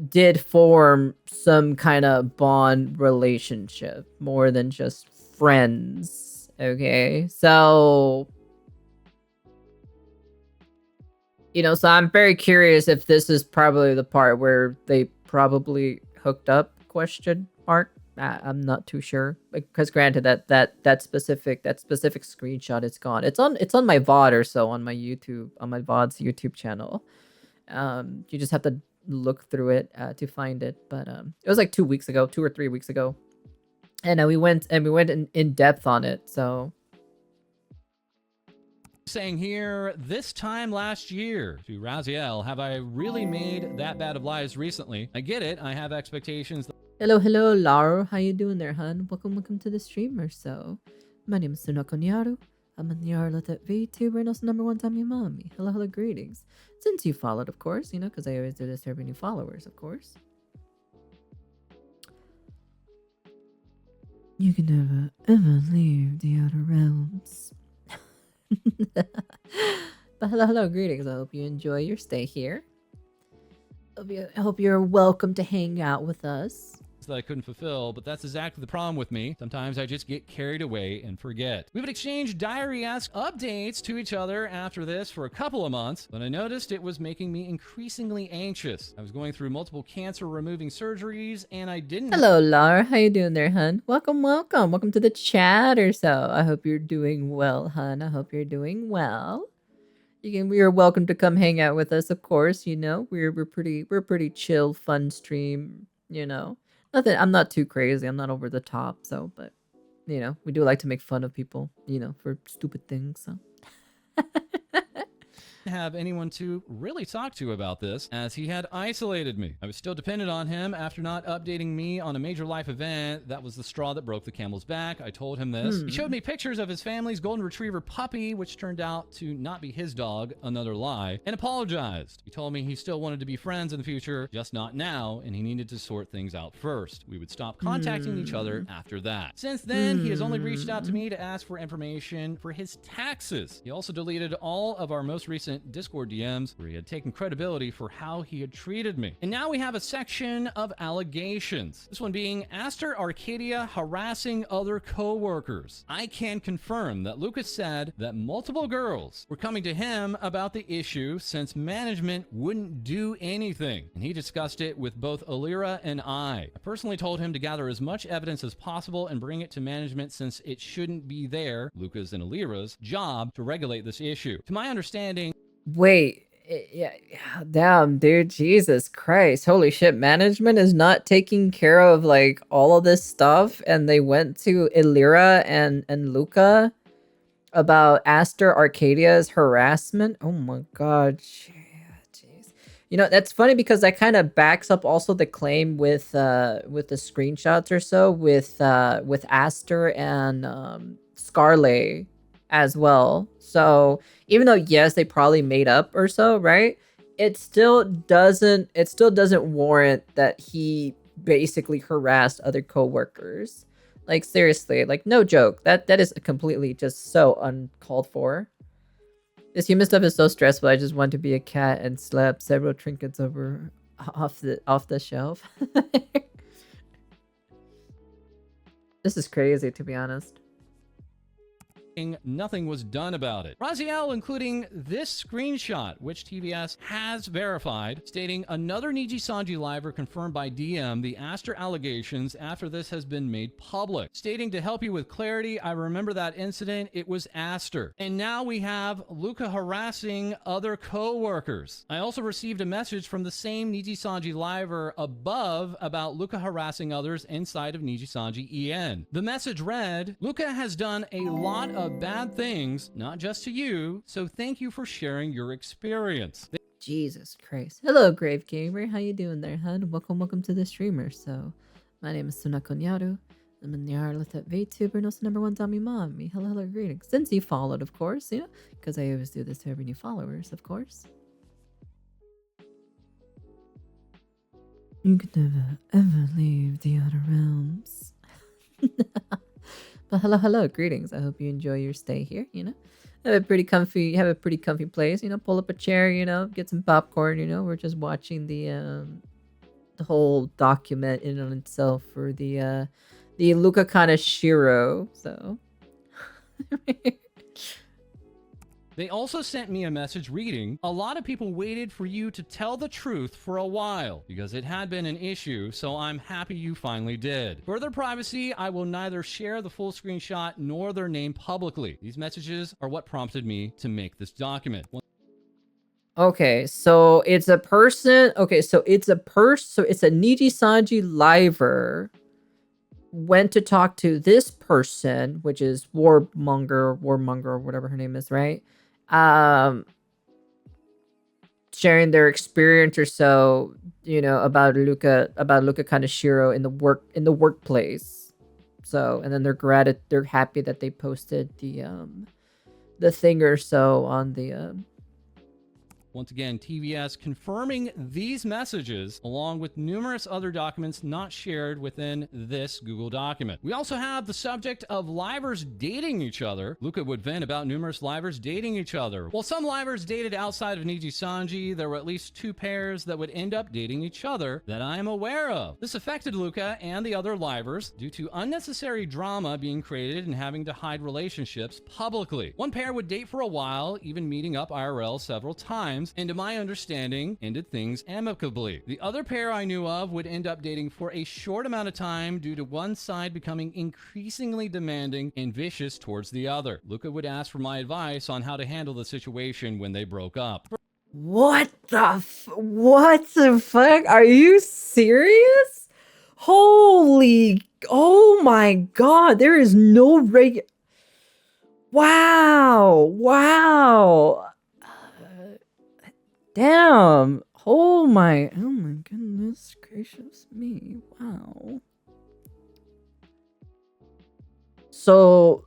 did form some kind of bond relationship more than just friends. Okay, so so I'm very curious if this is probably the part where they probably hooked up, question mark. I'm not too sure, because granted that specific screenshot is gone. It's on my VOD or so on my YouTube, on my VOD's YouTube channel. You just have to look through it to find it, but it was like 2 weeks ago, 2 or 3 weeks ago, and we went in depth on it. So saying here, this time last year to Raziel, have I really made that bad of lies recently? I get it, I have expectations. Hello, Laura. How you doing there, hun? Welcome to the stream or so. My name is Nyaru. I'm a Nyaru VTuber and also #1 time your mommy. Hello, greetings. Since you followed, of course, because I always do this for every new followers, of course. You can never, ever leave the outer realms. But hello, greetings. I hope you enjoy your stay here. I hope you're welcome to hang out with us. That I couldn't fulfill, but that's exactly the problem with me. Sometimes I just get carried away and forget. We would exchange diary-esque updates to each other after this for a couple of months, but I noticed it was making me increasingly anxious. I was going through multiple cancer-removing surgeries, and I didn't— Hello, Laura. How you doing there, hun? Welcome to the chat or so. I hope you're doing well, hun. I hope you're doing well. You're welcome to come hang out with us, of course. We're pretty chill, fun stream. Nothing. I'm not too crazy. I'm not over the top. So, but we do like to make fun of people. For stupid things. So. Have anyone to really talk to about this, as he had isolated me. I was still dependent on him after not updating me on a major life event. That was the straw that broke the camel's back. I told him this. He showed me pictures of his family's golden retriever puppy, which turned out to not be his dog, another lie, and apologized. He told me he still wanted to be friends in the future, just not now, and he needed to sort things out first. We would stop contacting each other after that. Since then, he has only reached out to me to ask for information for his taxes. He also deleted all of our most recent Discord DMs where he had taken credibility for how he had treated me. And now we have a section of allegations. This one being Aster Arcadia harassing other co-workers. I can confirm that Lucas said that multiple girls were coming to him about the issue since management wouldn't do anything. And he discussed it with both Alira and I. I personally told him to gather as much evidence as possible and bring it to management since it shouldn't be Luca's and Alira's, job to regulate this issue. To my understanding— Wait, yeah, damn, dude, Jesus Christ, holy shit, management is not taking care of all of this stuff, and they went to Alira and Luca about Aster Arcadia's harassment. Oh my god. Jeez. You know, that's funny because that kind of backs up also the claim with the screenshots or so with Aster and Scarlet as well. So even though yes, they probably made up or so, right? It still doesn't warrant that he basically harassed other coworkers. Like seriously, like no joke. That is completely just so uncalled for. This human stuff is so stressful. I just want to be a cat and slap several trinkets over off the shelf. This is crazy, to be honest. Nothing was done about it. Raziel including this screenshot, which TVS has verified, stating another Nijisanji liver confirmed by DM the Aster allegations after this has been made public. Stating to help you with clarity, I remember that incident, it was Aster. And now we have Luca harassing other co-workers. I also received a message from the same Nijisanji liver above about Luca harassing others inside of Nijisanji EN. The message read, Luca has done a lot of bad things, not just to you, so thank you for sharing your experience. Jesus Christ. Hello, Grave Gamer. How you doing there, hun? Welcome to the streamer. So, my name is Sunako Nyaru. I'm a Nyaru VTuber and also #1 Zombie Mommy. Hello, greetings. Since you followed, of course, you know, because I always do this to every new followers, of course. You could never, ever leave the outer realms. But hello, greetings. I hope you enjoy your stay here, you know. Have a pretty comfy place, you know, pull up a chair, you know, get some popcorn, you know. We're just watching the whole document in on itself for the Luca kaneshiro, so They also sent me a message reading, a lot of people waited for you to tell the truth for a while because it had been an issue, so I'm happy you finally did. For their privacy, I will neither share the full screenshot nor their name publicly. These messages are what prompted me to make this document. Okay, so it's a person. Okay, so it's a Nijisanji liver went to talk to this person, which is Warmonger, or whatever her name is, right? Sharing their experience or so, you know, about Luca Kaneshiro in the workplace. So, and then they're happy that they posted the thing or so on the Once again, TVS confirming these messages along with numerous other documents not shared within this Google document. We also have the subject of livers dating each other. Luca would vent about numerous livers dating each other. While some livers dated outside of Nijisanji, there were at least 2 pairs that would end up dating each other that I am aware of. This affected Luca and the other livers due to unnecessary drama being created and having to hide relationships publicly. One pair would date for a while, even meeting up IRL several times, and to my understanding, ended things amicably. The other pair I knew of would end up dating for a short amount of time due to one side becoming increasingly demanding and vicious towards the other. Luca would ask for my advice on how to handle the situation when they broke up. What the fuck? Are you serious? Holy, oh my god, there is no wow. Damn. Oh my goodness gracious me. Wow. So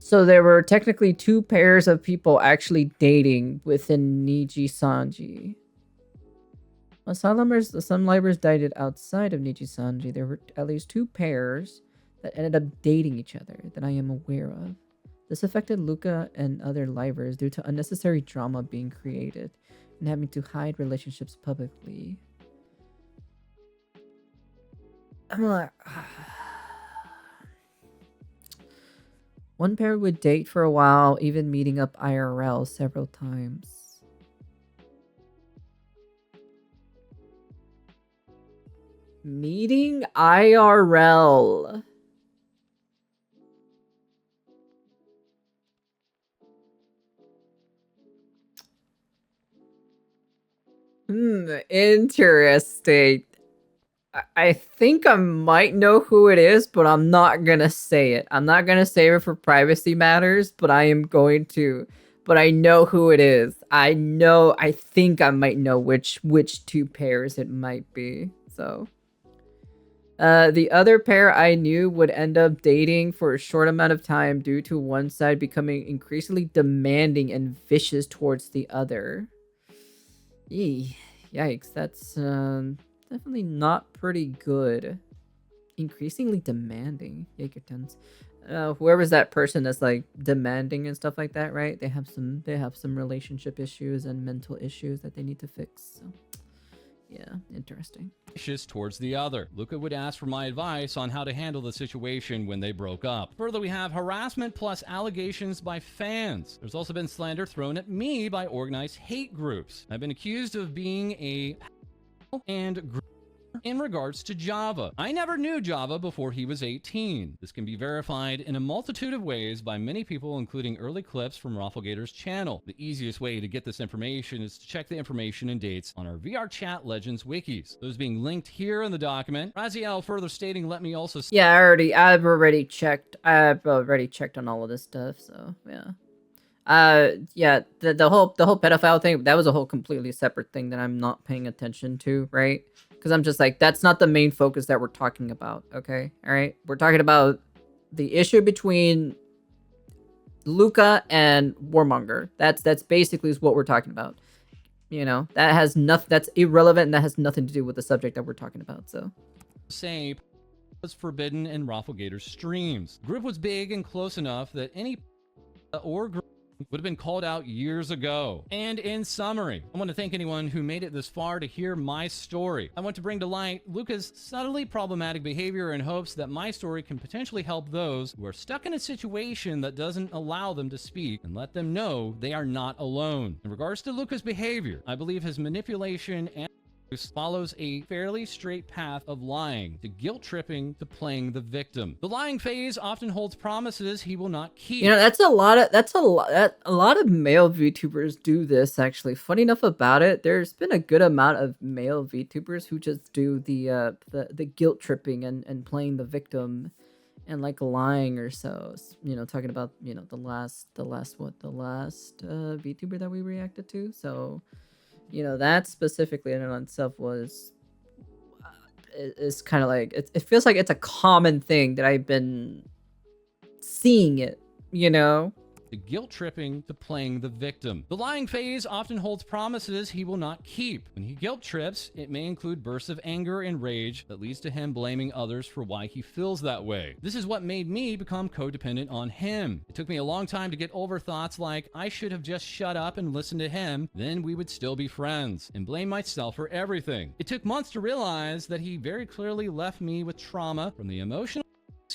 there were technically 2 pairs of people actually dating within Nijisanji. Well, some livers dated outside of Nijisanji. There were at least 2 pairs that ended up dating each other that I am aware of. This affected Luca and other livers due to unnecessary drama being created and having to hide relationships publicly. I'm like... One pair would date for a while, even meeting up IRL several times. Meeting IRL. Interesting. I think I might know who it is, but I'm not gonna say it. I'm not gonna save it for privacy matters, but I am going to. But I know who it is. I think I might know which 2 pairs it might be. So the other pair I knew would end up dating for a short amount of time due to one side becoming increasingly demanding and vicious towards the other. Yikes, that's definitely not pretty good. Increasingly demanding. Yikers. Whoever's that person that's like demanding and stuff like that, right? They have some relationship issues and mental issues that they need to fix. So yeah, interesting. Towards the other. Luca would ask for my advice on how to handle the situation when they broke up. Further, we have harassment plus allegations by fans. There's also been slander thrown at me by organized hate groups. I've been accused of being a and in regards to Java. I never knew Java before he was 18. This can be verified in a multitude of ways by many people, including early clips from Rafflegator's channel. The easiest way to get this information is to check the information and dates on our VR Chat Legends wikis. Those being linked here in the document. Raziel further stating, let me also... Yeah, I've already checked on all of this stuff, so yeah. Yeah, the whole pedophile thing, that was a whole completely separate thing that I'm not paying attention to, right? Because I'm just like, that's not the main focus that we're talking about, okay? All right? We're talking about the issue between Luca and Warmonger. That's basically what we're talking about. You know, that has nothing, that's irrelevant, and that has nothing to do with the subject that we're talking about, so. Say was forbidden in Rafflegator's streams. Group was big and close enough that any or group would have been called out years ago. And in summary, I want to thank anyone who made it this far to hear my story. I want to bring to light Luca's subtly problematic behavior in hopes that my story can potentially help those who are stuck in a situation that doesn't allow them to speak and let them know they are not alone. In regards to Luca's behavior, I believe his manipulation and follows a fairly straight path of lying, to guilt tripping, to playing the victim. The lying phase often holds promises he will not keep. You know, a lot of male VTubers do this, actually. Funny enough about it, there's been a good amount of male VTubers who just do the guilt tripping and playing the victim and like lying or so. You know, talking about, you know, the last VTuber that we reacted to. So, you know, that specifically in and on itself was is kind of like, it feels like it's a common thing that I've been seeing it, you know? The guilt tripping, to playing the victim. The lying phase often holds promises he will not keep. When he guilt trips, it may include bursts of anger and rage that leads to him blaming others for why he feels that way. This is what made me become codependent on him. It took me a long time to get over thoughts like, I should have just shut up and listened to him, then we would still be friends, and blame myself for everything. It took months to realize that he very clearly left me with trauma from the emotional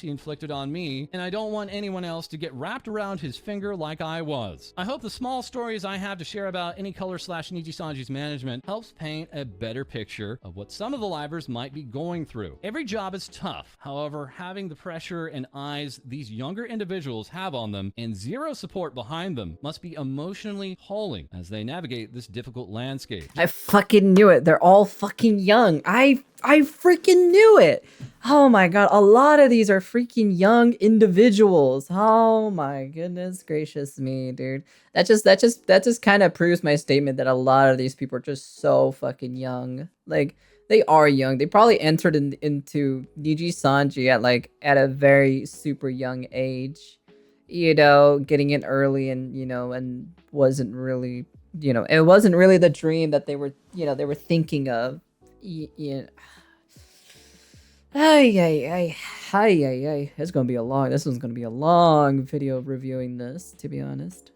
he inflicted on me, and I don't want anyone else to get wrapped around his finger like I was. I hope the small stories I have to share about any color/Nijisanji's management helps paint a better picture of what some of the livers might be going through. Every job is tough. However, having the pressure and eyes these younger individuals have on them and zero support behind them must be emotionally tolling as they navigate this difficult landscape. I fucking knew it. They're all fucking young. I freaking knew it. Oh my god, a lot of these are freaking young individuals. Oh my goodness gracious me, dude. That just kind of proves my statement that a lot of these people are just so fucking young. Like, they are young. They probably entered into Nijisanji at a very super young age. You know, getting in early and, you know, and wasn't really, you know, it wasn't really the dream that they were, you know, they were thinking of. Yeah. Ay. This one's gonna be a long video reviewing this, to be honest.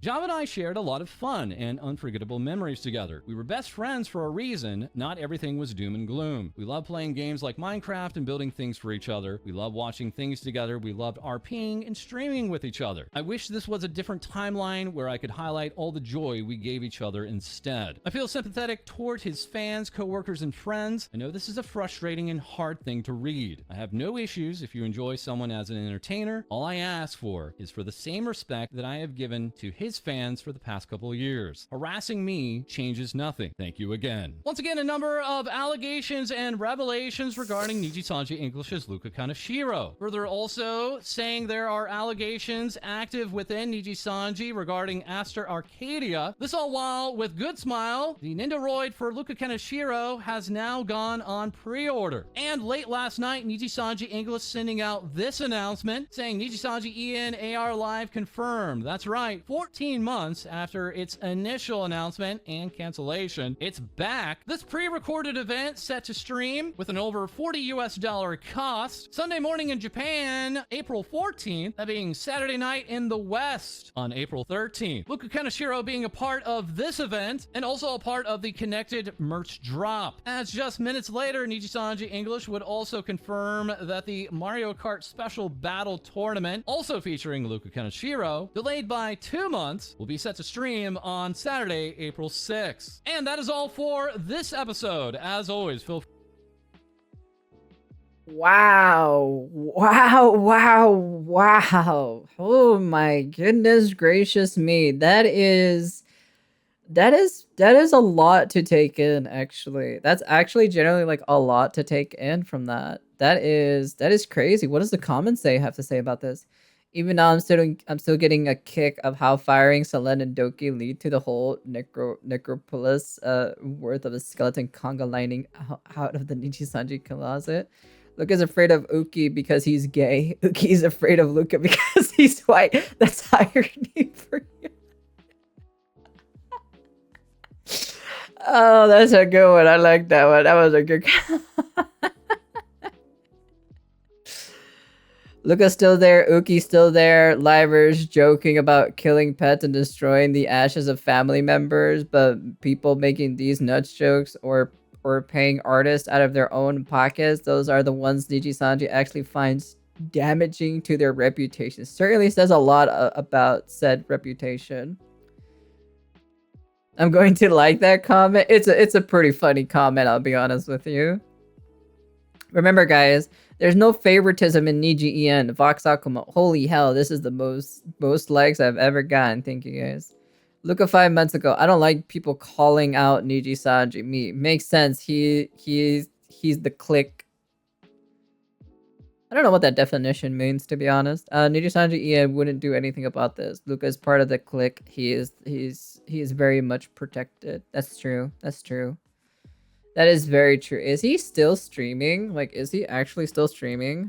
Java and I shared a lot of fun and unforgettable memories together. We were best friends for a reason. Not everything was doom and gloom. We loved playing games like Minecraft and building things for each other. We loved watching things together. We loved RPing and streaming with each other. I wish this was a different timeline where I could highlight all the joy we gave each other instead. I feel sympathetic toward his fans, coworkers, and friends. I know this is a frustrating and hard thing to read. I have no issues if you enjoy someone as an entertainer. All I ask for is for the same respect that I have given to his his fans for the past couple of years. Harassing me changes nothing. Thank you again. Once again, a number of allegations and revelations regarding Nijisanji English's Luca Kaneshiro. Further also saying there are allegations active within Nijisanji regarding Aster Arcadia. This all while, with good smile, the Nindoroid for Luca Kaneshiro has now gone on pre-order. And late last night, Nijisanji English sending out this announcement saying Nijisanji EN AR Live confirmed. That's right, 14 months after its initial announcement and cancellation, it's back. This pre-recorded event set to stream with an over $40 cost Sunday morning in Japan, April 14th, that being Saturday night in the West on April 13th. Luca Kaneshiro being a part of this event and also a part of the connected merch drop. As just minutes later, Nijisanji English would also confirm that the Mario Kart Special Battle Tournament, also featuring Luca Kaneshiro, delayed by 2 months, will be set to stream on Saturday, April 6th. And that is all for this episode. As always, feel free. Wow. Oh my goodness gracious me. That is a lot to take in, actually. That's actually generally like a lot to take in from that. That is crazy. What does the comments have to say about this? Even now I'm still getting a kick of how firing Selen and Doki lead to the whole necropolis worth of a skeleton conga lining out of the Nijisanji closet. Luca's afraid of Uki because he's gay. Uki's afraid of Luca because he's white. That's irony for you. Oh, that's a good one. I like that one. That was a good Luca's still there. Uki's still there. Livers joking about killing pets and destroying the ashes of family members, but people making these nuts jokes or paying artists out of their own pockets, those are the ones Nijisanji actually finds damaging to their reputation. Certainly says a lot about said reputation. I'm going to like that comment. It's a pretty funny comment, I'll be honest with you. Remember, guys, there's no favoritism in Niji En. Vox Akuma. Holy hell, this is the most likes I've ever gotten. Thank you, guys. Luca 5 months ago. I don't like people calling out Nijisanji. Me makes sense. He's the clique. I don't know what that definition means, to be honest. Nijisanji En wouldn't do anything about this. Luca is part of the clique. He is very much protected. That's true. That's true. That is very true. Is he still streaming? Like, is he actually still streaming?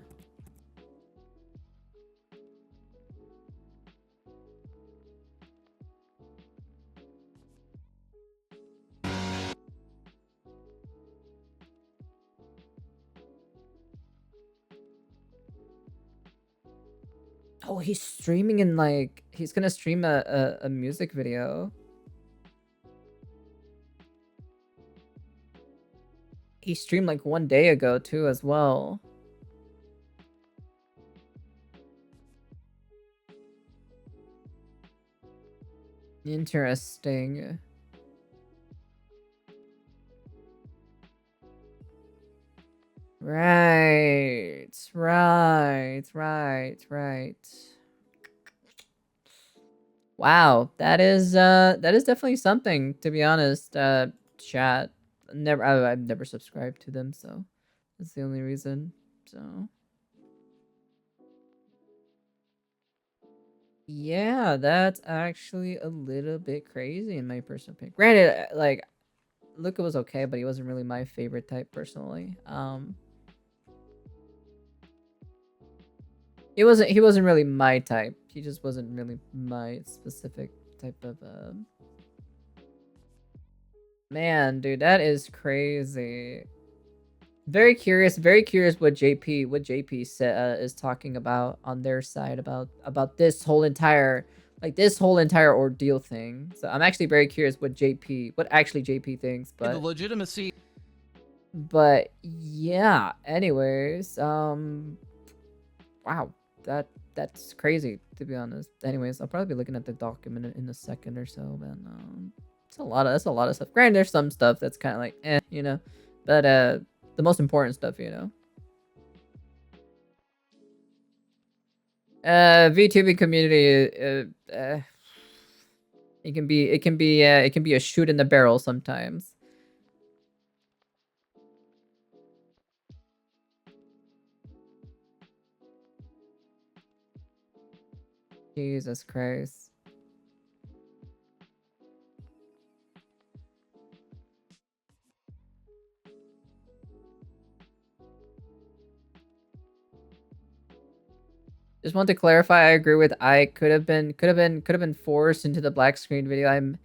Oh, he's streaming in, like, he's gonna stream a music video. He streamed like 1 day ago too as well. Interesting. Right. Wow, that is definitely something, to be honest. Chat. I've never subscribed to them, so that's the only reason. So yeah, that's actually a little bit crazy in my personal opinion. Granted, like, Luca was okay, but he wasn't really my favorite type personally. He wasn't really my type. He just wasn't really my specific type of Man, dude, that is crazy. Very curious what JP is talking about on their side about this whole entire ordeal thing. So I'm actually very curious what actually JP thinks, but the legitimacy. But yeah, anyways, wow, that's crazy, to be honest. Anyways, I'll probably be looking at the document in a second or so, man. That's a lot of stuff. Granted, there's some stuff that's kind of like, you know, but the most important stuff, you know. VTuber community, It can be a shoot in the barrel sometimes. Jesus Christ. Just want to clarify, I agree with I could have been forced into the black screen video.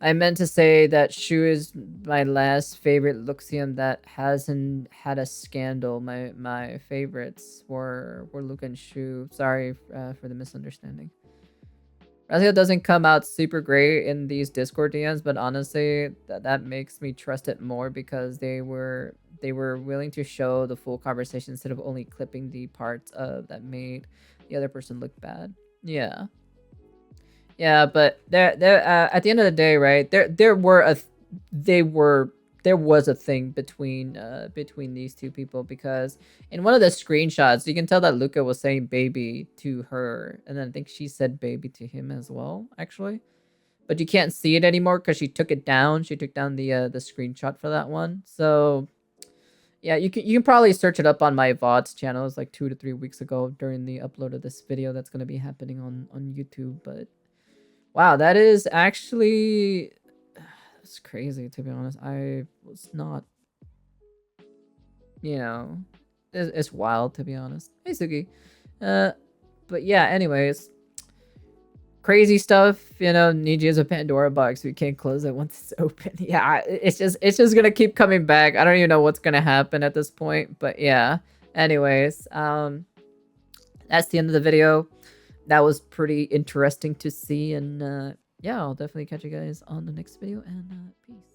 I meant to say that Shu is my last favorite Luxium that hasn't had a scandal. My favorites were Luca and Shu. Sorry for the misunderstanding. Razio doesn't come out super great in these Discord DMs, but honestly, that makes me trust it more because they were willing to show the full conversation instead of only clipping the parts of that made the other person look bad. Yeah. Yeah, but there at the end of the day, right? There was a thing between these two people because in one of the screenshots you can tell that Luca was saying baby to her, and then I think she said baby to him as well, actually. But you can't see it anymore because she took it down. She took down the screenshot for that one. So yeah, you can probably search it up on my Vods channel. It was like 2 to 3 weeks ago during the upload of this video that's gonna be happening on YouTube. But wow, that is actually it's crazy, to be honest. I was not, you know, it's wild, to be honest. Hey, Sugi. But yeah, anyways, crazy stuff. You know, Niji is a Pandora box. We can't close it once it's open. Yeah, it's just gonna keep coming back. I don't even know what's gonna happen at this point. But yeah, anyways, that's the end of the video. That was pretty interesting to see, and yeah, I'll definitely catch you guys on the next video, and peace.